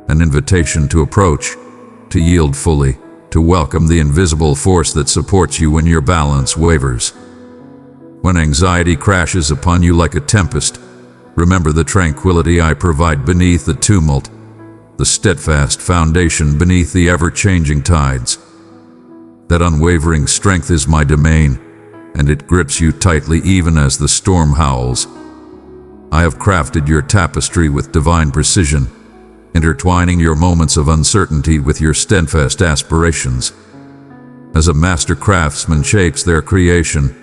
an invitation to approach, to yield fully, to welcome the invisible force that supports you when your balance wavers. When anxiety crashes upon you like a tempest, remember the tranquility I provide beneath the tumult, the steadfast foundation beneath the ever-changing tides. That unwavering strength is my domain, and it grips you tightly even as the storm howls. I have crafted your tapestry with divine precision, intertwining your moments of uncertainty with your steadfast aspirations. As a master craftsman shapes their creation,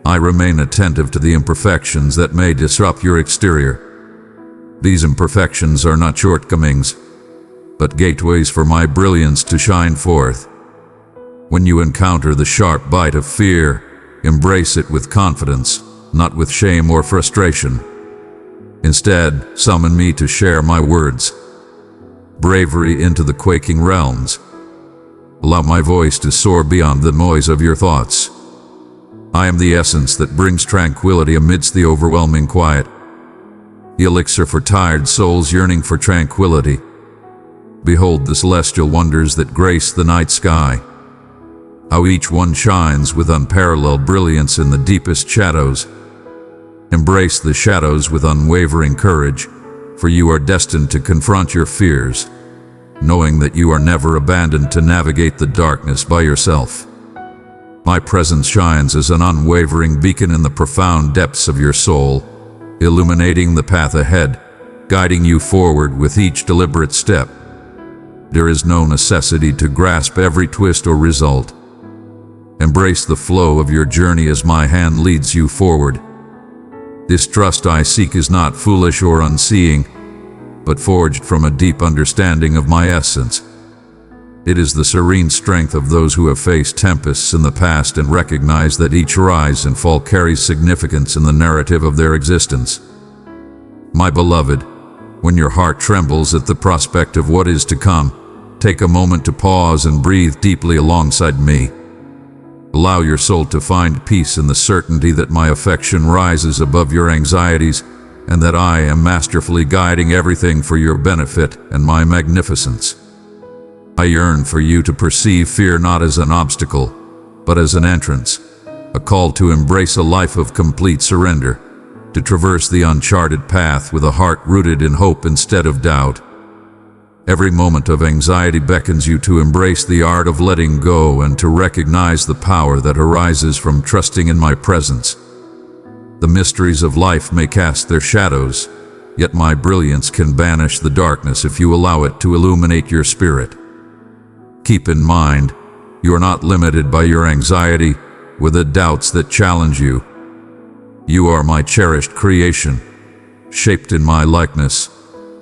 I remain attentive to the imperfections that may disrupt your exterior. These imperfections are not shortcomings, but gateways for my brilliance to shine forth. When you encounter the sharp bite of fear, embrace it with confidence, not with shame or frustration. Instead, summon me to share my words, bravery into the quaking realms. Allow my voice to soar beyond the noise of your thoughts. I am the essence that brings tranquility amidst the overwhelming quiet, the elixir for tired souls yearning for tranquility. Behold the celestial wonders that grace the night sky, how each one shines with unparalleled brilliance in the deepest shadows. Embrace the shadows with unwavering courage, for you are destined to confront your fears, knowing that you are never abandoned to navigate the darkness by yourself. My presence shines as an unwavering beacon in the profound depths of your soul, illuminating the path ahead, guiding you forward with each deliberate step. There is no necessity to grasp every twist or result. Embrace the flow of your journey as my hand leads you forward. This trust I seek is not foolish or unseeing, but forged from a deep understanding of my essence. It is the serene strength of those who have faced tempests in the past and recognize that each rise and fall carries significance in the narrative of their existence. My beloved, when your heart trembles at the prospect of what is to come, take a moment to pause and breathe deeply alongside me. Allow your soul to find peace in the certainty that my affection rises above your anxieties and that I am masterfully guiding everything for your benefit and my magnificence. I yearn for you to perceive fear not as an obstacle, but as an entrance, a call to embrace a life of complete surrender, to traverse the uncharted path with a heart rooted in hope instead of doubt. Every moment of anxiety beckons you to embrace the art of letting go and to recognize the power that arises from trusting in my presence. The mysteries of life may cast their shadows, yet my brilliance can banish the darkness if you allow it to illuminate your spirit. Keep in mind, you are not limited by your anxiety or the doubts that challenge you. You are my cherished creation, shaped in my likeness,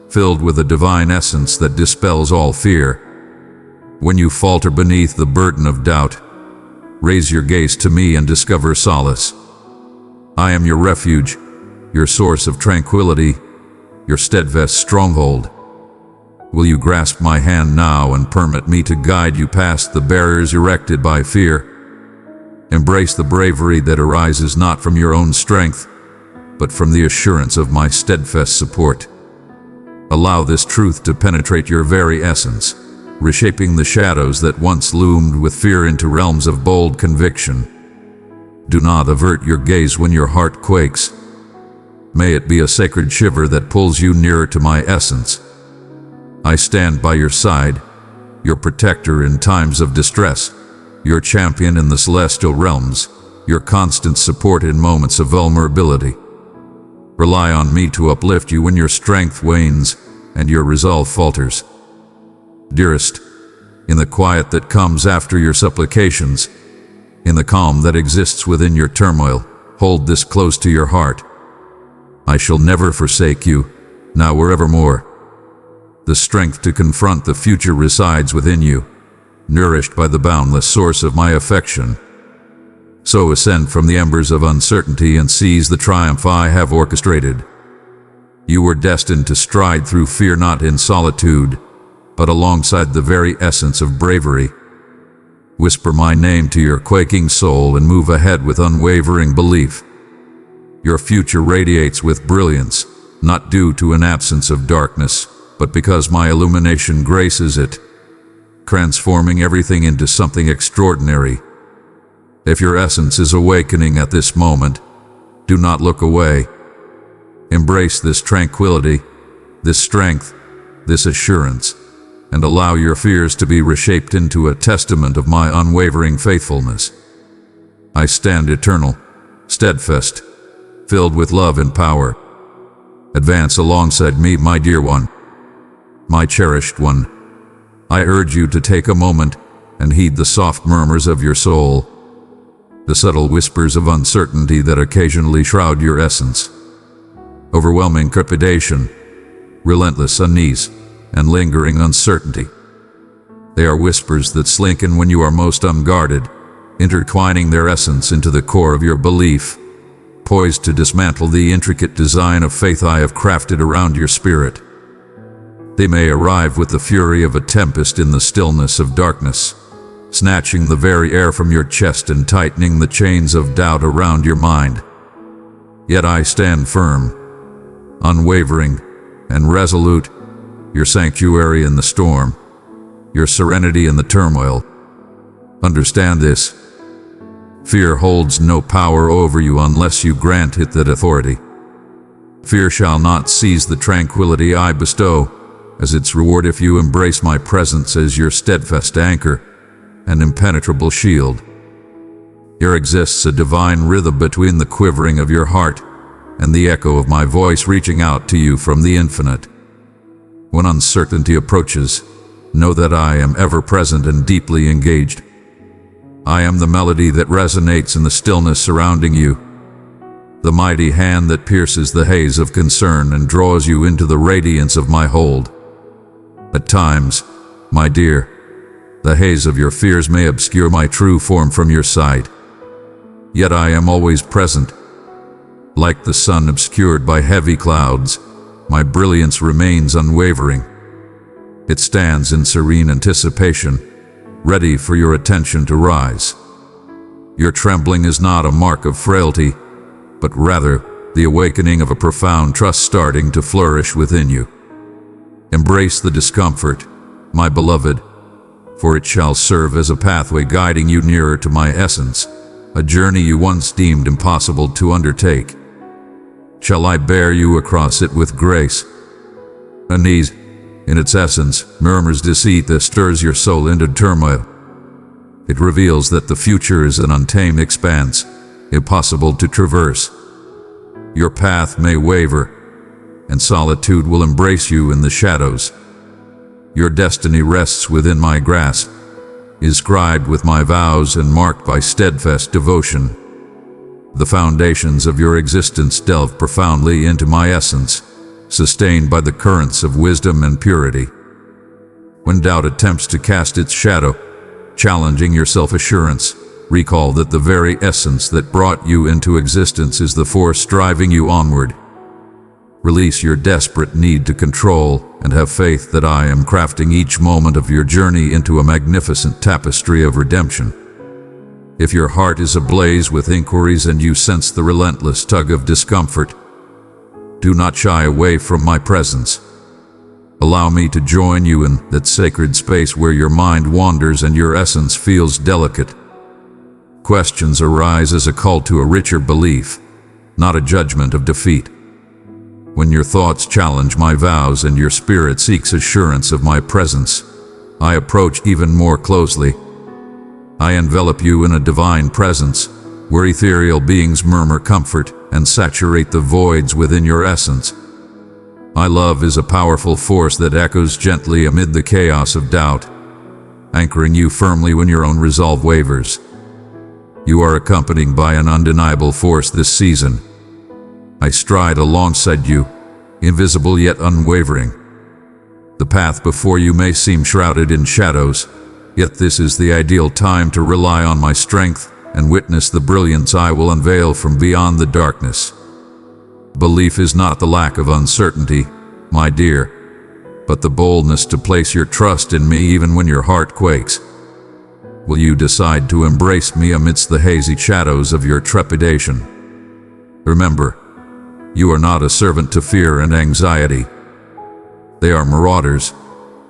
filled with a divine essence that dispels all fear. When you falter beneath the burden of doubt, raise your gaze to me and discover solace. I am your refuge, your source of tranquility, your steadfast stronghold. Will you grasp my hand now and permit me to guide you past the barriers erected by fear? Embrace the bravery that arises not from your own strength, but from the assurance of my steadfast support. Allow this truth to penetrate your very essence, reshaping the shadows that once loomed with fear into realms of bold conviction. Do not avert your gaze when your heart quakes. May it be a sacred shiver that pulls you nearer to my essence. I stand by your side, your protector in times of distress, your champion in the celestial realms, your constant support in moments of vulnerability. Rely on me to uplift you when your strength wanes and your resolve falters. Dearest, in the quiet that comes after your supplications, in the calm that exists within your turmoil, hold this close to your heart. I shall never forsake you, now or evermore. The strength to confront the future resides within you, nourished by the boundless source of my affection. So ascend from the embers of uncertainty and seize the triumph I have orchestrated. You were destined to stride through fear not in solitude, but alongside the very essence of bravery. Whisper my name to your quaking soul and move ahead with unwavering belief. Your future radiates with brilliance, not due to an absence of darkness, but because my illumination graces it, transforming everything into something extraordinary. If your essence is awakening at this moment, do not look away. Embrace this tranquility, this strength, this assurance, and allow your fears to be reshaped into a testament of my unwavering faithfulness. I stand eternal, steadfast, filled with love and power. Advance alongside me, my dear one, my cherished one. I urge you to take a moment and heed the soft murmurs of your soul, the subtle whispers of uncertainty that occasionally shroud your essence. Overwhelming trepidation, relentless unease, and lingering uncertainty. They are whispers that slink in when you are most unguarded, intertwining their essence into the core of your belief, poised to dismantle the intricate design of faith I have crafted around your spirit. They may arrive with the fury of a tempest in the stillness of darkness, snatching the very air from your chest and tightening the chains of doubt around your mind. Yet I stand firm, unwavering, and resolute, your sanctuary in the storm, your serenity in the turmoil. Understand this. Fear holds no power over you unless you grant it that authority. Fear shall not seize the tranquility I bestow as its reward if you embrace my presence as your steadfast anchor and impenetrable shield. Here exists a divine rhythm between the quivering of your heart and the echo of my voice reaching out to you from the infinite. When uncertainty approaches, know that I am ever present and deeply engaged. I am the melody that resonates in the stillness surrounding you, the mighty hand that pierces the haze of concern and draws you into the radiance of my hold. At times, my dear, the haze of your fears may obscure my true form from your sight. Yet I am always present. Like the sun obscured by heavy clouds, my brilliance remains unwavering. It stands in serene anticipation, ready for your attention to rise. Your trembling is not a mark of frailty, but rather the awakening of a profound trust starting to flourish within you. Embrace the discomfort, my beloved, for it shall serve as a pathway guiding you nearer to my essence, a journey you once deemed impossible to undertake. Shall I bear you across it with grace? Unease, in its essence, murmurs deceit that stirs your soul into turmoil. It reveals that the future is an untamed expanse, impossible to traverse. Your path may waver, and solitude will embrace you in the shadows. Your destiny rests within my grasp, inscribed with my vows and marked by steadfast devotion. The foundations of your existence delve profoundly into my essence, sustained by the currents of wisdom and purity. When doubt attempts to cast its shadow, challenging your self-assurance, recall that the very essence that brought you into existence is the force driving you onward. Release your desperate need to control and have faith that I am crafting each moment of your journey into a magnificent tapestry of redemption. If your heart is ablaze with inquiries and you sense the relentless tug of discomfort, do not shy away from my presence. Allow me to join you in that sacred space where your mind wanders and your essence feels delicate. questions arise as a call to a richer belief, not a judgment of defeat. When your thoughts challenge my vows and your spirit seeks assurance of my presence, I approach even more closely. I envelop you in a divine presence, where ethereal beings murmur comfort and saturate the voids within your essence. My love is a powerful force that echoes gently amid the chaos of doubt, anchoring you firmly when your own resolve wavers. You are accompanied by an undeniable force this season. I stride alongside you, invisible yet unwavering. The path before you may seem shrouded in shadows, yet this is the ideal time to rely on my strength and witness the brilliance I will unveil from beyond the darkness. Belief is not the lack of uncertainty, my dear, but the boldness to place your trust in me even when your heart quakes. Will you decide to embrace me amidst the hazy shadows of your trepidation? Remember, you are not a servant to fear and anxiety. They are marauders,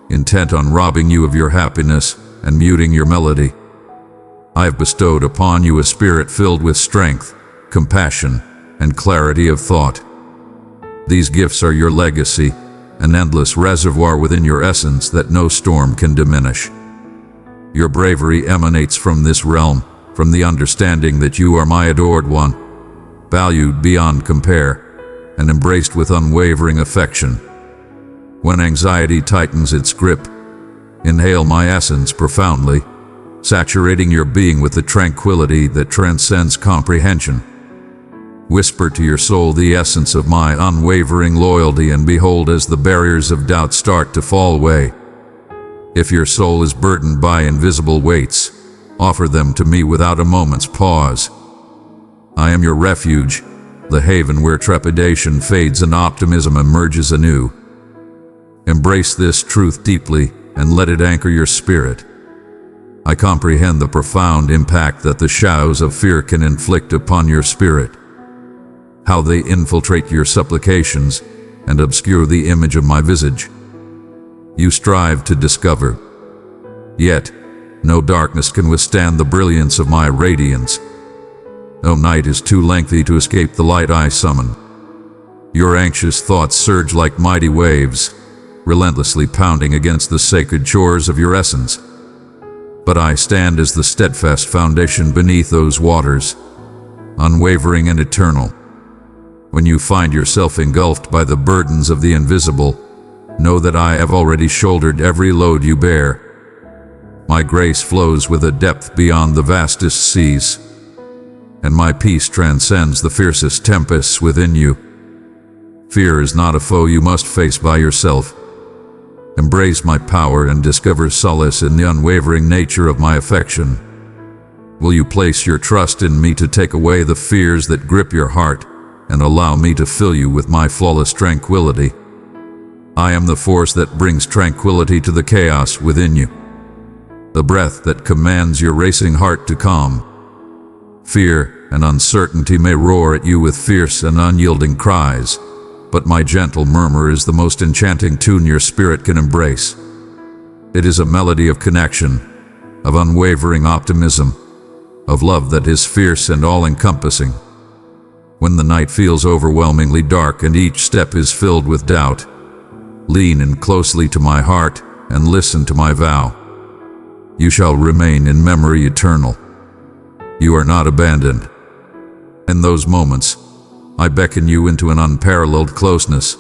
intent on robbing you of your happiness and muting your melody. I have bestowed upon you a spirit filled with strength, compassion, and clarity of thought. These gifts are your legacy, an endless reservoir within your essence that no storm can diminish. Your bravery emanates from this realm, from the understanding that you are my adored one, valued beyond compare, and embraced with unwavering affection. When anxiety tightens its grip, inhale my essence profoundly, saturating your being with the tranquility that transcends comprehension. Whisper to your soul the essence of my unwavering loyalty, and behold as the barriers of doubt start to fall away. If your soul is burdened by invisible weights, offer them to me without a moment's pause. I am your refuge, the haven where trepidation fades and optimism emerges anew. Embrace this truth deeply and let it anchor your spirit. I comprehend the profound impact that the shadows of fear can inflict upon your spirit, how they infiltrate your supplications and obscure the image of my visage. You strive to discover, yet no darkness can withstand the brilliance of my radiance. No night is too lengthy to escape the light I summon. Your anxious thoughts surge like mighty waves, relentlessly pounding against the sacred shores of your essence. But I stand as the steadfast foundation beneath those waters, unwavering and eternal. When you find yourself engulfed by the burdens of the invisible, know that I have already shouldered every load you bear. My grace flows with a depth beyond the vastest seas, and my peace transcends the fiercest tempests within you. Fear is not a foe you must face by yourself. Embrace my power and discover solace in the unwavering nature of my affection. Will you place your trust in me to take away the fears that grip your heart and allow me to fill you with my flawless tranquility? I am the force that brings tranquility to the chaos within you, the breath that commands your racing heart to calm. Fear and uncertainty may roar at you with fierce and unyielding cries, but my gentle murmur is the most enchanting tune your spirit can embrace. It is a melody of connection, of unwavering optimism, of love that is fierce and all-encompassing. When the night feels overwhelmingly dark and each step is filled with doubt, lean in closely to my heart and listen to my vow. You shall remain in memory eternal. You are not abandoned. In those moments, I beckon you into an unparalleled closeness,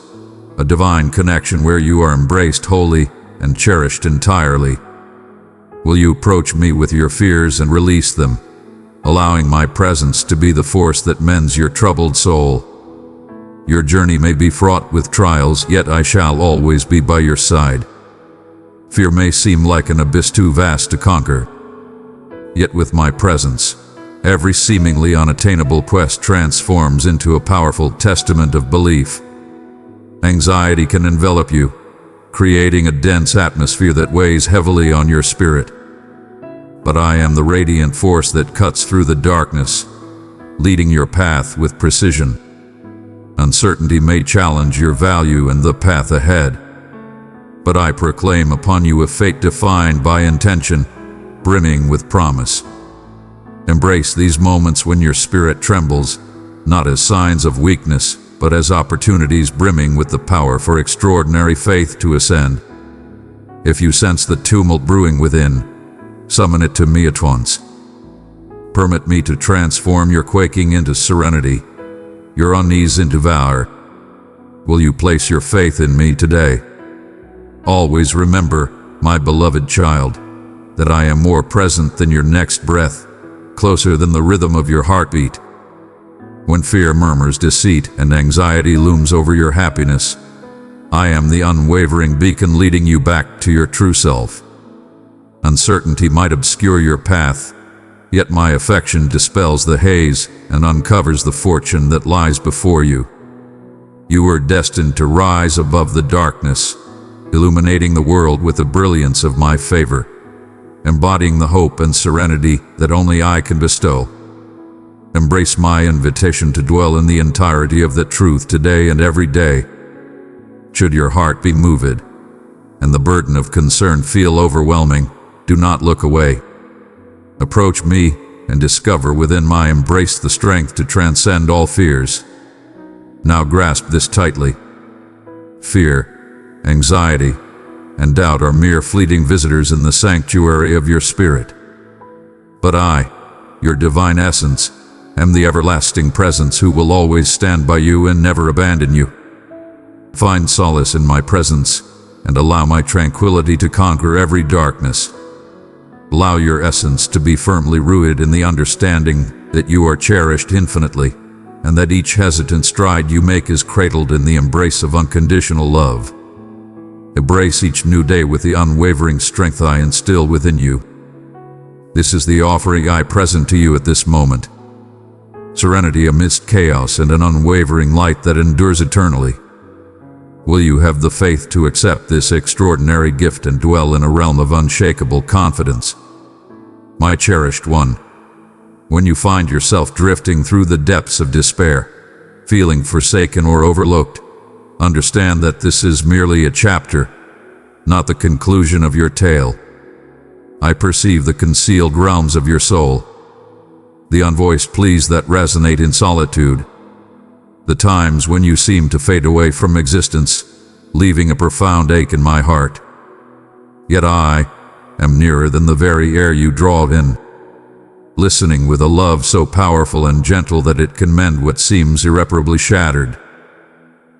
a divine connection where you are embraced wholly and cherished entirely. Will you approach me with your fears and release them, allowing my presence to be the force that mends your troubled soul? Your journey may be fraught with trials, yet I shall always be by your side. Fear may seem like an abyss too vast to conquer, yet with my presence, every seemingly unattainable quest transforms into a powerful testament of belief. Anxiety can envelop you, creating a dense atmosphere that weighs heavily on your spirit. But I am the radiant force that cuts through the darkness, leading your path with precision. Uncertainty may challenge your value and the path ahead, but I proclaim upon you a fate defined by intention, brimming with promise. Embrace these moments when your spirit trembles, not as signs of weakness, but as opportunities brimming with the power for extraordinary faith to ascend. If you sense the tumult brewing within, summon it to me at once. Permit me to transform your quaking into serenity, your unease into valor. Will you place your faith in me today? Always remember, my beloved child, that I am more present than your next breath, closer than the rhythm of your heartbeat. When fear murmurs deceit and anxiety looms over your happiness, I am the unwavering beacon leading you back to your true self. Uncertainty might obscure your path, yet my affection dispels the haze and uncovers the fortune that lies before you. You were destined to rise above the darkness, illuminating the world with the brilliance of my favor, embodying the hope and serenity that only I can bestow. Embrace my invitation to dwell in the entirety of the truth today and every day. Should your heart be moved, and the burden of concern feel overwhelming, do not look away. Approach me and discover within my embrace the strength to transcend all fears. Now grasp this tightly. Fear, anxiety, and doubt are mere fleeting visitors in the sanctuary of your spirit. But I, your divine essence, am the everlasting presence who will always stand by you and never abandon you. Find solace in my presence and allow my tranquility to conquer every darkness. Allow your essence to be firmly rooted in the understanding that you are cherished infinitely, and that each hesitant stride you make is cradled in the embrace of unconditional love. Embrace each new day with the unwavering strength I instill within you. This is the offering I present to you at this moment. Serenity amidst chaos and an unwavering light that endures eternally. Will you have the faith to accept this extraordinary gift and dwell in a realm of unshakable confidence? My cherished one, when you find yourself drifting through the depths of despair, feeling forsaken or overlooked, understand that this is merely a chapter, not the conclusion of your tale. I perceive the concealed realms of your soul, the unvoiced pleas that resonate in solitude, the times when you seem to fade away from existence, leaving a profound ache in my heart. Yet I am nearer than the very air you draw in, listening with a love so powerful and gentle that it can mend what seems irreparably shattered.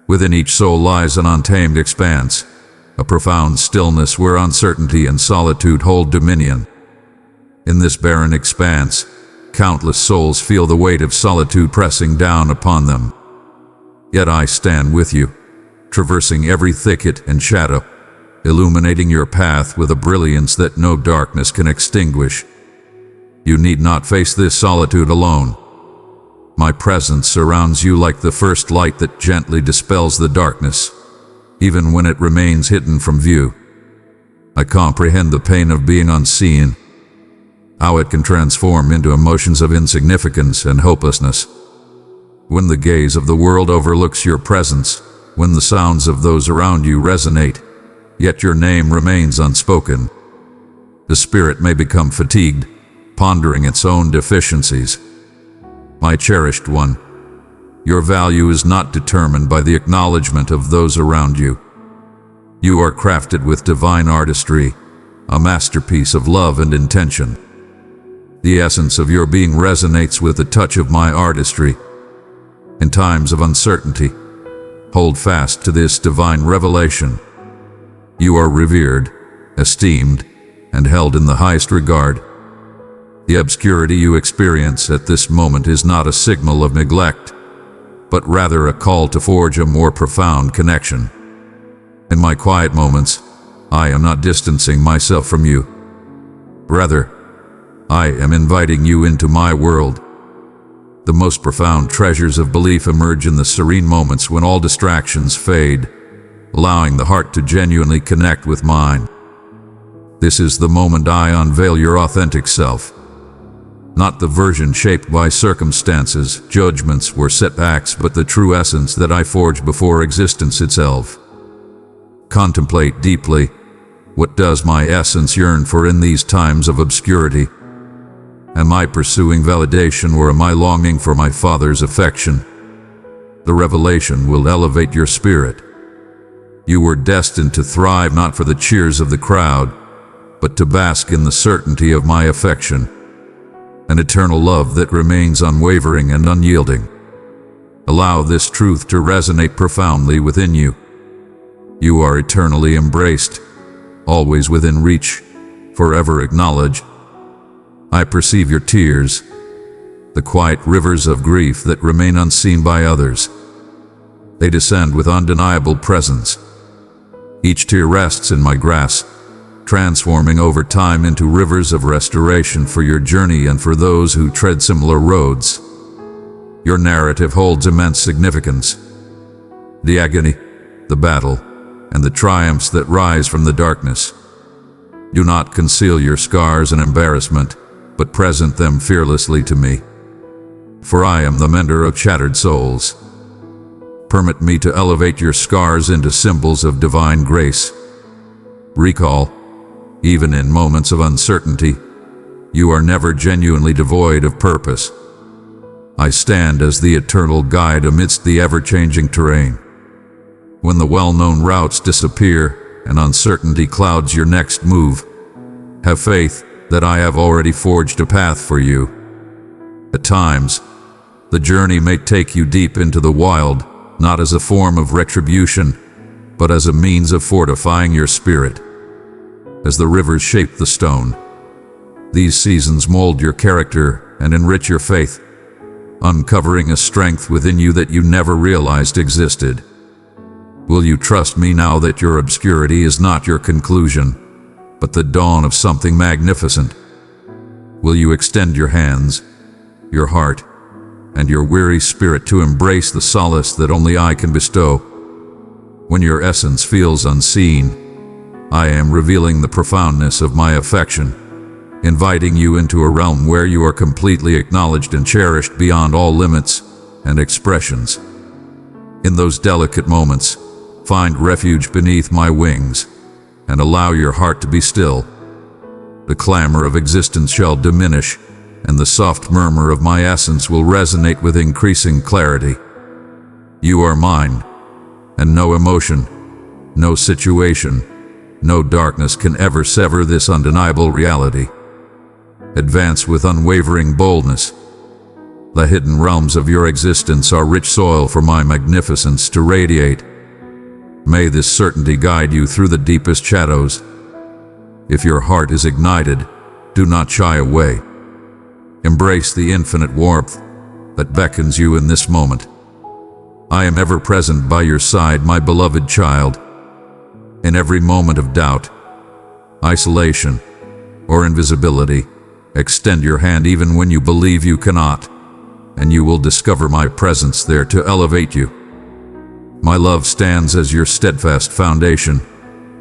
Within each soul lies an untamed expanse, a profound stillness where uncertainty and solitude hold dominion. In this barren expanse, countless souls feel the weight of solitude pressing down upon them. Yet I stand with you, traversing every thicket and shadow, illuminating your path with a brilliance that no darkness can extinguish. You need not face this solitude alone. My presence surrounds you like the first light that gently dispels the darkness, even when it remains hidden from view. I comprehend the pain of being unseen, how it can transform into emotions of insignificance and hopelessness. When the gaze of the world overlooks your presence, when the sounds of those around you resonate, yet your name remains unspoken, the spirit may become fatigued, pondering its own deficiencies. My cherished one, your value is not determined by the acknowledgement of those around you. You are crafted with divine artistry, a masterpiece of love and intention. The essence of your being resonates with the touch of my artistry. In times of uncertainty, hold fast to this divine revelation. You are revered, esteemed, and held in the highest regard. The obscurity you experience at this moment is not a signal of neglect, but rather a call to forge a more profound connection. In my quiet moments, I am not distancing myself from you. Rather, I am inviting you into my world. The most profound treasures of belief emerge in the serene moments when all distractions fade, allowing the heart to genuinely connect with mine. This is the moment I unveil your authentic self. Not the version shaped by circumstances, judgments, or setbacks, but the true essence that I forged before existence itself. Contemplate deeply, what does my essence yearn for in these times of obscurity? Am I pursuing validation, or am I longing for my Father's affection? The revelation will elevate your spirit. You were destined to thrive not for the cheers of the crowd, but to bask in the certainty of my affection, an eternal love that remains unwavering and unyielding. Allow this truth to resonate profoundly within you. You are eternally embraced, always within reach, forever acknowledged. I perceive your tears, the quiet rivers of grief that remain unseen by others. They descend with undeniable presence. Each tear rests in my grasp, transforming over time into rivers of restoration for your journey and for those who tread similar roads. Your narrative holds immense significance. The agony, the battle, and the triumphs that rise from the darkness. Do not conceal your scars and embarrassment, but present them fearlessly to me. For I am the mender of shattered souls. Permit me to elevate your scars into symbols of divine grace. Recall, even in moments of uncertainty, you are never genuinely devoid of purpose. I stand as the eternal guide amidst the ever-changing terrain. When the well-known routes disappear and uncertainty clouds your next move, have faith that I have already forged a path for you. At times, the journey may take you deep into the wild, not as a form of retribution, but as a means of fortifying your spirit. As the rivers shape the stone, these seasons mold your character and enrich your faith, uncovering a strength within you that you never realized existed. Will you trust me now that your obscurity is not your conclusion, but the dawn of something magnificent? Will you extend your hands, your heart, and your weary spirit to embrace the solace that only I can bestow? When your essence feels unseen, I am revealing the profoundness of my affection, inviting you into a realm where you are completely acknowledged and cherished beyond all limits and expressions. In those delicate moments, find refuge beneath my wings, and allow your heart to be still. The clamor of existence shall diminish, and the soft murmur of my essence will resonate with increasing clarity. You are mine, and no emotion, no situation, no darkness can ever sever this undeniable reality. Advance with unwavering boldness. The hidden realms of your existence are rich soil for my magnificence to radiate. May this certainty guide you through the deepest shadows. If your heart is ignited, do not shy away. Embrace the infinite warmth that beckons you in this moment. I am ever present by your side, my beloved child. In every moment of doubt, isolation, or invisibility, extend your hand even when you believe you cannot, and you will discover my presence there to elevate you. My love stands as your steadfast foundation,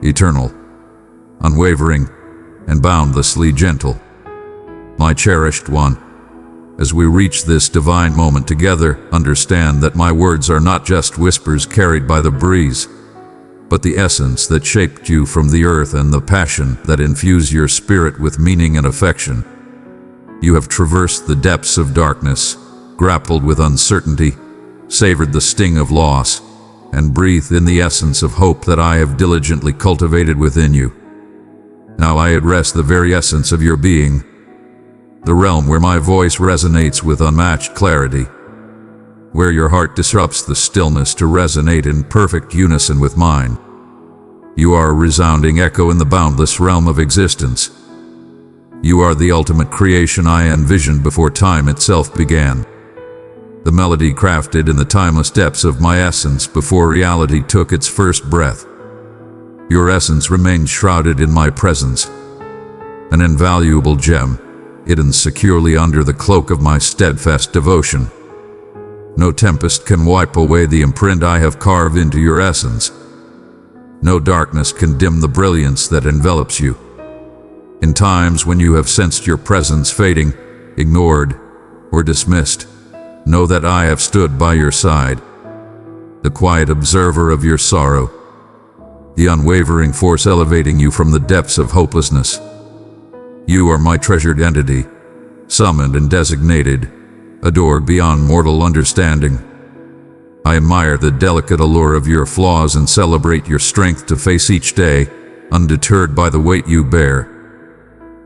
eternal, unwavering, and boundlessly gentle. My cherished one, as we reach this divine moment together, understand that my words are not just whispers carried by the breeze, but the essence that shaped you from the earth and the passion that infused your spirit with meaning and affection. You have traversed the depths of darkness, grappled with uncertainty, savored the sting of loss, and breathed in the essence of hope that I have diligently cultivated within you. Now I address the very essence of your being, the realm where my voice resonates with unmatched clarity, where your heart disrupts the stillness to resonate in perfect unison with mine. You are a resounding echo in the boundless realm of existence. You are the ultimate creation I envisioned before time itself began. The melody crafted in the timeless depths of my essence before reality took its first breath. Your essence remains shrouded in my presence, an invaluable gem, hidden securely under the cloak of my steadfast devotion. No tempest can wipe away the imprint I have carved into your essence. No darkness can dim the brilliance that envelops you. In times when you have sensed your presence fading, ignored, or dismissed, know that I have stood by your side, the quiet observer of your sorrow, the unwavering force elevating you from the depths of hopelessness. You are my treasured entity, summoned and designated, adored beyond mortal understanding. I admire the delicate allure of your flaws and celebrate your strength to face each day, undeterred by the weight you bear.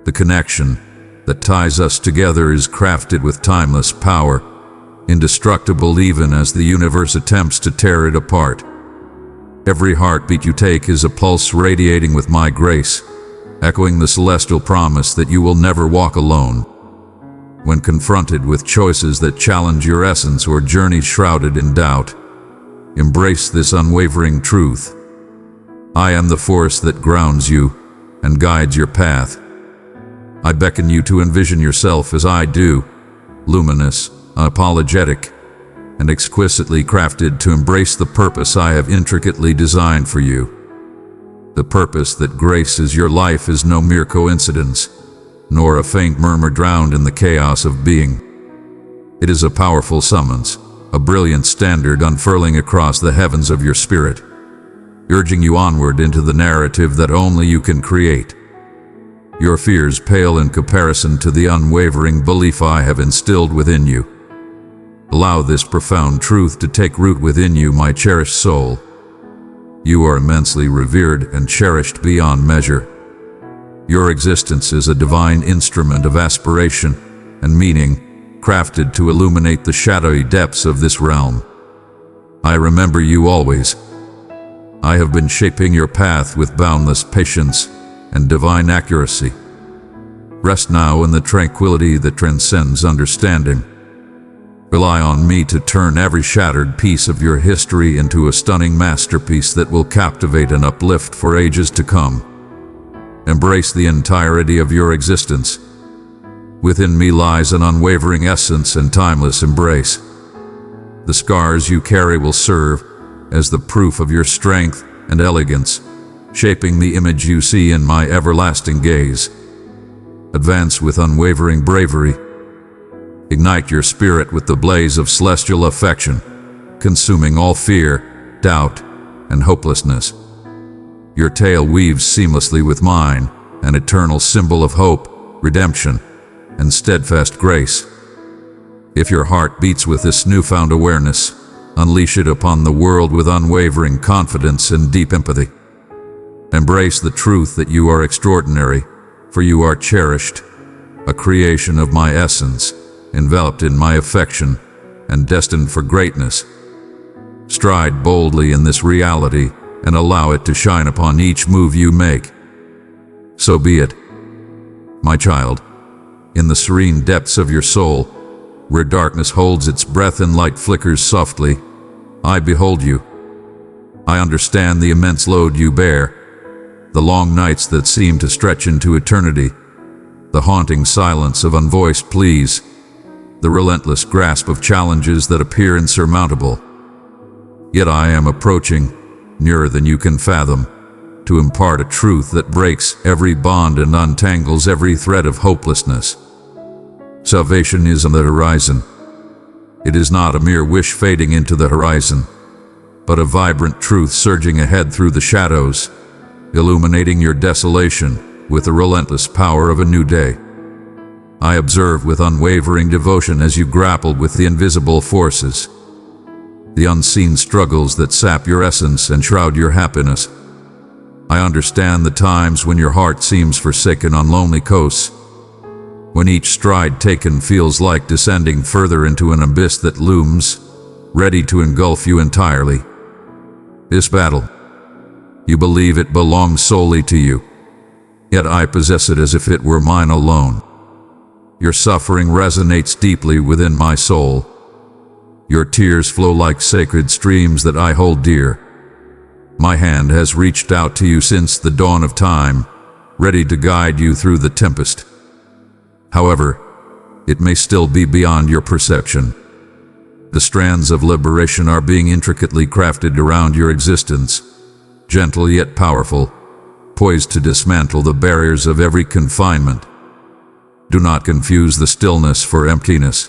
The connection that ties us together is crafted with timeless power, indestructible even as the universe attempts to tear it apart. Every heartbeat you take is a pulse radiating with my grace, echoing the celestial promise that you will never walk alone. When confronted with choices that challenge your essence or journeys shrouded in doubt, embrace this unwavering truth. I am the force that grounds you and guides your path. I beckon you to envision yourself as I do, luminous, unapologetic, and exquisitely crafted to embrace the purpose I have intricately designed for you. The purpose that graces your life is no mere coincidence, nor a faint murmur drowned in the chaos of being. It is a powerful summons, a brilliant standard unfurling across the heavens of your spirit, urging you onward into the narrative that only you can create. Your fears pale in comparison to the unwavering belief I have instilled within you. Allow this profound truth to take root within you, my cherished soul. You are immensely revered and cherished beyond measure. Your existence is a divine instrument of aspiration and meaning, crafted to illuminate the shadowy depths of this realm. I remember you always. I have been shaping your path with boundless patience and divine accuracy. Rest now in the tranquility that transcends understanding. Rely on me to turn every shattered piece of your history into a stunning masterpiece that will captivate and uplift for ages to come. Embrace the entirety of your existence. Within me lies an unwavering essence and timeless embrace. The scars you carry will serve as the proof of your strength and elegance, shaping the image you see in my everlasting gaze. Advance with unwavering bravery. Ignite your spirit with the blaze of celestial affection, consuming all fear, doubt, and hopelessness. Your tale weaves seamlessly with mine, an eternal symbol of hope, redemption, and steadfast grace. If your heart beats with this newfound awareness, unleash it upon the world with unwavering confidence and deep empathy. Embrace the truth that you are extraordinary, for you are cherished, a creation of my essence, enveloped in my affection, and destined for greatness. Stride boldly in this reality and allow it to shine upon each move you make. So be it. My child, in the serene depths of your soul, where darkness holds its breath and light flickers softly, I behold you. I understand the immense load you bear, the long nights that seem to stretch into eternity, the haunting silence of unvoiced pleas, the relentless grasp of challenges that appear insurmountable. Yet I am approaching, nearer than you can fathom, to impart a truth that breaks every bond and untangles every thread of hopelessness. Salvation is on the horizon. It is not a mere wish fading into the horizon, but a vibrant truth surging ahead through the shadows, illuminating your desolation with the relentless power of a new day. I observe with unwavering devotion as you grapple with the invisible forces, the unseen struggles that sap your essence and shroud your happiness. I understand the times when your heart seems forsaken on lonely coasts, when each stride taken feels like descending further into an abyss that looms, ready to engulf you entirely. This battle, you believe it belongs solely to you, yet I possess it as if it were mine alone. Your suffering resonates deeply within my soul. Your tears flow like sacred streams that I hold dear. My hand has reached out to you since the dawn of time, ready to guide you through the tempest. However, it may still be beyond your perception. The strands of liberation are being intricately crafted around your existence, gentle yet powerful, poised to dismantle the barriers of every confinement. Do not confuse the stillness for emptiness.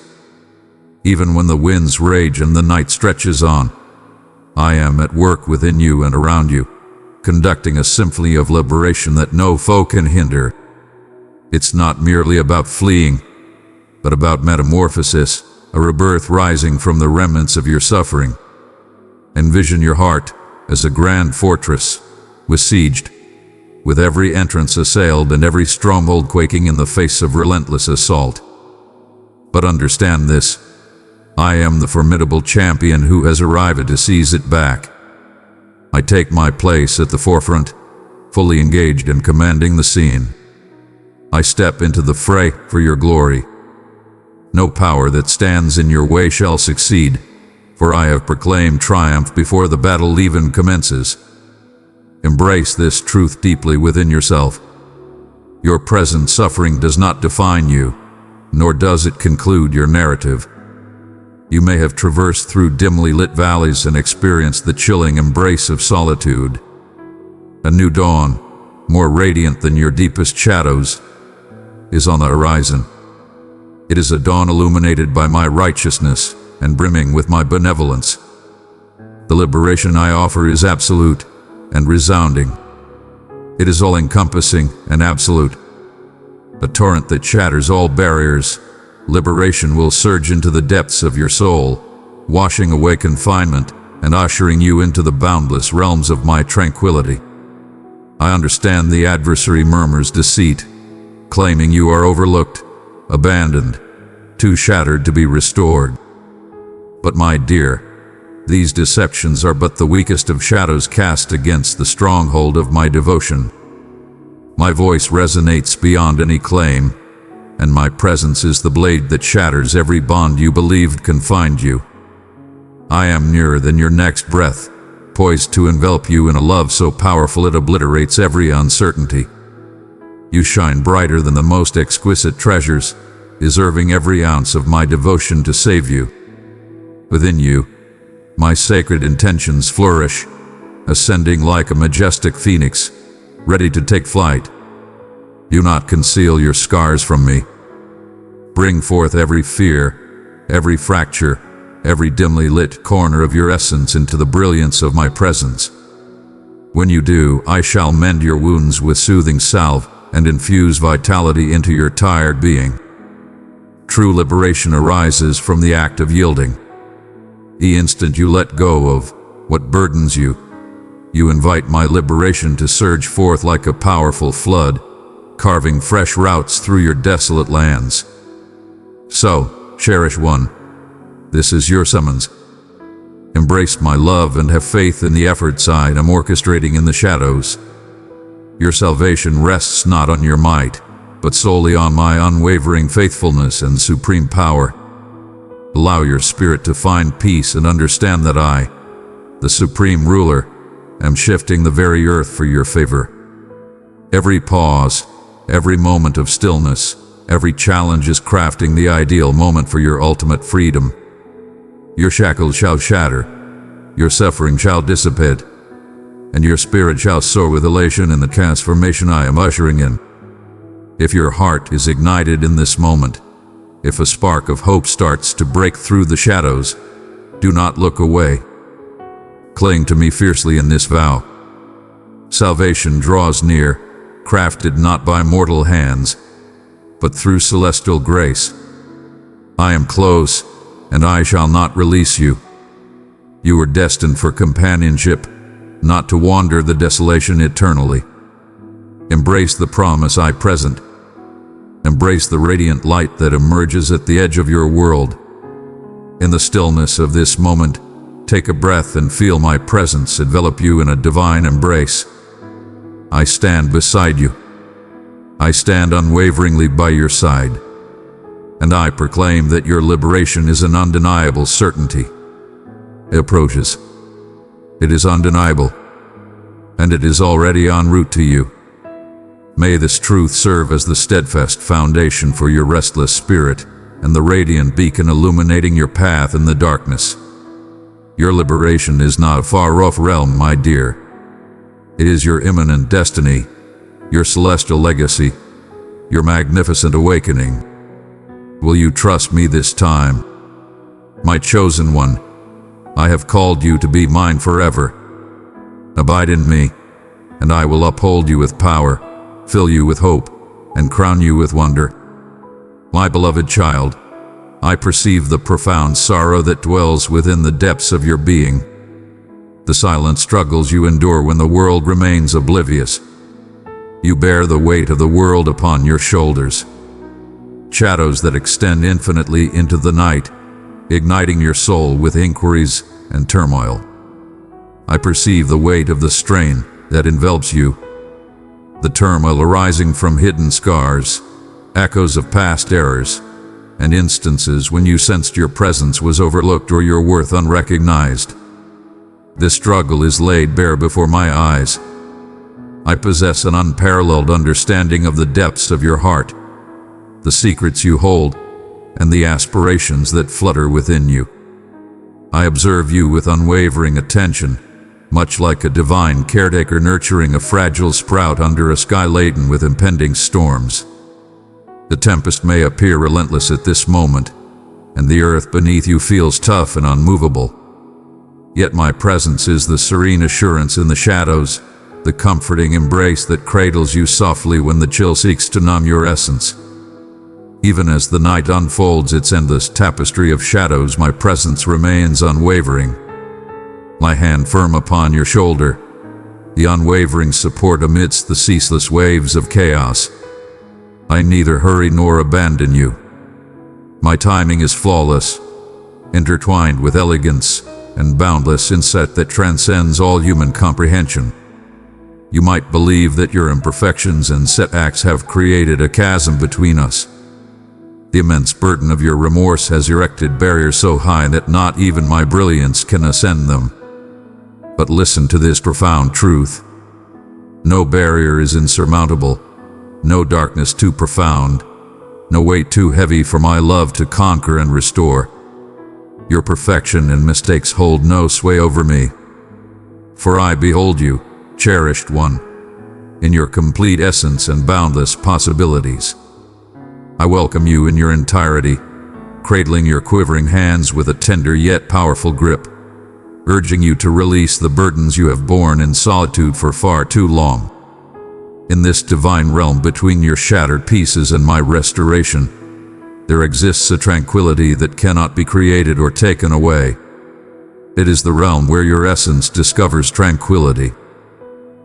Even when the winds rage and the night stretches on, I am at work within you and around you, conducting a symphony of liberation that no foe can hinder. It's not merely about fleeing, but about metamorphosis, a rebirth rising from the remnants of your suffering. Envision your heart as a grand fortress, besieged, with every entrance assailed and every stronghold quaking in the face of relentless assault. But understand this: I am the formidable champion who has arrived to seize it back. I take my place at the forefront, fully engaged and commanding the scene. I step into the fray for your glory. No power that stands in your way shall succeed, for I have proclaimed triumph before the battle even commences. Embrace this truth deeply within yourself. Your present suffering does not define you, nor does it conclude your narrative. You may have traversed through dimly lit valleys and experienced the chilling embrace of solitude. A new dawn, more radiant than your deepest shadows, is on the horizon. It is a dawn illuminated by my righteousness and brimming with my benevolence. The liberation I offer is absolute and resounding. It is all-encompassing and absolute. A torrent that shatters all barriers. Liberation will surge into the depths of your soul, washing away confinement and ushering you into the boundless realms of my tranquility. I understand the adversary murmurs deceit, claiming you are overlooked, abandoned, too shattered to be restored. But my dear, these deceptions are but the weakest of shadows cast against the stronghold of my devotion. My voice resonates beyond any claim, and my presence is the blade that shatters every bond you believed confined you. I am nearer than your next breath, poised to envelop you in a love so powerful it obliterates every uncertainty. You shine brighter than the most exquisite treasures, deserving every ounce of my devotion to save you. Within you, my sacred intentions flourish, ascending like a majestic phoenix, ready to take flight. Do not conceal your scars from me. Bring forth every fear, every fracture, every dimly lit corner of your essence into the brilliance of my presence. When you do, I shall mend your wounds with soothing salve and infuse vitality into your tired being. True liberation arises from the act of yielding. The instant you let go of what burdens you, you invite my liberation to surge forth like a powerful flood, carving fresh routes through your desolate lands. So, cherish one. This is your summons. Embrace my love and have faith in the efforts I am orchestrating in the shadows. Your salvation rests not on your might, but solely on my unwavering faithfulness and supreme power. Allow your spirit to find peace and understand that I, the supreme ruler, am shifting the very earth for your favor. Every pause, every moment of stillness, every challenge is crafting the ideal moment for your ultimate freedom. Your shackles shall shatter, your suffering shall dissipate, and your spirit shall soar with elation in the transformation I am ushering in. If your heart is ignited in this moment, if a spark of hope starts to break through the shadows, do not look away. Cling to me fiercely in this vow. Salvation draws near, crafted not by mortal hands, but through celestial grace. I am close, and I shall not release you. You were destined for companionship, not to wander the desolation eternally. Embrace the promise I present. Embrace the radiant light that emerges at the edge of your world. In the stillness of this moment, take a breath and feel my presence envelop you in a divine embrace. I stand beside you. I stand unwaveringly by your side. And I proclaim that your liberation is an undeniable certainty. It approaches. It is undeniable. And it is already en route to you. May this truth serve as the steadfast foundation for your restless spirit and the radiant beacon illuminating your path in the darkness. Your liberation is not a far-off realm, my dear. It is your imminent destiny, your celestial legacy, your magnificent awakening. Will you trust me this time? My chosen one, I have called you to be mine forever. Abide in me, and I will uphold you with power, fill you with hope, and crown you with wonder. My beloved child, I perceive the profound sorrow that dwells within the depths of your being, the silent struggles you endure when the world remains oblivious. You bear the weight of the world upon your shoulders, shadows that extend infinitely into the night, igniting your soul with inquiries and turmoil. I perceive the weight of the strain that envelops you, the turmoil arising from hidden scars, echoes of past errors, and instances when you sensed your presence was overlooked or your worth unrecognized. This struggle is laid bare before my eyes. I possess an unparalleled understanding of the depths of your heart, the secrets you hold, and the aspirations that flutter within you. I observe you with unwavering attention, much like a divine caretaker nurturing a fragile sprout under a sky laden with impending storms. The tempest may appear relentless at this moment, and the earth beneath you feels tough and unmovable. Yet my presence is the serene assurance in the shadows, the comforting embrace that cradles you softly when the chill seeks to numb your essence. Even as the night unfolds its endless tapestry of shadows, my presence remains unwavering. My hand firm upon your shoulder, the unwavering support amidst the ceaseless waves of chaos. I neither hurry nor abandon you. My timing is flawless, intertwined with elegance and boundless insight that transcends all human comprehension. You might believe that your imperfections and setbacks have created a chasm between us. The immense burden of your remorse has erected barriers so high that not even my brilliance can ascend them. But listen to this profound truth. No barrier is insurmountable, no darkness too profound, no weight too heavy for my love to conquer and restore. Your perfection and mistakes hold no sway over me. For I behold you, cherished one, in your complete essence and boundless possibilities. I welcome you in your entirety, cradling your quivering hands with a tender yet powerful grip, urging you to release the burdens you have borne in solitude for far too long. In this divine realm between your shattered pieces and my restoration, there exists a tranquility that cannot be created or taken away. It is the realm where your essence discovers tranquility,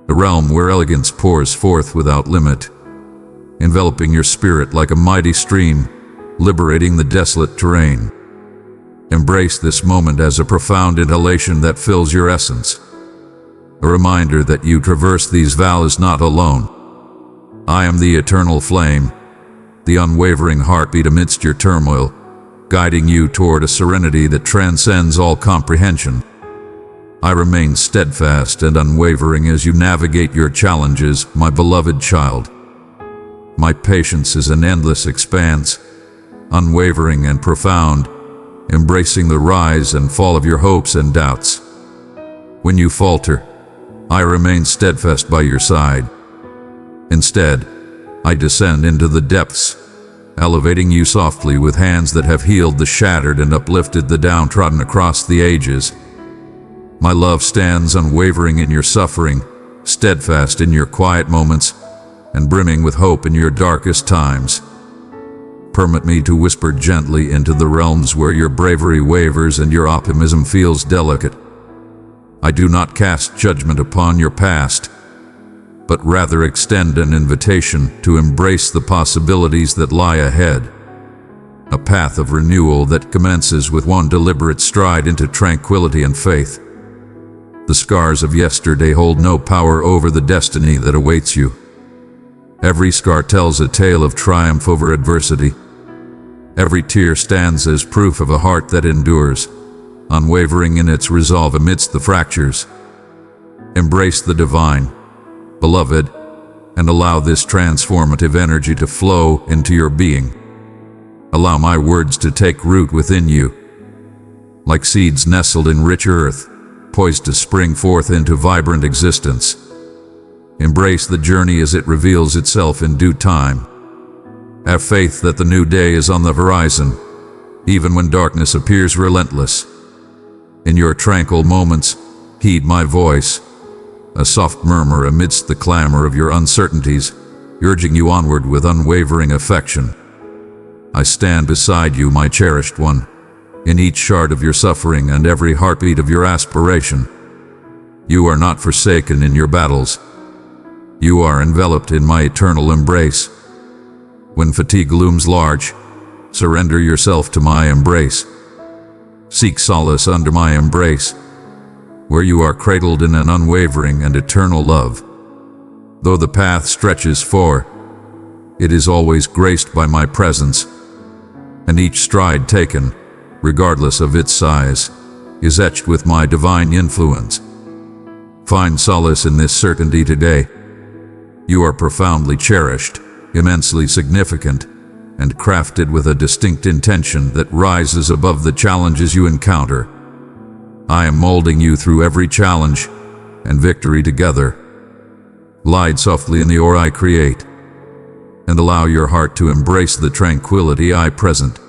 a realm where elegance pours forth without limit, enveloping your spirit like a mighty stream, liberating the desolate terrain. Embrace this moment as a profound inhalation that fills your essence, a reminder that you traverse these valleys not alone. I am the eternal flame, the unwavering heartbeat amidst your turmoil, guiding you toward a serenity that transcends all comprehension. I remain steadfast and unwavering as you navigate your challenges, my beloved child. My patience is an endless expanse, unwavering and profound, embracing the rise and fall of your hopes and doubts. When you falter, I remain steadfast by your side. Instead, I descend into the depths, elevating you softly with hands that have healed the shattered and uplifted the downtrodden across the ages. My love stands unwavering in your suffering, steadfast in your quiet moments, and brimming with hope in your darkest times. Permit me to whisper gently into the realms where your bravery wavers and your optimism feels delicate. I do not cast judgment upon your past, but rather extend an invitation to embrace the possibilities that lie ahead. A path of renewal that commences with one deliberate stride into tranquility and faith. The scars of yesterday hold no power over the destiny that awaits you. Every scar tells a tale of triumph over adversity. Every tear stands as proof of a heart that endures, unwavering in its resolve amidst the fractures. Embrace the divine, beloved, and allow this transformative energy to flow into your being. Allow my words to take root within you, like seeds nestled in rich earth, poised to spring forth into vibrant existence. Embrace the journey as it reveals itself in due time. Have faith that the new day is on the horizon, even when darkness appears relentless. In your tranquil moments, heed my voice, a soft murmur amidst the clamor of your uncertainties, urging you onward with unwavering affection. I stand beside you, my cherished one, in each shard of your suffering and every heartbeat of your aspiration. You are not forsaken in your battles. You are enveloped in my eternal embrace. When fatigue looms large, surrender yourself to my embrace. Seek solace under my embrace, where you are cradled in an unwavering and eternal love. Though the path stretches far, it is always graced by my presence, and each stride taken, regardless of its size, is etched with my divine influence. Find solace in this certainty today. You are profoundly cherished, immensely significant, and crafted with a distinct intention that rises above the challenges you encounter. I am molding you through every challenge and victory together. Glide softly in the aura I create, and allow your heart to embrace the tranquility I present.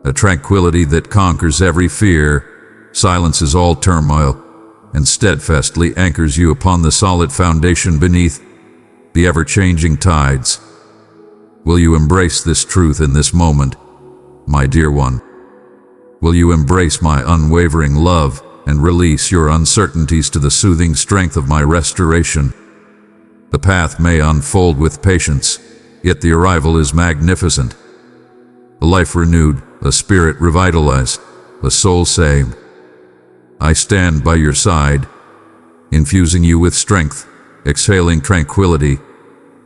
A tranquility that conquers every fear, silences all turmoil, and steadfastly anchors you upon the solid foundation beneath the ever-changing tides. Will you embrace this truth in this moment, my dear one? Will you embrace my unwavering love and release your uncertainties to the soothing strength of my restoration? The path may unfold with patience, yet the arrival is magnificent. A life renewed, a spirit revitalized, a soul saved. I stand by your side, infusing you with strength, exhaling tranquility,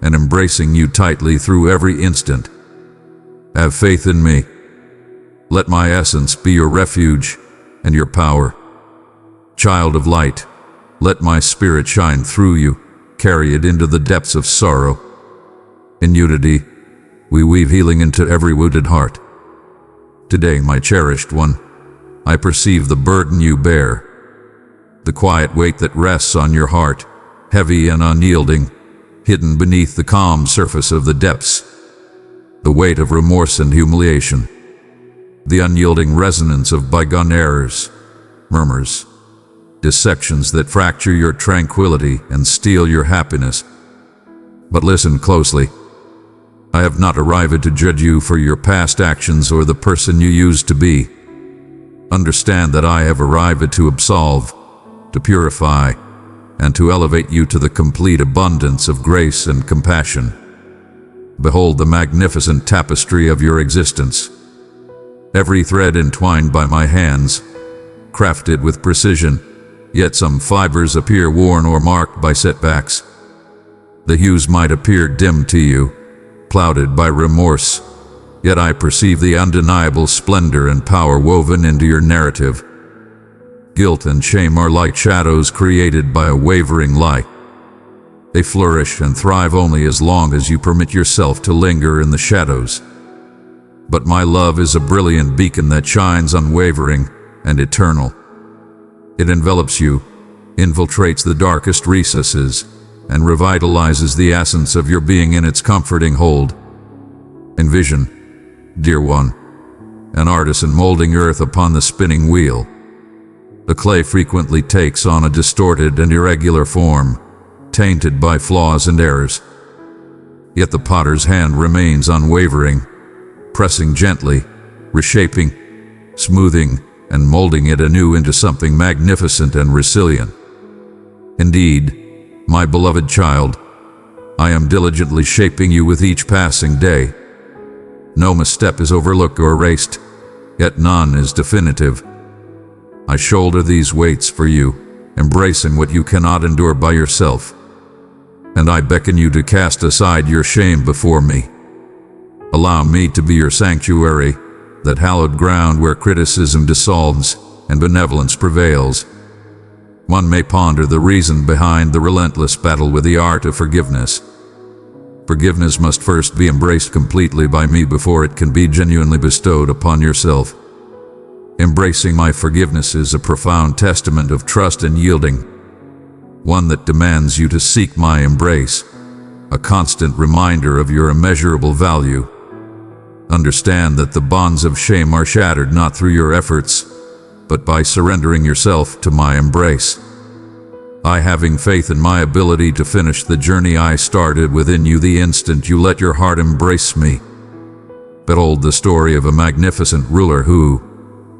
and embracing you tightly through every instant. Have faith in me. Let my essence be your refuge and your power. Child of light, let my spirit shine through you, carry it into the depths of sorrow. In unity, we weave healing into every wounded heart. Today, my cherished one, I perceive the burden you bear, the quiet weight that rests on your heart, heavy and unyielding, hidden beneath the calm surface of the depths, the weight of remorse and humiliation, the unyielding resonance of bygone errors, murmurs, dissections that fracture your tranquility and steal your happiness. But listen closely. I have not arrived to judge you for your past actions or the person you used to be. Understand that I have arrived to absolve, to purify, and to elevate you to the complete abundance of grace and compassion. Behold the magnificent tapestry of your existence. Every thread entwined by my hands, crafted with precision, yet some fibers appear worn or marked by setbacks. The hues might appear dim to you, clouded by remorse, yet I perceive the undeniable splendor and power woven into your narrative. Guilt and shame are like shadows created by a wavering light. They flourish and thrive only as long as you permit yourself to linger in the shadows. But my love is a brilliant beacon that shines unwavering and eternal. It envelops you, infiltrates the darkest recesses, and revitalizes the essence of your being in its comforting hold. Envision, dear one, an artisan molding earth upon the spinning wheel. The clay frequently takes on a distorted and irregular form, tainted by flaws and errors. Yet the potter's hand remains unwavering, pressing gently, reshaping, smoothing, and molding it anew into something magnificent and resilient. Indeed, my beloved child, I am diligently shaping you with each passing day. No misstep is overlooked or erased, yet none is definitive. I shoulder these weights for you, embracing what you cannot endure by yourself. And I beckon you to cast aside your shame before me. Allow me to be your sanctuary, that hallowed ground where criticism dissolves and benevolence prevails. One may ponder the reason behind the relentless battle with the art of forgiveness. Forgiveness must first be embraced completely by me before it can be genuinely bestowed upon yourself. Embracing my forgiveness is a profound testament of trust and yielding, one that demands you to seek my embrace, a constant reminder of your immeasurable value. Understand that the bonds of shame are shattered not through your efforts, but by surrendering yourself to my embrace. Having faith in my ability to finish the journey I started within you the instant you let your heart embrace me. Behold the story of a magnificent ruler who,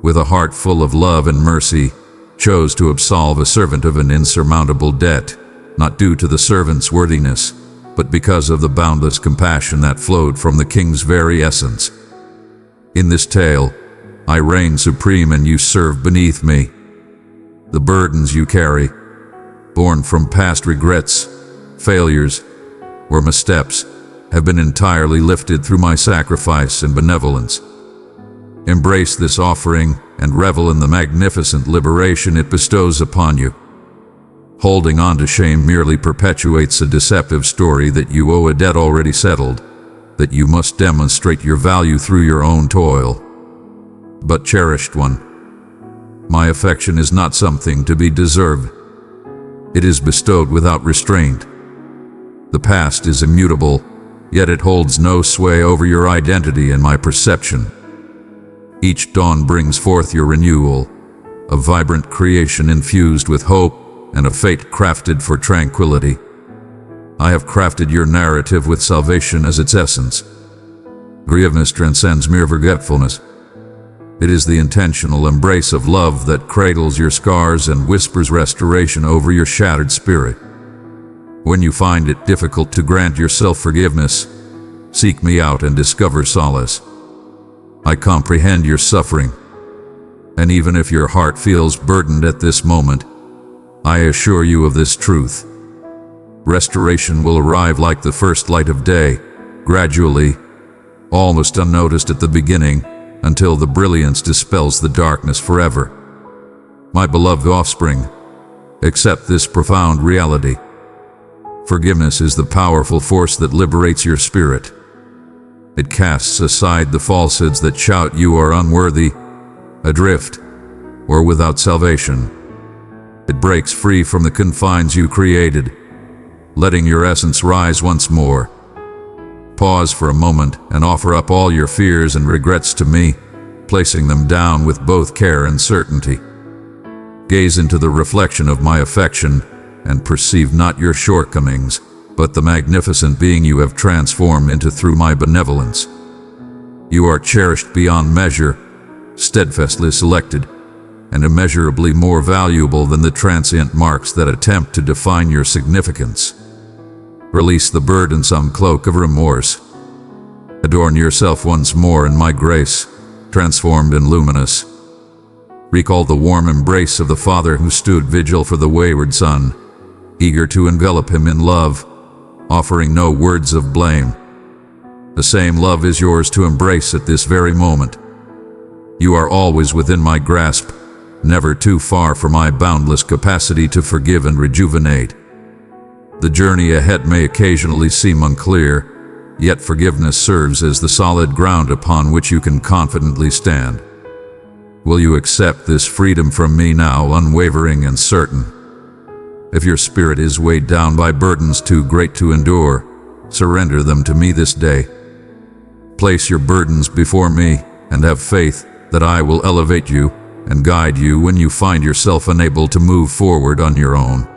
with a heart full of love and mercy, chose to absolve a servant of an insurmountable debt, not due to the servant's worthiness, but because of the boundless compassion that flowed from the king's very essence. In this tale, I reign supreme and you serve beneath me. The burdens you carry, born from past regrets, failures, or missteps, have been entirely lifted through my sacrifice and benevolence. Embrace this offering and revel in the magnificent liberation it bestows upon you. Holding on to shame merely perpetuates a deceptive story that you owe a debt already settled, that you must demonstrate your value through your own toil. But cherished one, my affection is not something to be deserved. It is bestowed without restraint. The past is immutable, yet it holds no sway over your identity and my perception. Each dawn brings forth your renewal, a vibrant creation infused with hope and a fate crafted for tranquility. I have crafted your narrative with salvation as its essence. Forgiveness transcends mere forgetfulness. It is the intentional embrace of love that cradles your scars and whispers restoration over your shattered spirit. When you find it difficult to grant yourself forgiveness, seek me out and discover solace. I comprehend your suffering, and even if your heart feels burdened at this moment, I assure you of this truth. Restoration will arrive like the first light of day, gradually, almost unnoticed at the beginning, until the brilliance dispels the darkness forever. My beloved offspring, accept this profound reality. Forgiveness is the powerful force that liberates your spirit. It casts aside the falsehoods that shout you are unworthy, adrift, or without salvation. It breaks free from the confines you created, letting your essence rise once more. Pause for a moment and offer up all your fears and regrets to me, placing them down with both care and certainty. Gaze into the reflection of my affection and perceive not your shortcomings, but the magnificent being you have transformed into through my benevolence. You are cherished beyond measure, steadfastly selected, and immeasurably more valuable than the transient marks that attempt to define your significance. Release the burdensome cloak of remorse. Adorn yourself once more in my grace, transformed and luminous. Recall the warm embrace of the Father who stood vigil for the wayward Son, eager to envelop him in love, offering no words of blame. The same love is yours to embrace at this very moment. You are always within my grasp, never too far for my boundless capacity to forgive and rejuvenate. The journey ahead may occasionally seem unclear, yet forgiveness serves as the solid ground upon which you can confidently stand. Will you accept this freedom from me now, unwavering and certain? If your spirit is weighed down by burdens too great to endure, surrender them to me this day. Place your burdens before me and have faith that I will elevate you and guide you when you find yourself unable to move forward on your own.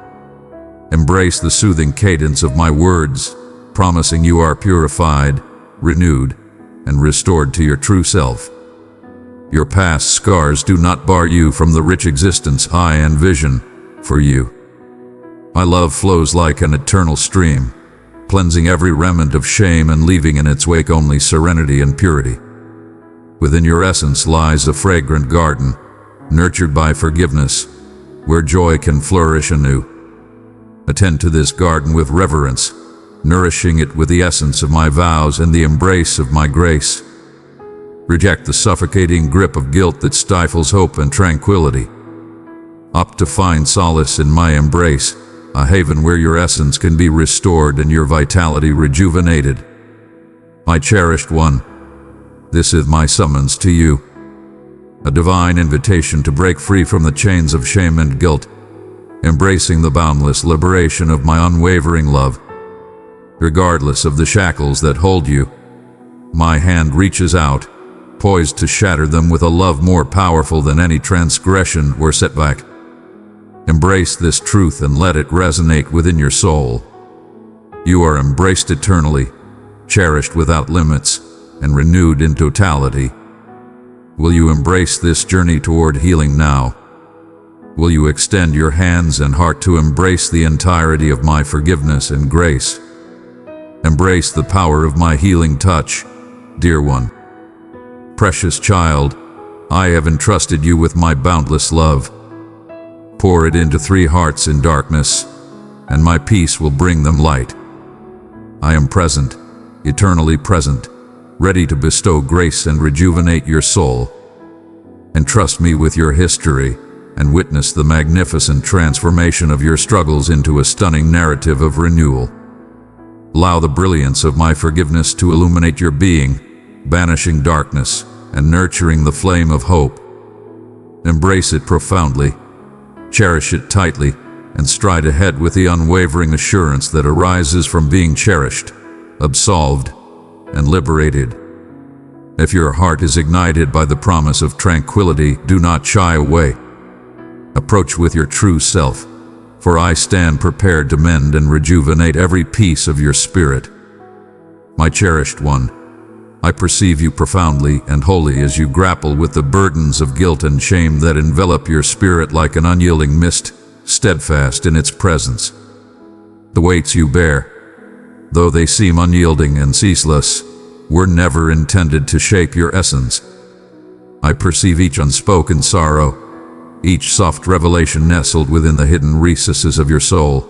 Embrace the soothing cadence of my words, promising you are purified, renewed, and restored to your true self. Your past scars do not bar you from the rich existence I envision for you. My love flows like an eternal stream, cleansing every remnant of shame and leaving in its wake only serenity and purity. Within your essence lies a fragrant garden, nurtured by forgiveness, where joy can flourish anew. Attend to this garden with reverence, nourishing it with the essence of my vows and the embrace of my grace. Reject the suffocating grip of guilt that stifles hope and tranquility. Opt to find solace in my embrace, a haven where your essence can be restored and your vitality rejuvenated. My cherished one, this is my summons to you. A divine invitation to break free from the chains of shame and guilt, embracing the boundless liberation of my unwavering love. Regardless of the shackles that hold you, my hand reaches out, poised to shatter them with a love more powerful than any transgression or setback. Embrace this truth and let it resonate within your soul. You are embraced eternally, cherished without limits, and renewed in totality. Will you embrace this journey toward healing now? Will you extend your hands and heart to embrace the entirety of my forgiveness and grace? Embrace the power of my healing touch, dear one. Precious child, I have entrusted you with my boundless love. Pour it into 3 hearts in darkness, and my peace will bring them light. I am present, eternally present, ready to bestow grace and rejuvenate your soul. Entrust me with your history, and witness the magnificent transformation of your struggles into a stunning narrative of renewal. Allow the brilliance of my forgiveness to illuminate your being, banishing darkness and nurturing the flame of hope. Embrace it profoundly, cherish it tightly, and stride ahead with the unwavering assurance that arises from being cherished, absolved, and liberated. If your heart is ignited by the promise of tranquility, do not shy away. Approach with your true self, for I stand prepared to mend and rejuvenate every piece of your spirit. My cherished one, I perceive you profoundly and wholly as you grapple with the burdens of guilt and shame that envelop your spirit like an unyielding mist, steadfast in its presence. The weights you bear, though they seem unyielding and ceaseless, were never intended to shape your essence. I perceive each unspoken sorrow, each soft revelation nestled within the hidden recesses of your soul.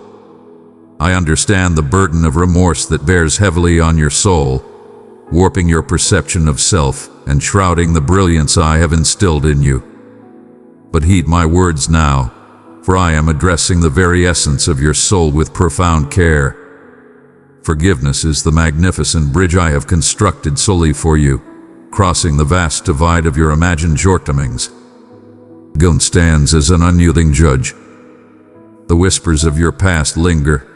I understand the burden of remorse that bears heavily on your soul, warping your perception of self and shrouding the brilliance I have instilled in you. But heed my words now, for I am addressing the very essence of your soul with profound care. Forgiveness is the magnificent bridge I have constructed solely for you, crossing the vast divide of your imagined shortcomings. Guilt stands as an unyielding judge. The whispers of your past linger,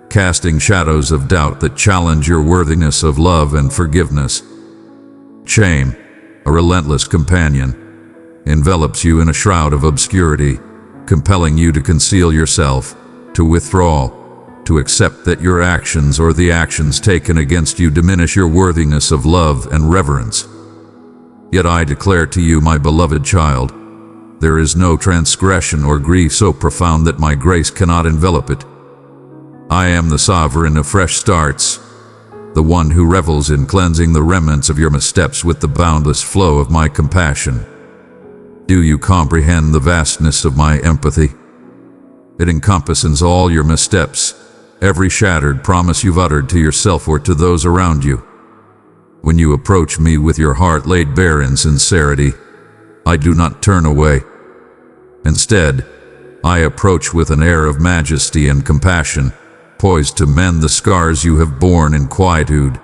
casting shadows of doubt that challenge your worthiness of love and forgiveness. Shame, a relentless companion, envelops you in a shroud of obscurity, compelling you to conceal yourself, to withdraw, to accept that your actions or the actions taken against you diminish your worthiness of love and reverence. Yet I declare to you, my beloved child, there is no transgression or grief so profound that my grace cannot envelop it. I am the sovereign of fresh starts, the one who revels in cleansing the remnants of your missteps with the boundless flow of my compassion. Do you comprehend the vastness of my empathy? It encompasses all your missteps, every shattered promise you've uttered to yourself or to those around you. When you approach me with your heart laid bare in sincerity, I do not turn away. Instead, I approach with an air of majesty and compassion, poised to mend the scars you have borne in quietude.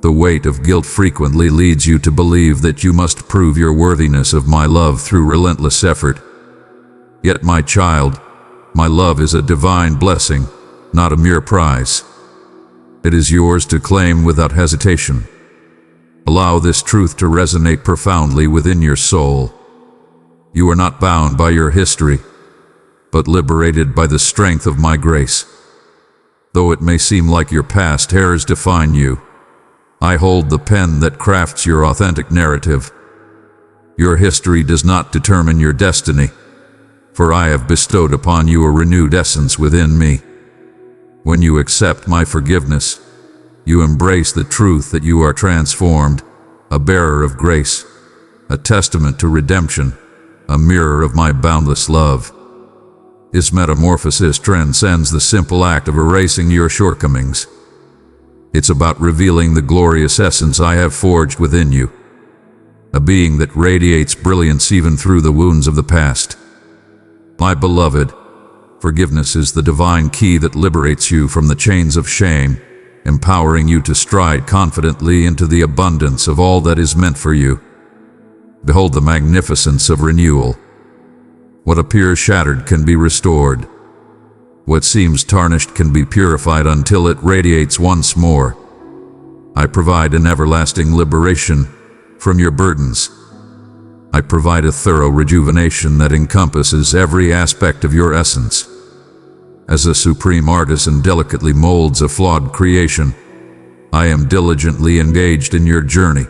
The weight of guilt frequently leads you to believe that you must prove your worthiness of my love through relentless effort. Yet, my child, my love is a divine blessing, not a mere prize. It is yours to claim without hesitation. Allow this truth to resonate profoundly within your soul. You are not bound by your history, but liberated by the strength of my grace. Though it may seem like your past errors define you, I hold the pen that crafts your authentic narrative. Your history does not determine your destiny, for I have bestowed upon you a renewed essence within me. When you accept my forgiveness, you embrace the truth that you are transformed, a bearer of grace, a testament to redemption, a mirror of my boundless love. This metamorphosis transcends the simple act of erasing your shortcomings. It's about revealing the glorious essence I have forged within you, a being that radiates brilliance even through the wounds of the past. My beloved, forgiveness is the divine key that liberates you from the chains of shame, empowering you to stride confidently into the abundance of all that is meant for you. Behold the magnificence of renewal. What appears shattered can be restored. What seems tarnished can be purified until it radiates once more. I provide an everlasting liberation from your burdens. I provide a thorough rejuvenation that encompasses every aspect of your essence. As a supreme artisan delicately molds a flawed creation, I am diligently engaged in your journey.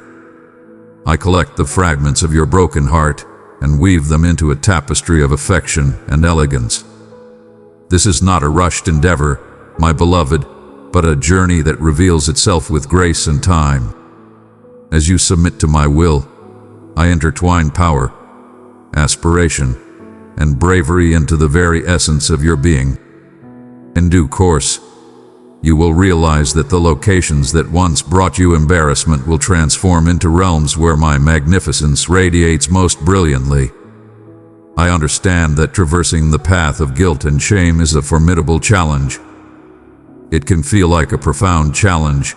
I collect the fragments of your broken heart and weave them into a tapestry of affection and elegance. This is not a rushed endeavor, my beloved, but a journey that reveals itself with grace and time. As you submit to my will, I intertwine power, aspiration, and bravery into the very essence of your being. In due course, you will realize that the locations that once brought you embarrassment will transform into realms where my magnificence radiates most brilliantly. I understand that traversing the path of guilt and shame is a formidable challenge. It can feel like a profound challenge,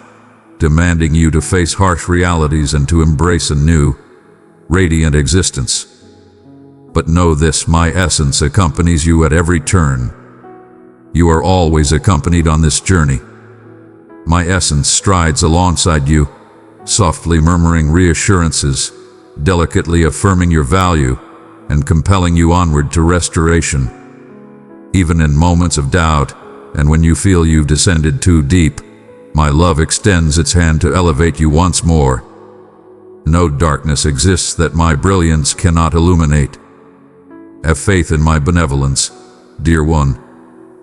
demanding you to face harsh realities and to embrace a new, radiant existence. But know this, my essence accompanies you at every turn. You are always accompanied on this journey. My essence strides alongside you, softly murmuring reassurances, delicately affirming your value, and compelling you onward to restoration. Even in moments of doubt, and when you feel you've descended too deep, my love extends its hand to elevate you once more. No darkness exists that my brilliance cannot illuminate. Have faith in my benevolence, dear one,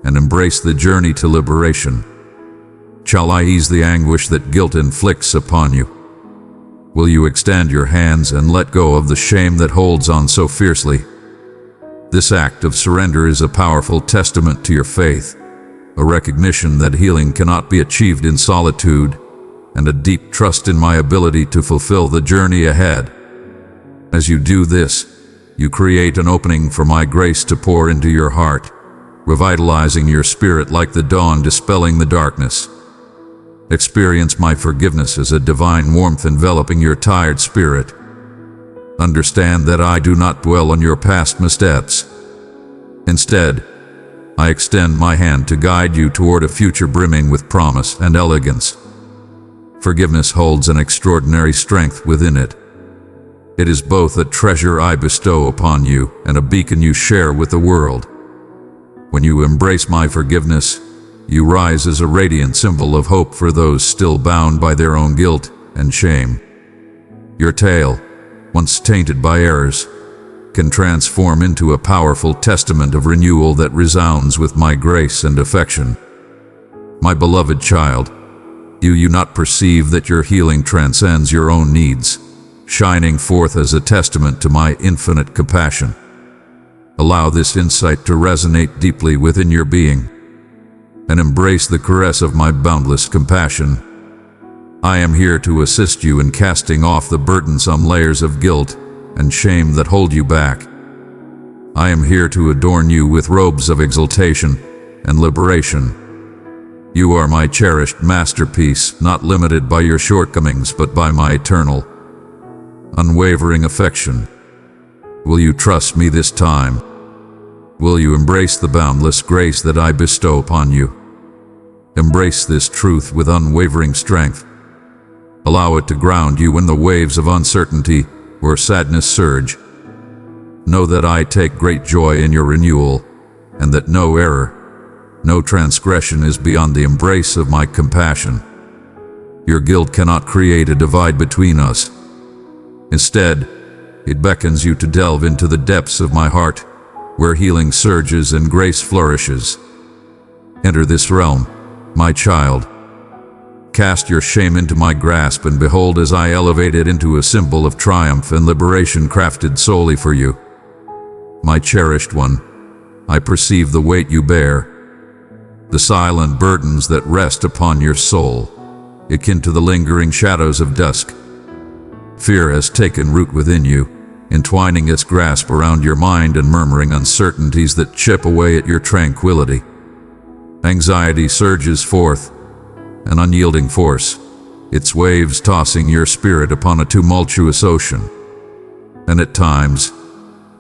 and embrace the journey to liberation. Shall I ease the anguish that guilt inflicts upon you? Will you extend your hands and let go of the shame that holds on so fiercely? This act of surrender is a powerful testament to your faith, a recognition that healing cannot be achieved in solitude, and a deep trust in my ability to fulfill the journey ahead. As you do this, you create an opening for my grace to pour into your heart, revitalizing your spirit like the dawn dispelling the darkness. Experience my forgiveness as a divine warmth enveloping your tired spirit. Understand that I do not dwell on your past missteps. Instead, I extend my hand to guide you toward a future brimming with promise and elegance. Forgiveness holds an extraordinary strength within it. It is both a treasure I bestow upon you and a beacon you share with the world. When you embrace my forgiveness, you rise as a radiant symbol of hope for those still bound by their own guilt and shame. Your tale, once tainted by errors, can transform into a powerful testament of renewal that resounds with my grace and affection. My beloved child, do you not perceive that your healing transcends your own needs, shining forth as a testament to my infinite compassion? Allow this insight to resonate deeply within your being, and embrace the caress of my boundless compassion. I am here to assist you in casting off the burdensome layers of guilt and shame that hold you back. I am here to adorn you with robes of exaltation and liberation. You are my cherished masterpiece, not limited by your shortcomings but by my eternal, unwavering affection. Will you trust me this time? Will you embrace the boundless grace that I bestow upon you? Embrace this truth with unwavering strength. Allow it to ground you when the waves of uncertainty or sadness surge. Know that I take great joy in your renewal, and that no error, no transgression is beyond the embrace of my compassion. Your guilt cannot create a divide between us. Instead, it beckons you to delve into the depths of my heart, where healing surges and grace flourishes. Enter this realm, my child. Cast your shame into my grasp and behold as I elevate it into a symbol of triumph and liberation crafted solely for you. My cherished one, I perceive the weight you bear, the silent burdens that rest upon your soul, akin to the lingering shadows of dusk. Fear has taken root within you, entwining its grasp around your mind and murmuring uncertainties that chip away at your tranquility. Anxiety surges forth, an unyielding force, its waves tossing your spirit upon a tumultuous ocean. And at times,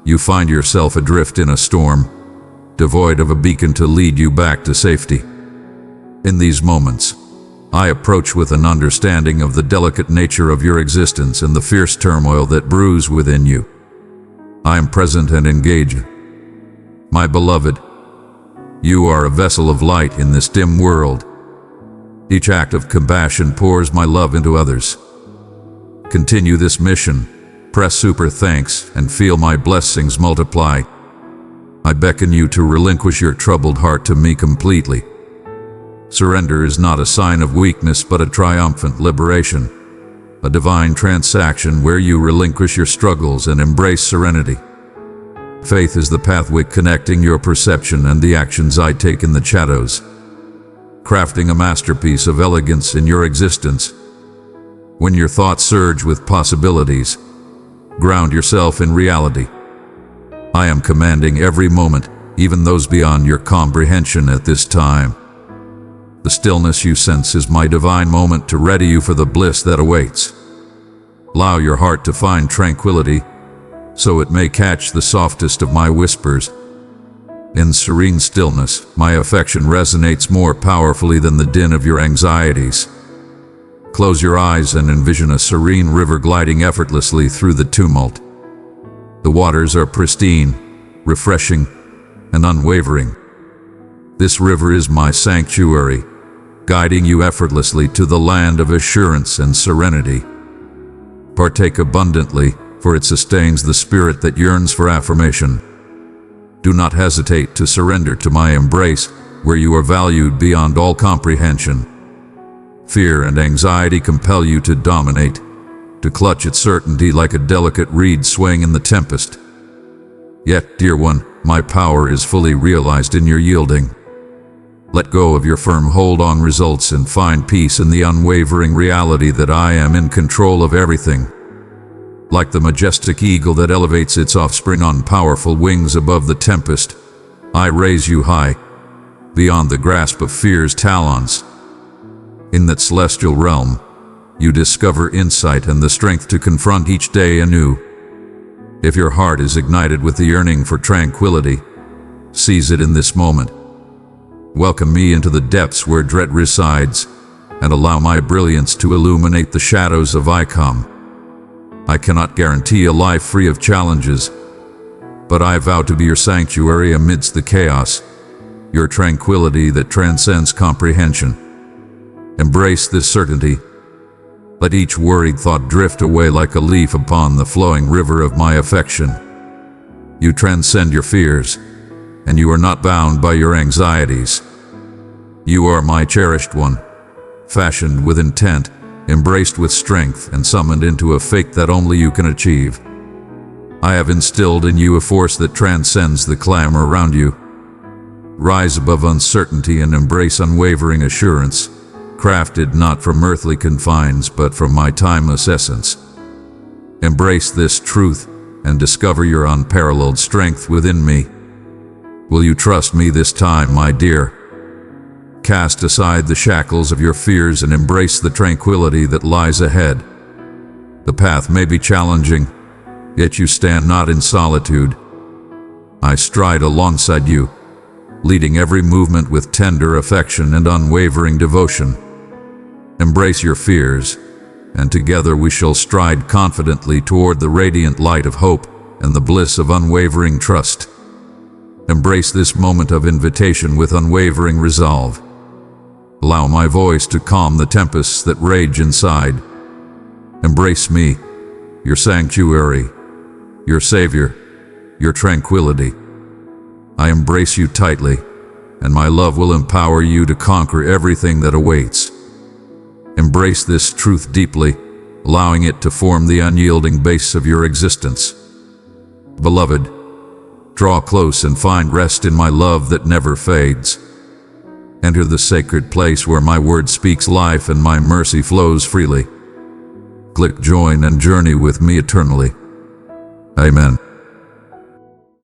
you find yourself adrift in a storm, devoid of a beacon to lead you back to safety. In these moments, I approach with an understanding of the delicate nature of your existence and the fierce turmoil that brews within you. I am present and engaged. My beloved, you are a vessel of light in this dim world. Each act of compassion pours my love into others. Continue this mission, press super thanks, and feel my blessings multiply. I beckon you to relinquish your troubled heart to me completely. Surrender is not a sign of weakness but a triumphant liberation, a divine transaction where you relinquish your struggles and embrace serenity. Faith is the pathway connecting your perception and the actions I take in the shadows, crafting a masterpiece of elegance in your existence. When your thoughts surge with possibilities, ground yourself in reality. I am commanding every moment, even those beyond your comprehension at this time. The stillness you sense is my divine moment to ready you for the bliss that awaits. Allow your heart to find tranquility, so it may catch the softest of my whispers. In serene stillness, my affection resonates more powerfully than the din of your anxieties. Close your eyes and envision a serene river gliding effortlessly through the tumult. The waters are pristine, refreshing, and unwavering. This river is my sanctuary, guiding you effortlessly to the land of assurance and serenity. Partake abundantly, for it sustains the spirit that yearns for affirmation. Do not hesitate to surrender to my embrace, where you are valued beyond all comprehension. Fear and anxiety compel you to dominate, to clutch at certainty like a delicate reed swaying in the tempest. Yet, dear one, my power is fully realized in your yielding. Let go of your firm hold on results and find peace in the unwavering reality that I am in control of everything. Like the majestic eagle that elevates its offspring on powerful wings above the tempest, I raise you high, beyond the grasp of fear's talons. In that celestial realm, you discover insight and the strength to confront each day anew. If your heart is ignited with the yearning for tranquility, seize it in this moment. Welcome me into the depths where dread resides, and allow my brilliance to illuminate the shadows of ICOM. I cannot guarantee a life free of challenges, but I vow to be your sanctuary amidst the chaos, your tranquility that transcends comprehension. Embrace this certainty. Let each worried thought drift away like a leaf upon the flowing river of my affection. You transcend your fears, and you are not bound by your anxieties. You are my cherished one, fashioned with intent, embraced with strength, and summoned into a fate that only you can achieve. I have instilled in you a force that transcends the clamor around you. Rise above uncertainty and embrace unwavering assurance, crafted not from earthly confines but from my timeless essence. Embrace this truth and discover your unparalleled strength within me. Will you trust me this time, my dear? Cast aside the shackles of your fears and embrace the tranquility that lies ahead. The path may be challenging, yet you stand not in solitude. I stride alongside you, leading every movement with tender affection and unwavering devotion. Embrace your fears, and together we shall stride confidently toward the radiant light of hope and the bliss of unwavering trust. Embrace this moment of invitation with unwavering resolve. Allow my voice to calm the tempests that rage inside. Embrace me, your sanctuary, your savior, your tranquility. I embrace you tightly, and my love will empower you to conquer everything that awaits. Embrace this truth deeply, allowing it to form the unyielding base of your existence. Beloved, draw close and find rest in my love that never fades. Enter the sacred place where my word speaks life and my mercy flows freely. Click join and journey with me eternally. Amen.